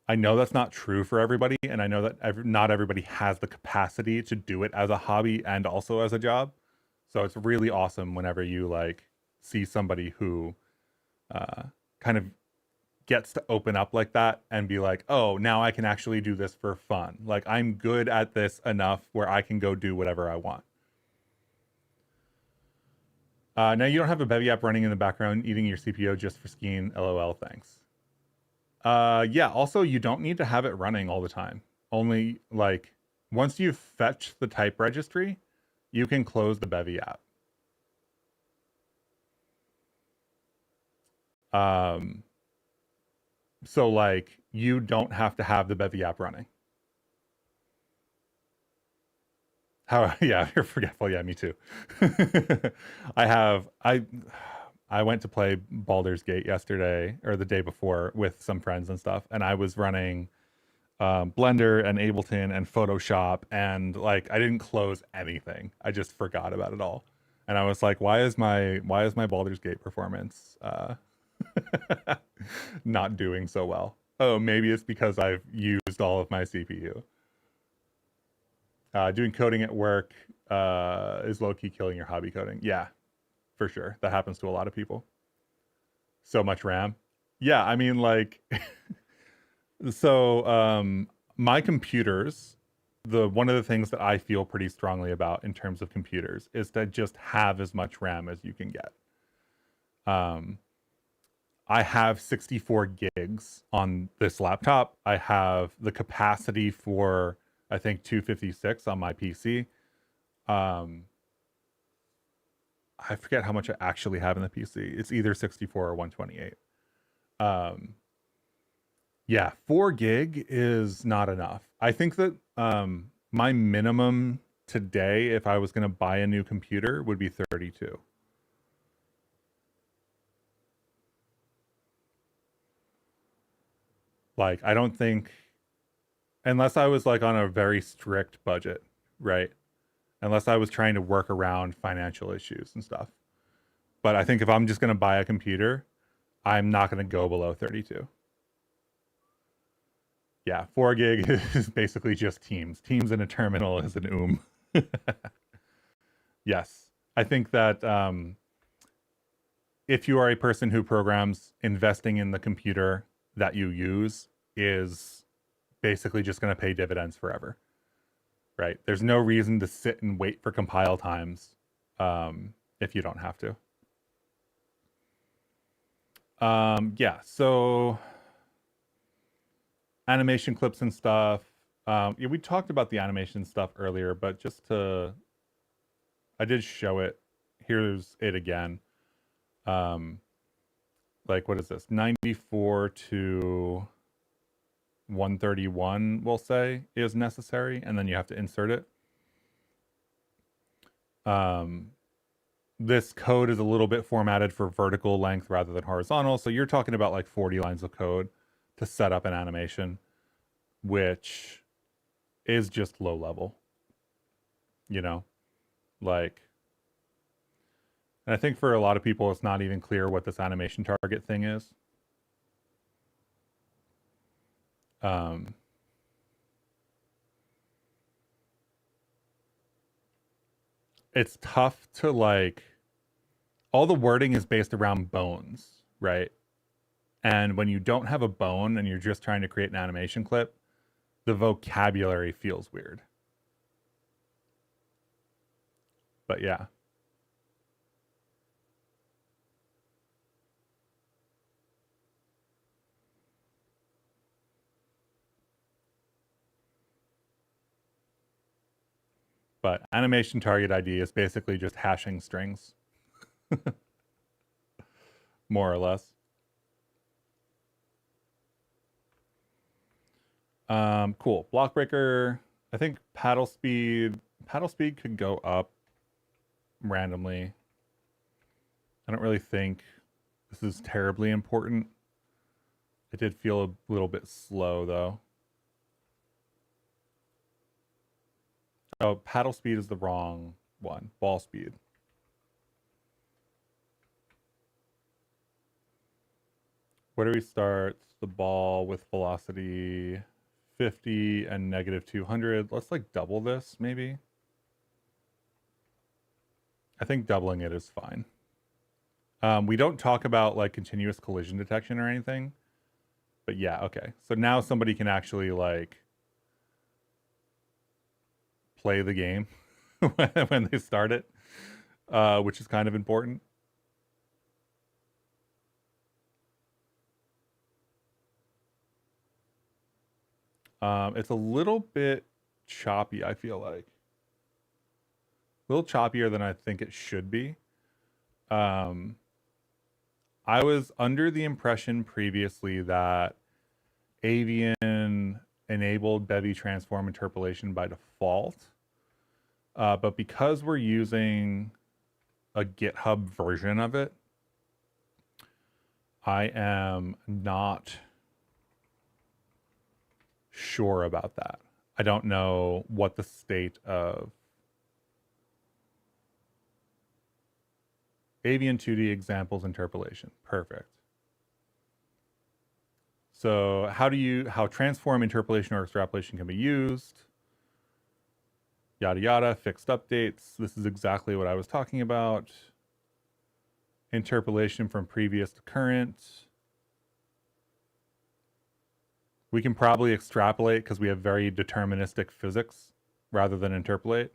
I know that's not true for everybody, and I know that not everybody has the capacity to do it as a hobby and also as a job. So it's really awesome whenever you like see somebody who kind of gets to open up like that and be like, oh, now I can actually do this for fun. Like I'm good at this enough where I can go do whatever I want. Now you don't have a Bevy app running in the background eating your CPO just for Skein. LOL, thanks. Yeah, also you don't need to have it running all the time. Only like once you fetch the type registry, you can close the Bevy app. So like you don't have to have the Bevy app running. How? Yeah, you're forgetful. Yeah, me too. I went to play Baldur's Gate yesterday or the day before with some friends and stuff, and I was running Blender and Ableton and Photoshop, and like I didn't close anything. I just forgot about it all, and I was like, why is my Baldur's Gate performance not doing so well. Oh, maybe it's because I've used all of my CPU. Doing coding at work is low-key killing your hobby coding. Yeah, for sure. That happens to a lot of people. So much RAM. Yeah, I mean, like, so my computers, the one of the things that I feel pretty strongly about in terms of computers is to just have as much RAM as you can get. Um, I have 64 gigs on this laptop. I have the capacity for, I think, 256 on my PC. Um, I forget how much I actually have in the PC. It's either 64 or 128. Um, yeah, 4 gig is not enough. I think that my minimum today, if I was going to buy a new computer, would be 32. Like, I don't think, unless I was like on a very strict budget, right? Unless I was trying to work around financial issues and stuff. But I think if I'm just going to buy a computer, I'm not going to go below 32. Yeah, 4 gig is basically just Teams. Teams in a terminal is an Yes. I think that if you are a person who programs, investing in the computer that you use is basically just going to pay dividends forever, right? There's no reason to sit and wait for compile times if you don't have to. Yeah, so animation clips and stuff. Yeah, we talked about the animation stuff earlier, but I did show it. Here's it again. Like, what is this? 94 to 131, we'll say, is necessary, and then you have to insert it. This code is a little bit formatted for vertical length rather than horizontal, so you're talking about like 40 lines of code to set up an animation, which is just low level, you know? Like, and I think for a lot of people, it's not even clear what this animation target thing is. It's tough to like, all the wording is based around bones, right? And when you don't have a bone and you're just trying to create an animation clip, the vocabulary feels weird. But yeah. But animation target ID is basically just hashing strings, more or less. Cool. Block breaker. I think paddle speed. Paddle speed could go up randomly. I don't really think this is terribly important. It did feel a little bit slow though. Oh, paddle speed is the wrong one. Ball speed. Where do we start? The ball with velocity 50 and negative 200. Let's like double this maybe. I think doubling it is fine. We don't talk about like continuous collision detection or anything, but yeah, okay. So now somebody can actually like play the game when they start it, which is kind of important. It's a little bit choppy, I feel like. A little choppier than I think it should be. I was under the impression previously that Avian enabled Bevy transform interpolation by default. But because we're using a GitHub version of it, I am not sure about that. I don't know what the state of Avian 2D examples interpolation. Perfect. So how transform, interpolation, or extrapolation can be used. Yada yada, fixed updates. This is exactly what I was talking about. Interpolation from previous to current. We can probably extrapolate because we have very deterministic physics rather than interpolate.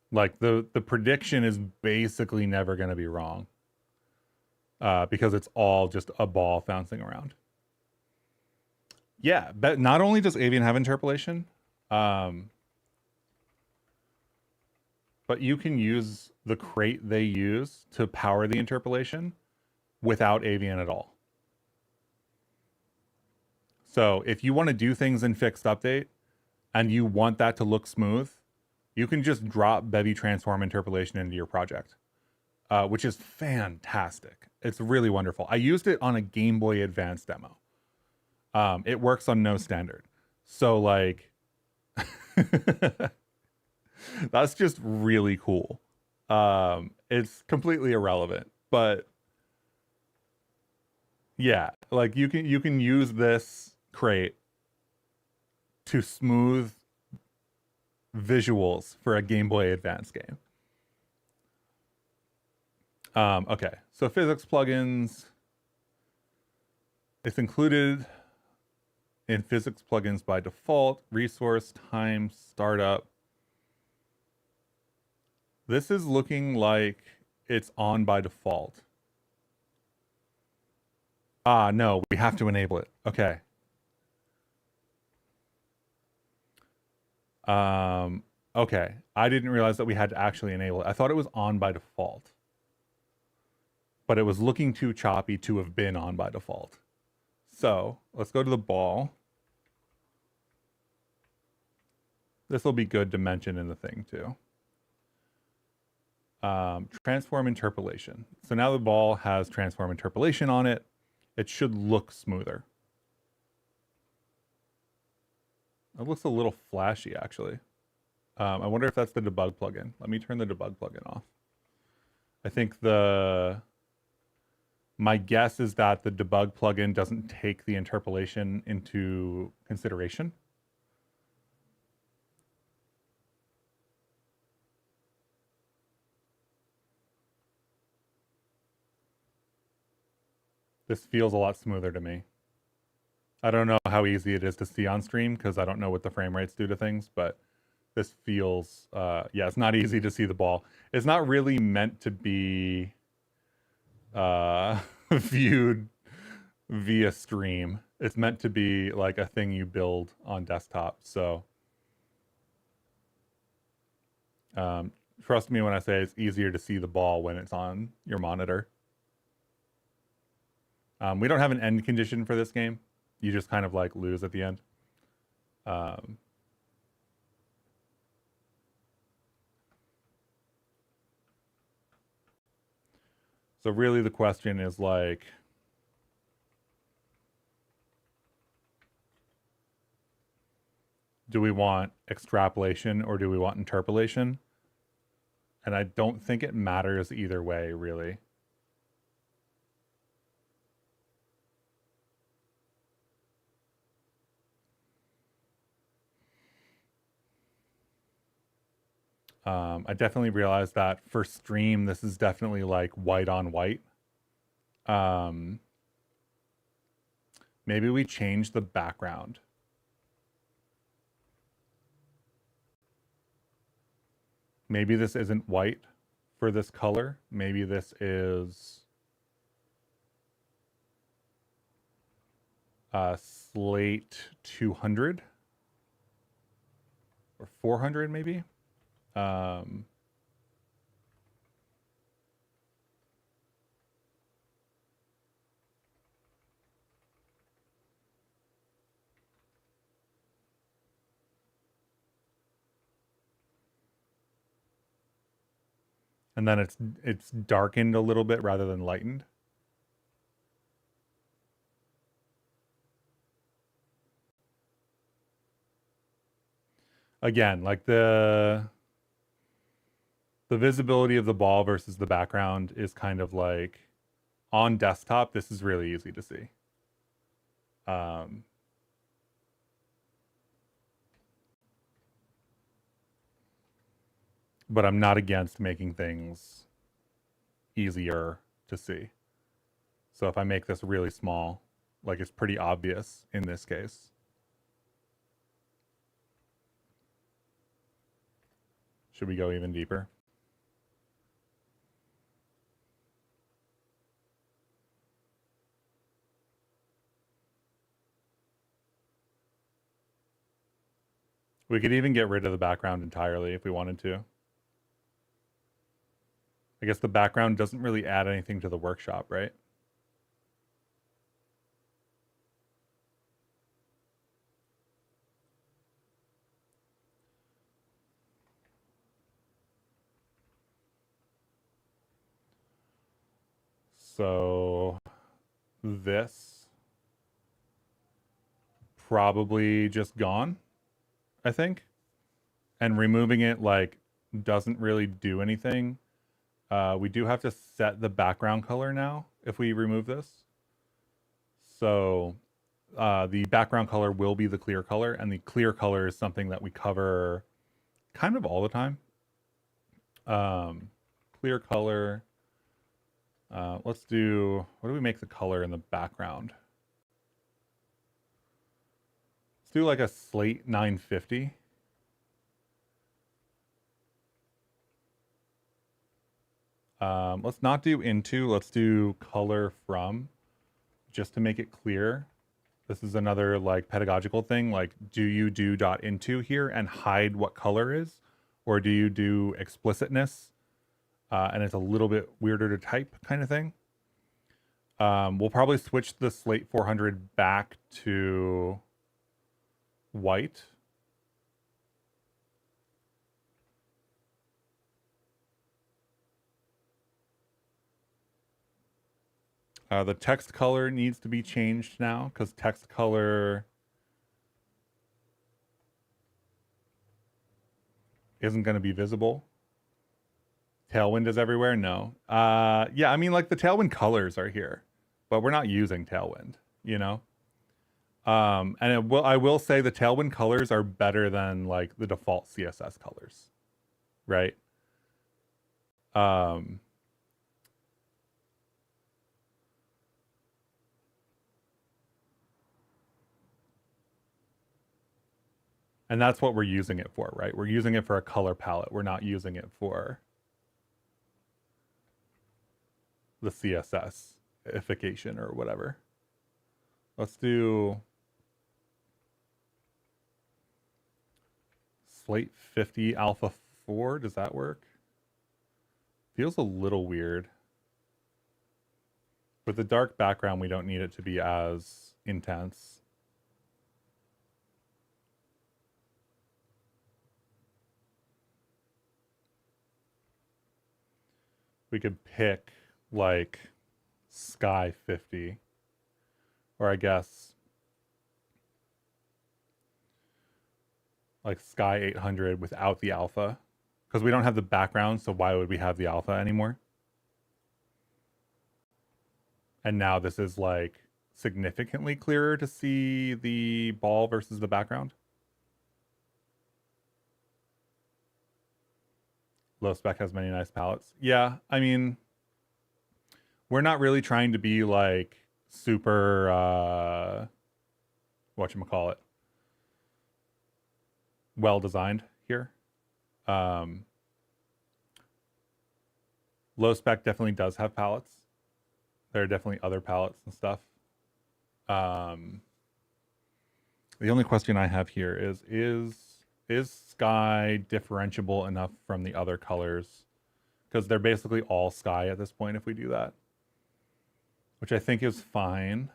Like the prediction is basically never going to be wrong because it's all just a ball bouncing around. Yeah, but not only does Avian have interpolation, but you can use the crate they use to power the interpolation without Avian at all. So if you want to do things in fixed update and you want that to look smooth, you can just drop Bevy transform interpolation into your project, which is fantastic. It's really wonderful. I used it on a Game Boy Advance demo. It works on no standard. So like, that's just really cool. It's completely irrelevant, but yeah, like you can use this crate to smooth visuals for a Game Boy Advance game. Okay, so physics plugins. It's included in physics plugins by default. Resource, time, startup. This is looking like it's on by default. Ah, no, we have to enable it. Okay. Okay. I didn't realize that we had to actually enable it. I thought it was on by default. But it was looking too choppy to have been on by default. So let's go to the ball. This will be good to mention in the thing too. Transform interpolation. So now the ball has transform interpolation on it. It should look smoother. It looks a little flashy actually. I wonder if that's the debug plugin. Let me turn the debug plugin off. I think my guess is that the debug plugin doesn't take the interpolation into consideration. This feels a lot smoother to me. I don't know how easy it is to see on stream because I don't know what the frame rates do to things, but this feels, yeah, it's not easy to see the ball. It's not really meant to be viewed via stream. It's meant to be like a thing you build on desktop. So trust me when I say it's easier to see the ball when it's on your monitor. We don't have an end condition for this game. You just kind of like lose at the end. So really the question is like, do we want extrapolation or do we want interpolation? And I don't think it matters either way, really. I definitely realized that for stream, this is definitely like white on white. Maybe we change the background. Maybe this isn't white for this color. Maybe this is slate 200 or 400 maybe. And then it's darkened a little bit rather than lightened. Again, like the the visibility of the ball versus the background is kind of like on desktop. This is really easy to see. But I'm not against making things easier to see. So if I make this really small, like it's pretty obvious in this case. Should we go even deeper? We could even get rid of the background entirely if we wanted to. I guess the background doesn't really add anything to the workshop, right? So this probably just gone, I think. And removing it like doesn't really do anything. We do have to set the background color now if we remove this. So the background color will be the clear color, and the clear color is something that we cover kind of all the time. Clear color. Let's do, what do we make the color in the background? Let's do like a slate 950. Let's not do into, let's do color from, just to make it clear. This is another like pedagogical thing. Like, do you do dot into here and hide what color is? Or do you do explicitness? And it's a little bit weirder to type kind of thing. We'll probably switch the slate 400 back to white. The text color needs to be changed now because text color isn't going to be visible. Tailwind is everywhere? No. Yeah, I mean, like the Tailwind colors are here, but we're not using Tailwind, you know? And I will say the Tailwind colors are better than like the default CSS colors, right? And that's what we're using it for, right? We're using it for a color palette. We're not using it for the CSS-ification or whatever. Let's do slate 50 alpha 4. Does that work? Feels a little weird. With the dark background, we don't need it to be as intense. We could pick like sky 50, or I guess like sky 800 without the alpha, because we don't have the background, so why would we have the alpha anymore? And now this is like significantly clearer to see the ball versus the background. Low spec has many nice palettes. Yeah, I mean, we're not really trying to be like super whatchamacallit, well designed here. Low spec definitely does have palettes. There are definitely other palettes and stuff. The only question I have here is sky differentiable enough from the other colors? Because they're basically all sky at this point if we do that. Which I think is fine.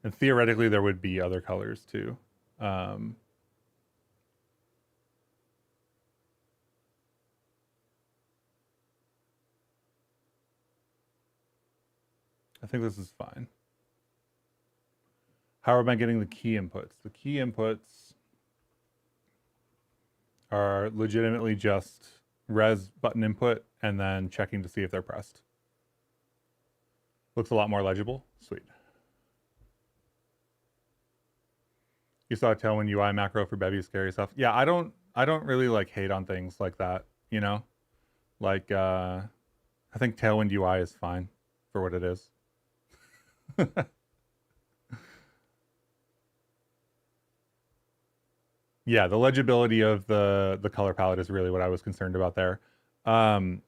And theoretically there would be other colors too. I think this is fine. How am I getting the key inputs? The key inputs are legitimately just res button input and then checking to see if they're pressed. Looks a lot more legible. Sweet. You saw a Tailwind UI macro for Bevy scary stuff. Yeah, I don't really like hate on things like that, you know? Like I think Tailwind UI is fine for what it is. Yeah, the legibility of the color palette is really what I was concerned about there. One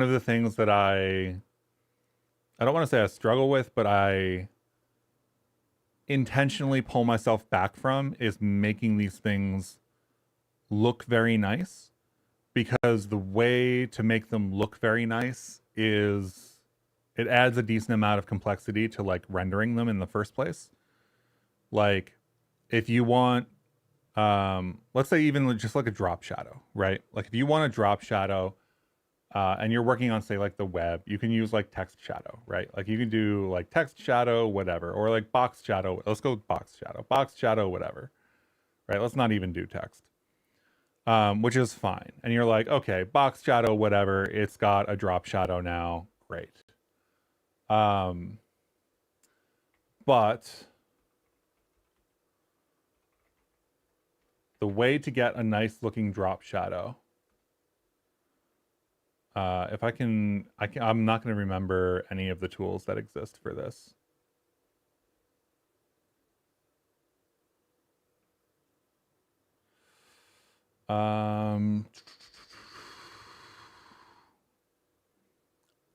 of the things that I don't want to say I struggle with, but I intentionally pull myself back from is making these things look very nice, because the way to make them look very nice is it adds a decent amount of complexity to like rendering them in the first place. Like if you want let's say even just like a drop shadow, right? Like if you want a drop shadow and you're working on say like the web, you can use like text shadow, right? Like you can do like text shadow whatever, or like box shadow. Let's go with box shadow whatever, right? Let's not even do text, which is fine. And you're like, okay, box shadow whatever, it's got a drop shadow now, great. But the way to get a nice looking drop shadow, if I'm not going to remember any of the tools that exist for this.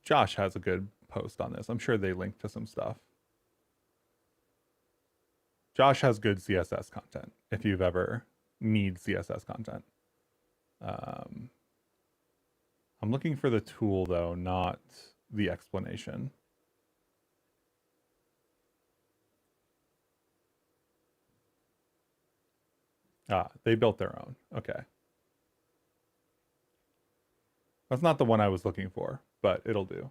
Josh has a good post on this. I'm sure they link to some stuff. Josh has good CSS content if you've ever need CSS content. I'm looking for the tool though, not the explanation. Ah, they built their own. Okay. That's not the one I was looking for, but it'll do.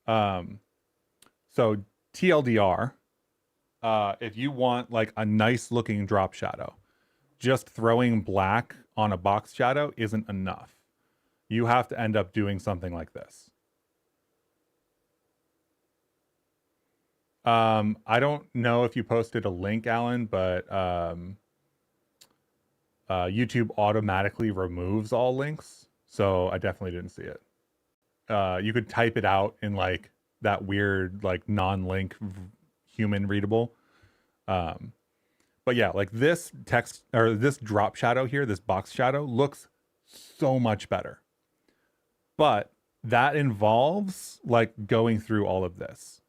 So TLDR, if you want like a nice looking drop shadow, just throwing black on a box shadow isn't enough. You have to end up doing something like this. I don't know if you posted a link, Alan, but YouTube automatically removes all links, so I definitely didn't see it. You could type it out in like that weird like non-link human readable. But yeah, like this text or this drop shadow here, this box shadow looks so much better. But that involves like going through all of this.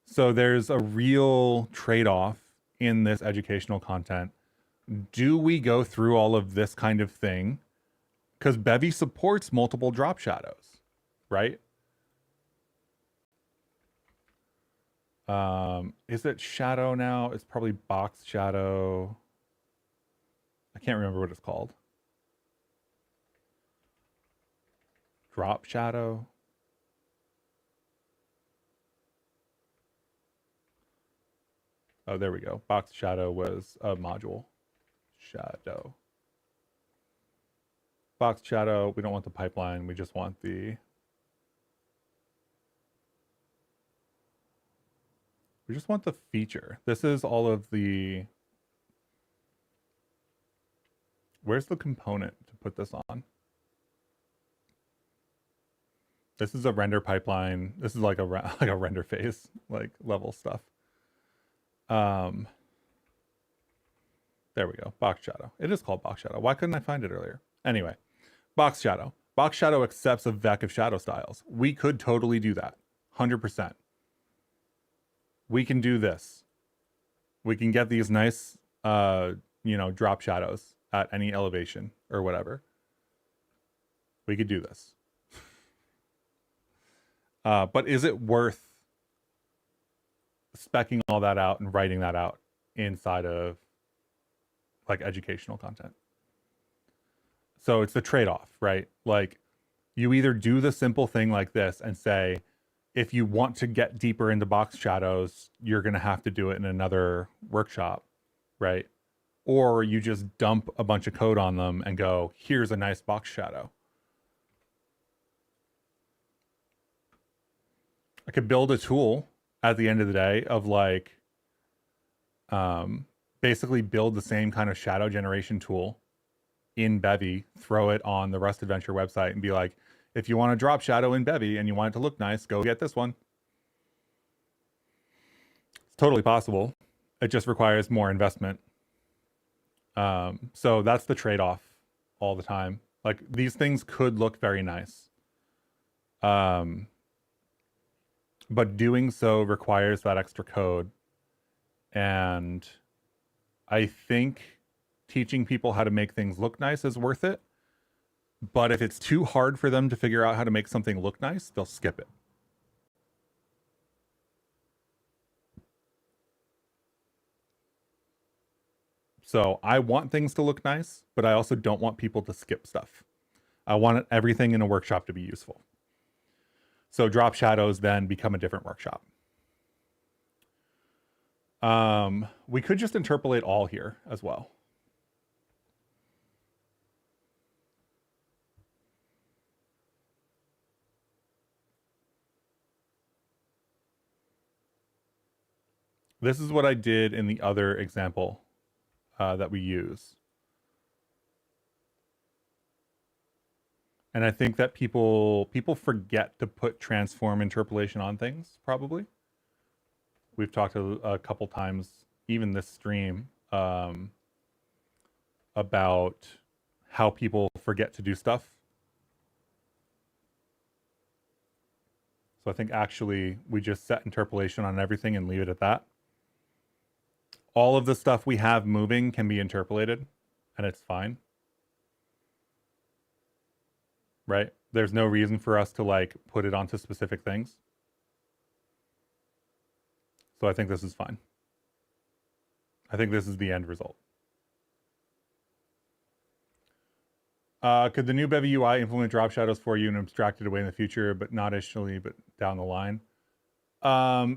So there's a real trade-off in this educational content. Do we go through all of this kind of thing? Because Bevy supports multiple drop shadows, right? Is it shadow now? It's probably box shadow. I can't remember what it's called. Drop shadow. Oh, there we go. Box shadow was a module. Shadow. Box shadow. We don't want the pipeline. We just want the... We just want the feature. This is all of the... Where's the component to put this on? This is a render pipeline. This is like a render phase, like level stuff. There we go. Box shadow. It is called box shadow. Why couldn't I find it earlier? Anyway, box shadow. Box shadow accepts a vec of shadow styles. We could totally do that. 100%. We can do this. We can get these nice, drop shadows at any elevation or whatever. We could do this. But is it worth speccing all that out and writing that out inside of like educational content? So it's the trade-off, right? Like you either do the simple thing like this and say, if you want to get deeper into box shadows, you're going to have to do it in another workshop, right? Or you just dump a bunch of code on them and go, here's a nice box shadow. I could build a tool at the end of the day of like, basically build the same kind of shadow generation tool in Bevy, throw it on the Rust Adventure website and be like, if you want to drop shadow in Bevy and you want it to look nice, go get this one. It's totally possible. It just requires more investment. So that's the trade-off all the time. Like these things could look very nice. But doing so requires that extra code. And I think teaching people how to make things look nice is worth it. But if it's too hard for them to figure out how to make something look nice, they'll skip it. So I want things to look nice, but I also don't want people to skip stuff. I want everything in a workshop to be useful. So drop shadows then become a different workshop. We could just interpolate all here as well. This is what I did in the other example that we use. And I think that people forget to put transform interpolation on things, probably. We've talked a couple times, even this stream, about how people forget to do stuff. So I think actually we just set interpolation on everything and leave it at that. All of the stuff we have moving can be interpolated, and it's fine. Right? There's no reason for us to like put it onto specific things. So I think this is fine. I think this is the end result. Could the new Bevy UI implement drop shadows for you and abstract it away in the future, but not initially, but down the line? What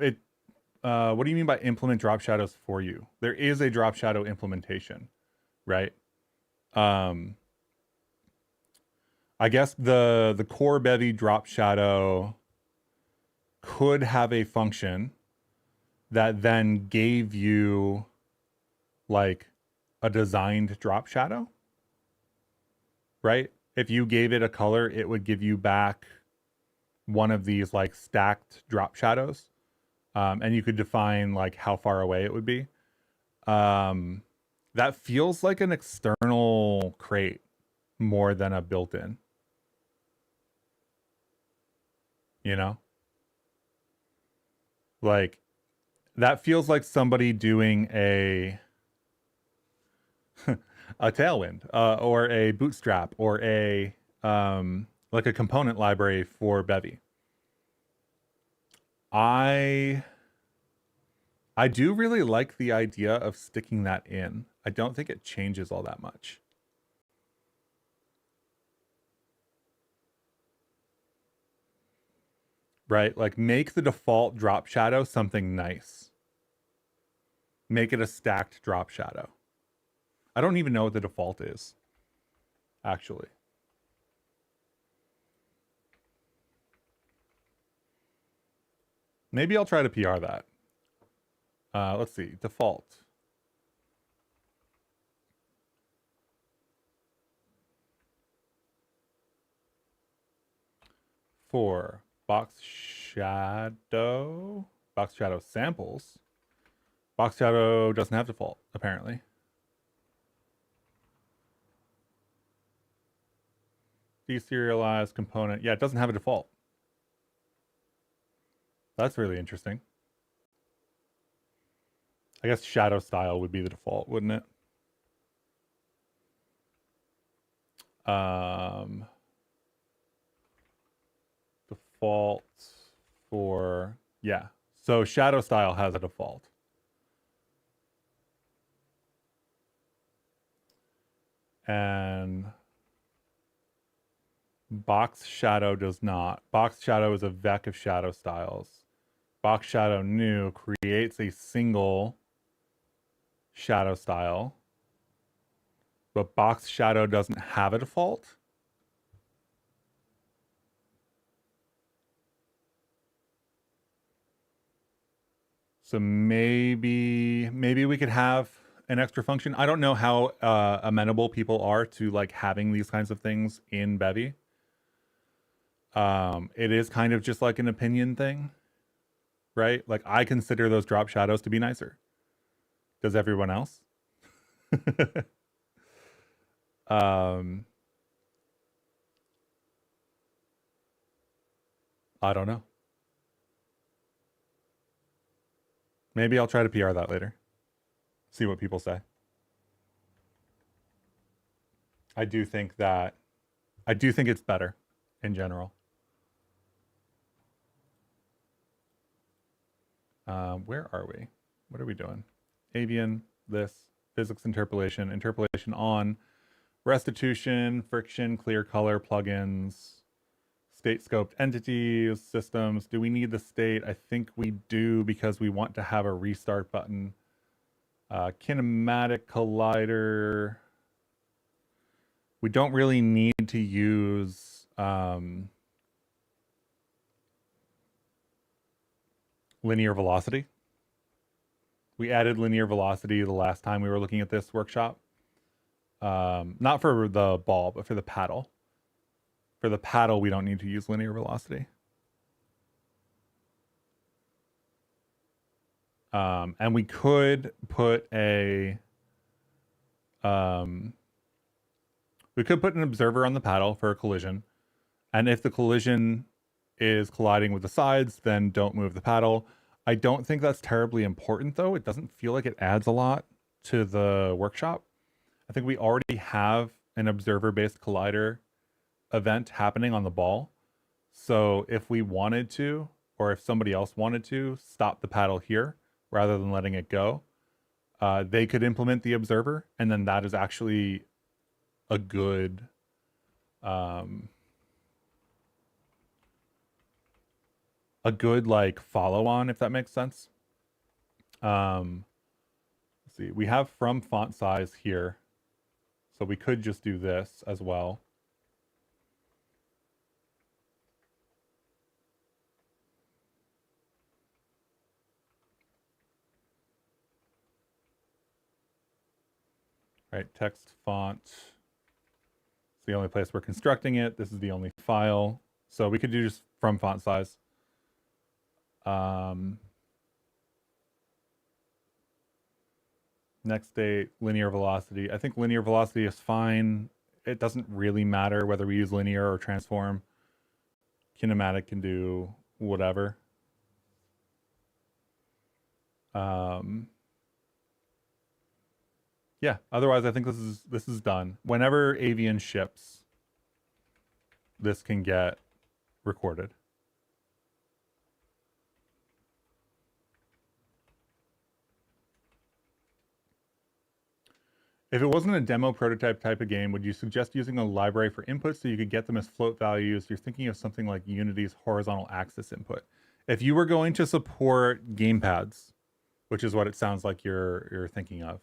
do you mean by implement drop shadows for you? There is a drop shadow implementation, right? I guess the core Bevy drop shadow could have a function that then gave you like a designed drop shadow, right? If you gave it a color, it would give you back one of these like stacked drop shadows. And you could define like how far away it would be. That feels like an external crate more than a built-in. You know? Like, that feels like somebody doing a Tailwind, or a Bootstrap, or a like a component library for Bevy. I do really like the idea of sticking that in. I don't think it changes all that much. Right? Like make the default drop shadow something nice. Make it a stacked drop shadow. I don't even know what the default is, actually. Maybe I'll try to PR that. Let's see, default. For box shadow samples. Box shadow doesn't have default, apparently. Deserialized component. Yeah, it doesn't have a default. That's really interesting. I guess shadow style would be the default, wouldn't it? Default for, yeah. So shadow style has a default. And Box Shadow does not. Box Shadow is a vec of shadow styles. Box Shadow new creates a single shadow style, but Box Shadow doesn't have a default. So maybe we could have an extra function. I don't know how amenable people are to like having these kinds of things in Bevy. It is kind of just like an opinion thing, right? Like I consider those drop shadows to be nicer. Does everyone else? I don't know. Maybe I'll try to PR that later. See what people say. I do think it's better in general. Where are we? What are we doing? Avian, this, physics interpolation, interpolation on, restitution, friction, clear color, plugins, state scoped entities, systems. Do we need the state? I think we do because we want to have a restart button. Kinematic collider. We don't really need to use linear velocity. We added linear velocity the last time we were looking at this workshop. Not for the ball, but for the paddle. For the paddle, we don't need to use linear velocity. And we could put an observer on the paddle for a collision. And if the collision is colliding with the sides, then don't move the paddle. I don't think that's terribly important though. It doesn't feel like it adds a lot to the workshop. I think we already have an observer-based collider event happening on the ball. So if we wanted to, or if somebody else wanted to, stop the paddle here rather than letting it go, they could implement the observer, and then that is actually a good like follow on, if that makes sense. Let's see, we have from font size here, so we could just do this as well. Right, text font. It's the only place we're constructing it. This is the only file. So we could do just from font size. Next date, linear velocity. I think linear velocity is fine. It doesn't really matter whether we use linear or transform. Kinematic can do whatever. Yeah, otherwise I think this is done. Whenever Avian ships, this can get recorded. If it wasn't a demo prototype type of game, would you suggest using a library for input so you could get them as float values? You're thinking of something like Unity's horizontal axis input. If you were going to support gamepads, which is what it sounds like you're thinking of,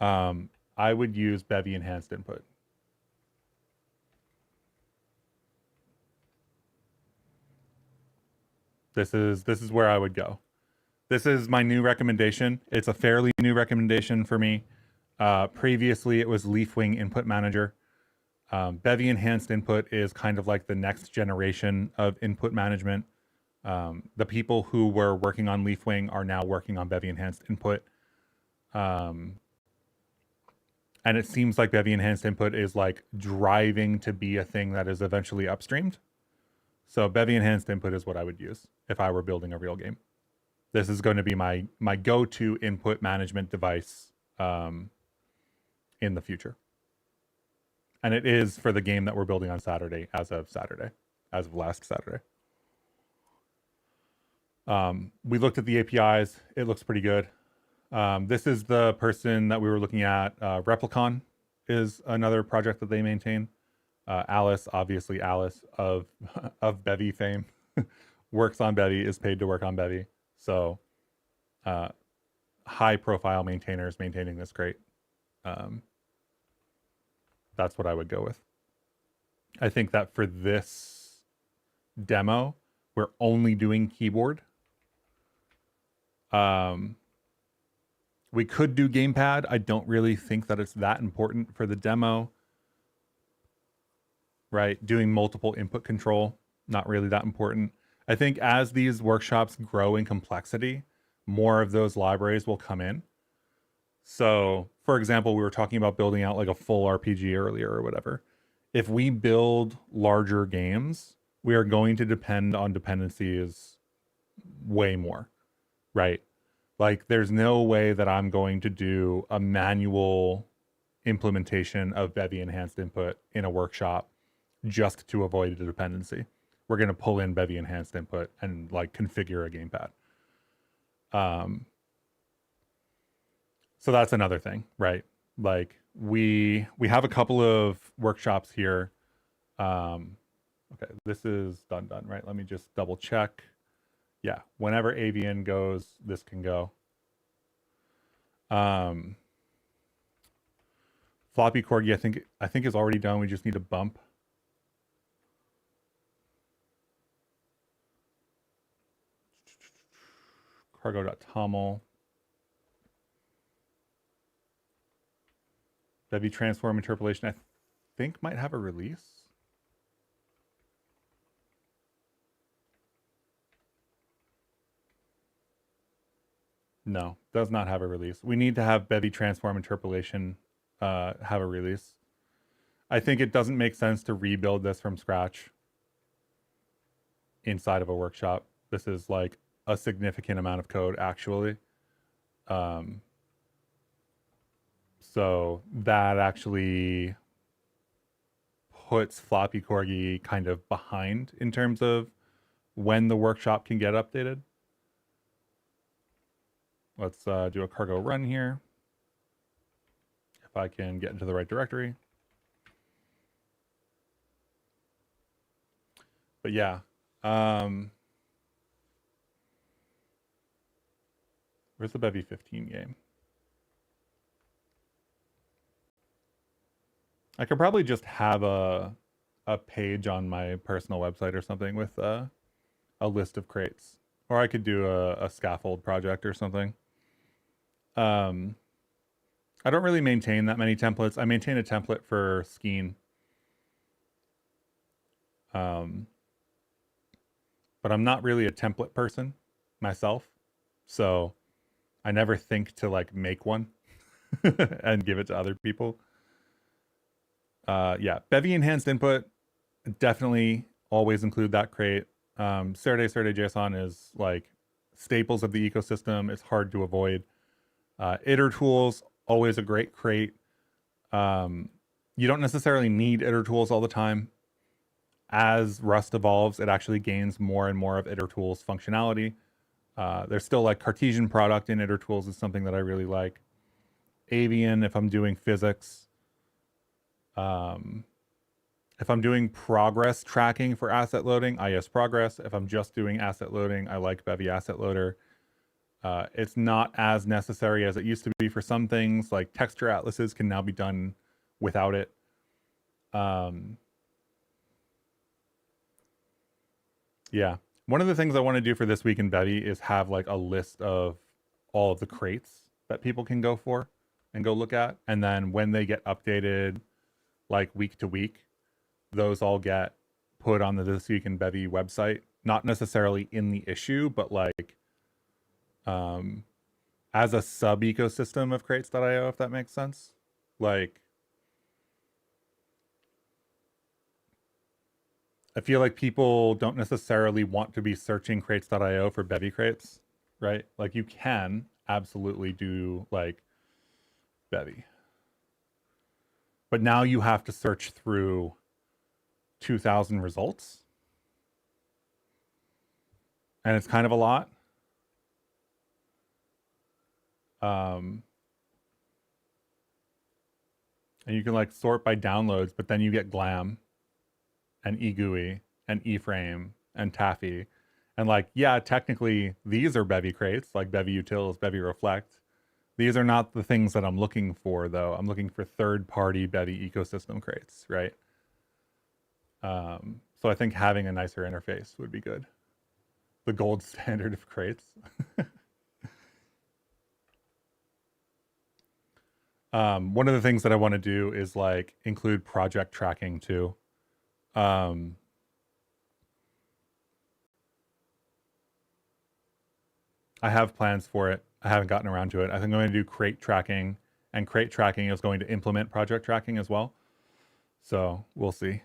I would use Bevy enhanced input. This is where I would go. This is my new recommendation. It's a fairly new recommendation for me. Previously, it was Leafwing Input Manager. Bevy enhanced input is kind of like the next generation of input management. The people who were working on Leafwing are now working on Bevy enhanced input. And it seems like Bevy enhanced input is like driving to be a thing that is eventually upstreamed. So Bevy enhanced input is what I would use if I were building a real game. This is going to be my go-to input management device in the future. And it is for the game that we're building on Saturday, as of last Saturday. We looked at the APIs. It looks pretty good. This is the person that we were looking at. Replicon is another project that they maintain. Alice, obviously Alice of of Bevy fame, works on Bevy, is paid to work on Bevy. So uh, high profile maintainers maintaining this crate. Um, that's what I would go with. I think that for this demo, we're only doing keyboard. We could do gamepad. I don't really think that it's that important for the demo. Right? Doing multiple input control, not really that important. I think as these workshops grow in complexity, more of those libraries will come in. So, for example, we were talking about building out like a full RPG earlier or whatever. If we build larger games, we are going to depend on dependencies way more, right? Like, there's no way that I'm going to do a manual implementation of Bevy enhanced input in a workshop just to avoid a dependency. We're going to pull in Bevy enhanced input and like configure a gamepad. So that's another thing, right? Like we have a couple of workshops here. Okay, this is done, right? Let me just double check. Yeah, whenever Avian goes, this can go. Floppy Corgi, I think is already done. We just need a bump. Cargo.toml. Bevy transform interpolation, I think might have a release. No, does not have a release. We need to have Bevy transform interpolation have a release. I think it doesn't make sense to rebuild this from scratch inside of a workshop. This is like a significant amount of code actually. So that actually puts Floppy Corgi kind of behind in terms of when the workshop can get updated. Let's do a cargo run here. If I can get into the right directory. But yeah. Where's the Bevy 15 game? I could probably just have a page on my personal website or something with a list of crates. Or I could do a scaffold project or something. I don't really maintain that many templates. I maintain a template for Skeen. But I'm not really a template person myself. So I never think to like make one and give it to other people. Yeah, Bevy enhanced input, definitely always include that crate. Serday JSON is like staples of the ecosystem. It's hard to avoid. Iter tools, always a great crate. You don't necessarily need iter tools all the time. As Rust evolves, it actually gains more and more of iter tools functionality. There's still like Cartesian product in iter tools is something that I really like. Avian, if I'm doing physics. If I'm doing progress tracking for asset loading, I use progress. If I'm just doing asset loading, I like Bevy Asset Loader. It's not as necessary as it used to be for some things, like texture atlases can now be done without it. Yeah. One of the things I want to do for this week in Bevy is have like a list of all of the crates that people can go for and go look at. And then when they get updated like week to week, those all get put on the This Week in Bevy website. Not necessarily in the issue, but like as a sub ecosystem of crates.io, if that makes sense. Like I feel like people don't necessarily want to be searching crates.io for Bevy crates, right? Like you can absolutely do like Bevy. But now you have to search through 2,000 results. And it's kind of a lot. And you can like sort by downloads, but then you get glam and eGUI and eFrame and Taffy. And like, yeah, technically these are Bevy crates, like Bevy Utils, Bevy Reflect. These are not the things that I'm looking for, though. I'm looking for third-party Bevy ecosystem crates, right? So I think having a nicer interface would be good. The gold standard of crates. One of the things that I want to do is like include project tracking too. I have plans for it. I haven't gotten around to it. I think I'm going to do crate tracking, and crate tracking is going to implement project tracking as well. So we'll see.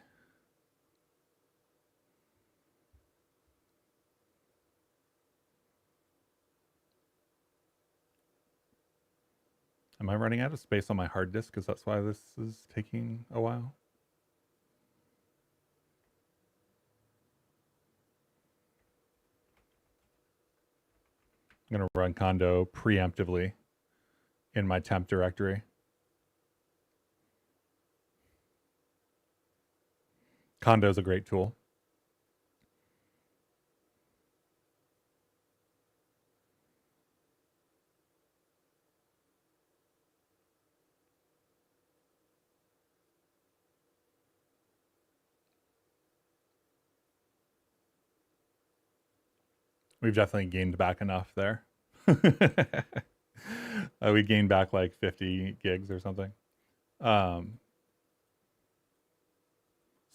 Am I running out of space on my hard disk? Because that's why this is taking a while. I'm going to run Condo preemptively in my temp directory. Condo is a great tool. We've definitely gained back enough there. We gained back like 50 gigs or something. So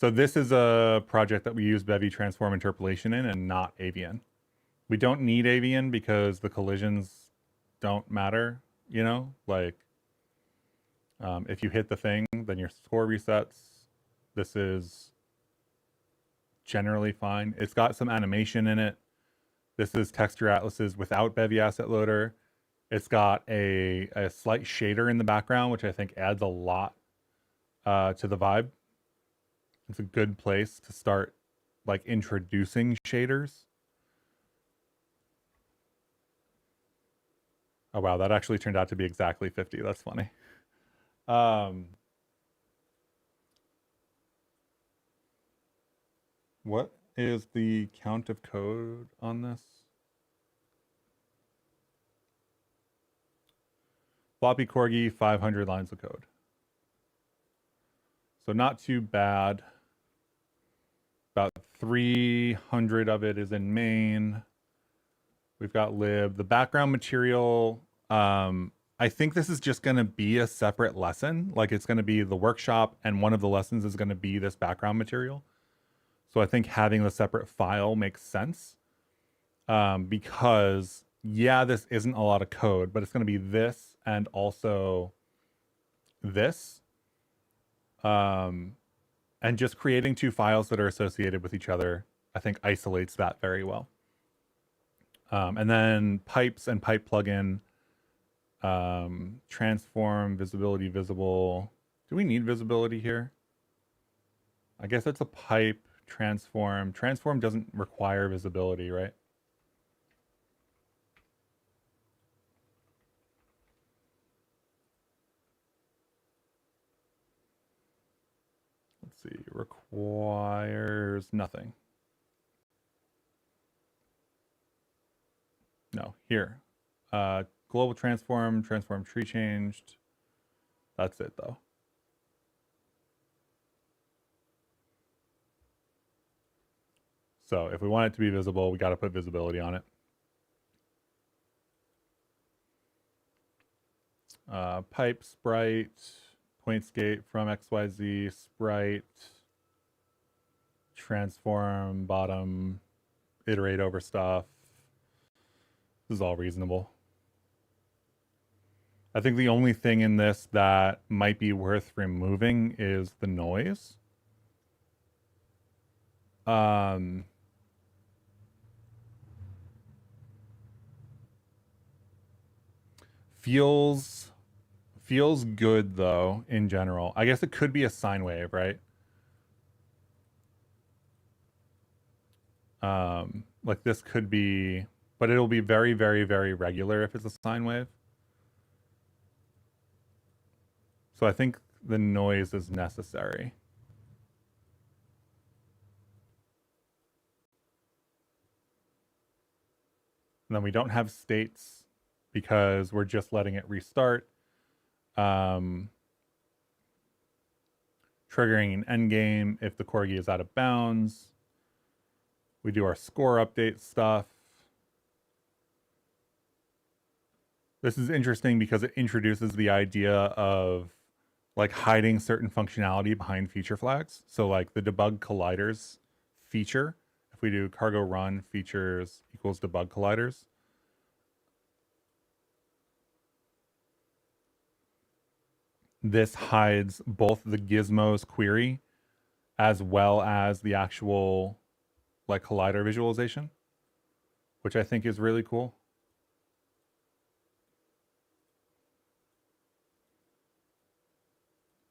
this is a project that we use Bevy transform interpolation in and not Avian. We don't need Avian because the collisions don't matter, you know? Like, if you hit the thing, then your score resets. This is generally fine. It's got some animation in it. This is Texture Atlases without Bevy Asset Loader. It's got a slight shader in the background, which I think adds a lot to the vibe. It's a good place to start like introducing shaders. Oh wow, that actually turned out to be exactly 50. That's funny. What is the count of code on this? Floppy Corgi, 500 lines of code. So not too bad. About 300 of it is in main. We've got lib. The background material, I think this is just going to be a separate lesson. Like it's going to be the workshop, and one of the lessons is going to be this background material. So I think having the separate file makes sense. Because yeah, this isn't a lot of code, but it's going to be this and also this. And just creating two files that are associated with each other, I think isolates that very well. And then pipes and pipe plugin, transform, visibility, visible. Do we need visibility here? I guess it's a pipe, transform. Transform doesn't require visibility, right? Let's see, requires nothing. No, here. Global transform, transform tree changed. That's it though. So if we want it to be visible, we got to put visibility on it. Pipe, sprite, pointscape from XYZ, sprite, transform, bottom, iterate over stuff. This is all reasonable. I think the only thing in this that might be worth removing is the noise. Feels good though in general. I guess it could be a sine wave, right? Like this could be, but it'll be very, very, very regular if it's a sine wave. So I think the noise is necessary. And then we don't have states because we're just letting it restart. Triggering an endgame if the corgi is out of bounds. We do our score update stuff. This is interesting because it introduces the idea of like hiding certain functionality behind feature flags. So like the debug colliders feature, if we do cargo run features equals debug colliders, this hides both the gizmos query as well as the actual like collider visualization, which I think is really cool.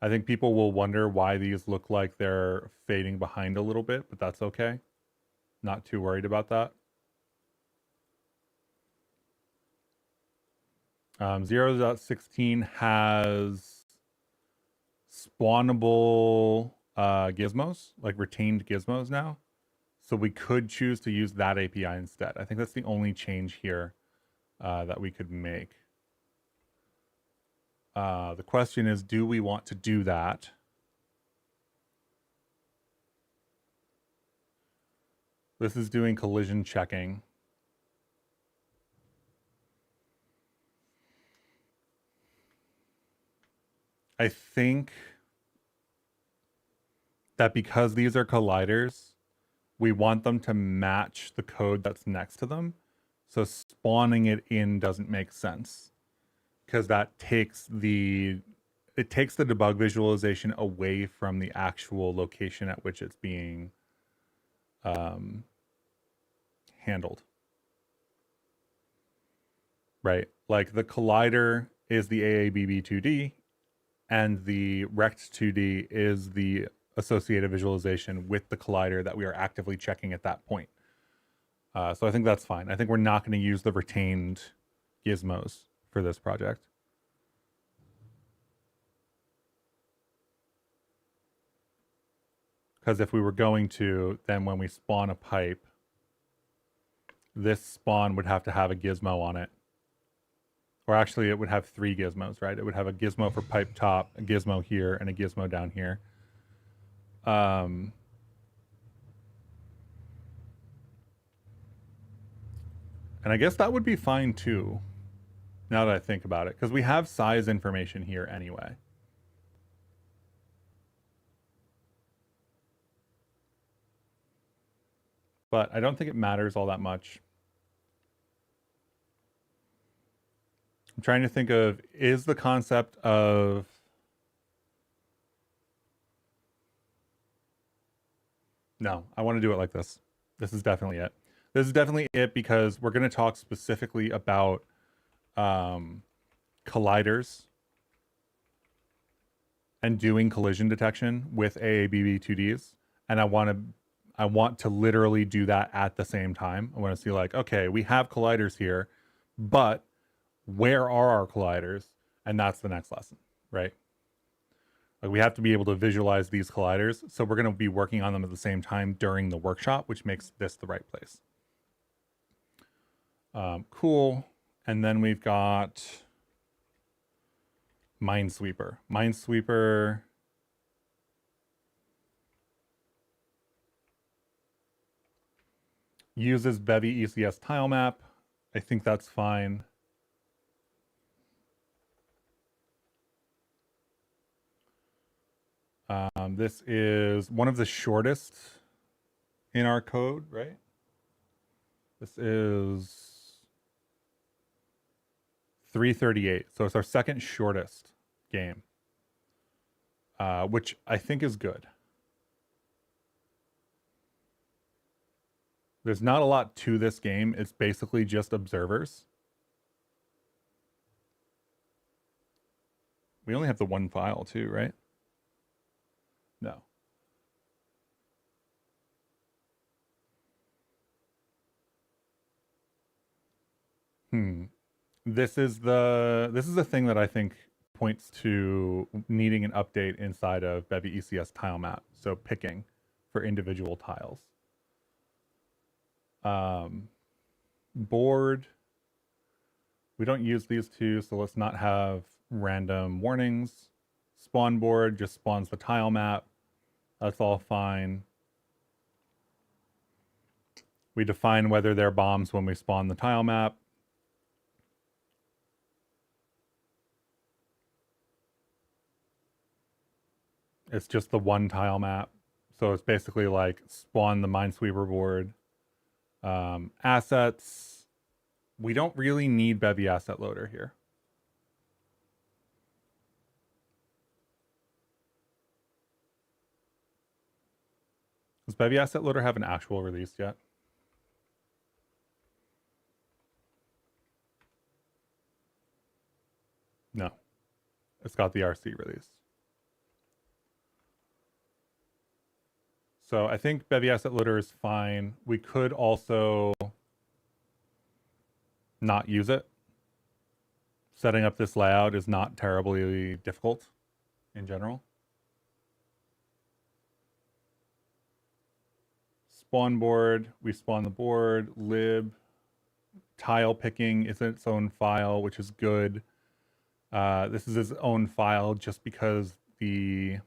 I think people will wonder why these look like they're fading behind a little bit, but that's okay. Not too worried about that. 0.16 has spawnable gizmos, like retained gizmos now. So we could choose to use that API instead. I think that's the only change here that we could make. The question is, do we want to do that? This is doing collision checking. I think that because these are colliders, we want them to match the code that's next to them. So spawning it in doesn't make sense because that takes the debug visualization away from the actual location at which it's being handled. Right? Like the collider is the AABB2D and the rect2D is the associated visualization with the collider that we are actively checking at that point. So I think that's fine. I think we're not going to use the retained gizmos for this project. Because if we were going to, then when we spawn a pipe, this spawn would have to have a gizmo on it. Or actually, it would have 3 gizmos, right? It would have a gizmo for pipe top, a gizmo here, and a gizmo down here. And I guess that would be fine too, now that I think about it, because we have size information here anyway. But I don't think it matters all that much. I'm trying to think of, is the concept of no, I want to do it like this. This is definitely it. This is definitely it because we're going to talk specifically about colliders and doing collision detection with AABB2Ds. And I want to literally do that at the same time. I want to see like, okay, we have colliders here, but where are our colliders? And that's the next lesson, right? Like we have to be able to visualize these colliders. So we're going to be working on them at the same time during the workshop, which makes this the right place. Cool. And then we've got Minesweeper. Minesweeper uses Bevy ECS tile map. I think that's fine. This is one of the shortest in our code, right? This is 338. So it's our second shortest game, which I think is good. There's not a lot to this game. It's basically just observers. We only have the one file too, right? No. This is the thing that I think points to needing an update inside of Bevy ECS tile map. So picking for individual tiles. board. We don't use these two, so let's not have random warnings. Spawn board just spawns the tile map. That's all fine. We define whether they're bombs when we spawn the tile map. It's just the one tile map. So it's basically like spawn the Minesweeper board. Assets. We don't really need Bevy asset loader here. Does Bevy asset loader have an actual release yet? No. It's got the RC release. So I think Bevy asset loader is fine. We could also not use it. Setting up this layout is not terribly difficult in general. Spawn board, we spawn the board. Lib, tile picking is its own file, which is good. This is its own file just because the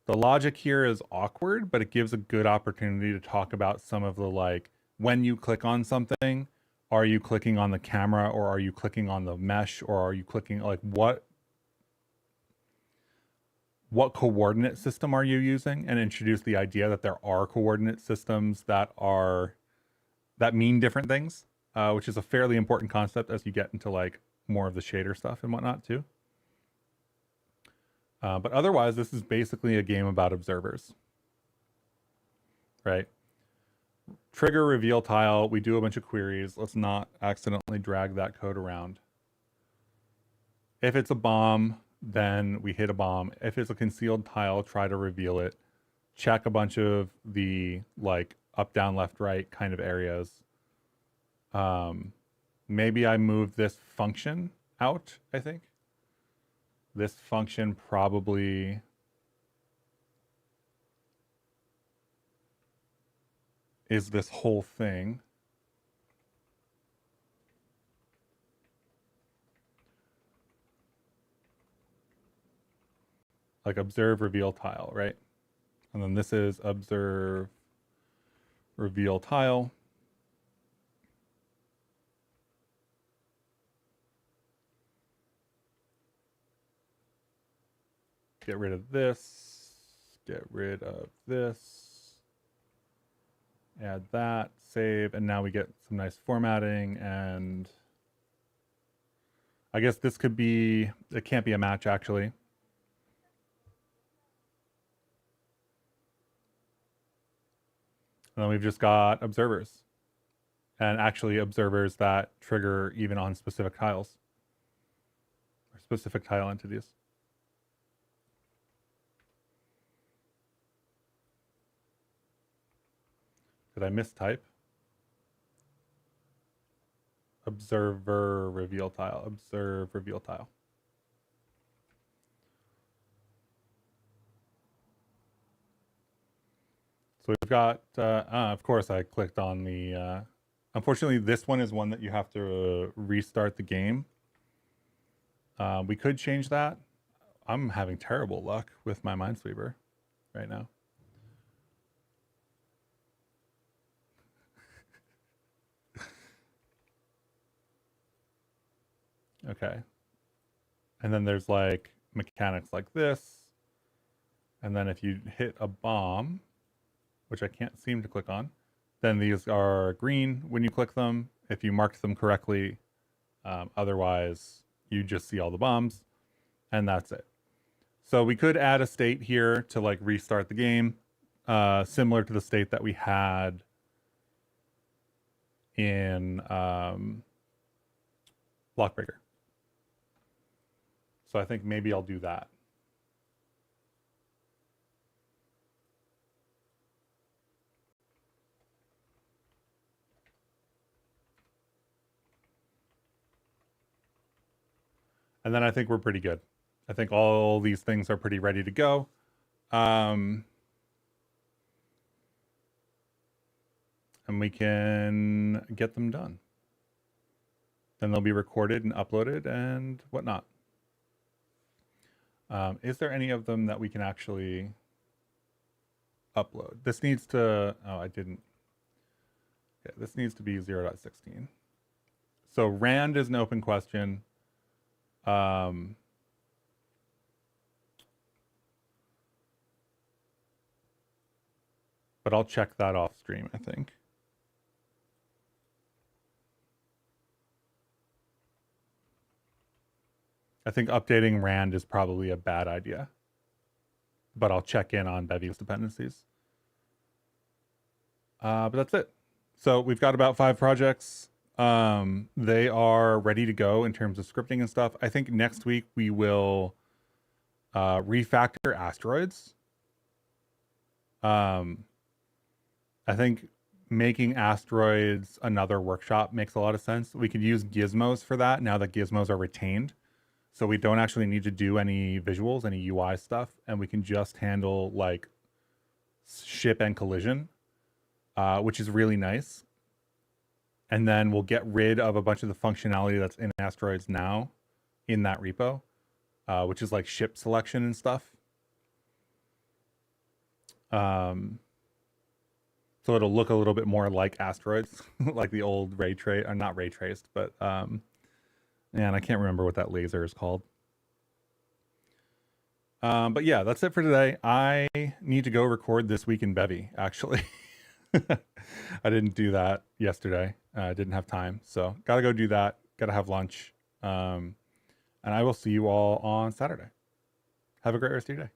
logic here is awkward, but it gives a good opportunity to talk about some of the, like, when you click on something, are you clicking on the camera or are you clicking on the mesh or are you clicking, like, what coordinate system are you using, and introduce the idea that there are coordinate systems that mean different things, which is a fairly important concept as you get into like more of the shader stuff and whatnot too. But otherwise, this is basically a game about observers, right? Trigger reveal tile. We do a bunch of queries. Let's not accidentally drag that code around. If it's a bomb, then we hit a bomb. If it's a concealed tile, try to reveal it. Check a bunch of the like up, down, left, right kind of areas. Maybe I move this function out, I think. This function probably is this whole thing. Like observe reveal tile, right? And then this is observe reveal tile. Get rid of this, get rid of this, add that, save, and now we get some nice formatting. And I guess this could be, it can't be a match actually. And then we've just got observers, and actually observers that trigger even on specific tiles or specific tile entities. Did I mistype? Observer reveal tile, observe reveal tile. So we've got, of course I clicked on the, unfortunately this one is one that you have to restart the game. We could change that. I'm having terrible luck with my Minesweeper right now. Okay. And then there's like mechanics like this. And then if you hit a bomb, which I can't seem to click on, then these are green when you click them, if you marked them correctly. Otherwise, you just see all the bombs, and that's it. So we could add a state here to like restart the game, similar to the state that we had in Blockbreaker. So I think maybe I'll do that. And then I think we're pretty good. I think all these things are pretty ready to go. and we can get them done. Then they'll be recorded and uploaded and whatnot. Is there any of them that we can actually upload? This needs to, oh, I didn't. Okay, this needs to be 0.16. So Rand is an open question. But I'll check that off stream, I think. I think updating Rand is probably a bad idea. But I'll check in on Bevy's dependencies. But that's it. So we've got about 5 projects. They are ready to go in terms of scripting and stuff. I think next week we will refactor asteroids. I think making asteroids another workshop makes a lot of sense. We could use gizmos for that now that gizmos are retained. So we don't actually need to do any visuals, any UI stuff, and we can just handle like ship and collision, which is really nice. And then we'll get rid of a bunch of the functionality that's in asteroids now in that repo, which is like ship selection and stuff. So it'll look a little bit more like asteroids, like the old ray trace, or not ray traced, but man, I can't remember what that laser is called. But yeah, that's it for today. I need to go record This Week in Bevy, actually. I didn't do that yesterday. I didn't have time. So got to go do that. Got to have lunch. And I will see you all on Saturday. Have a great rest of your day.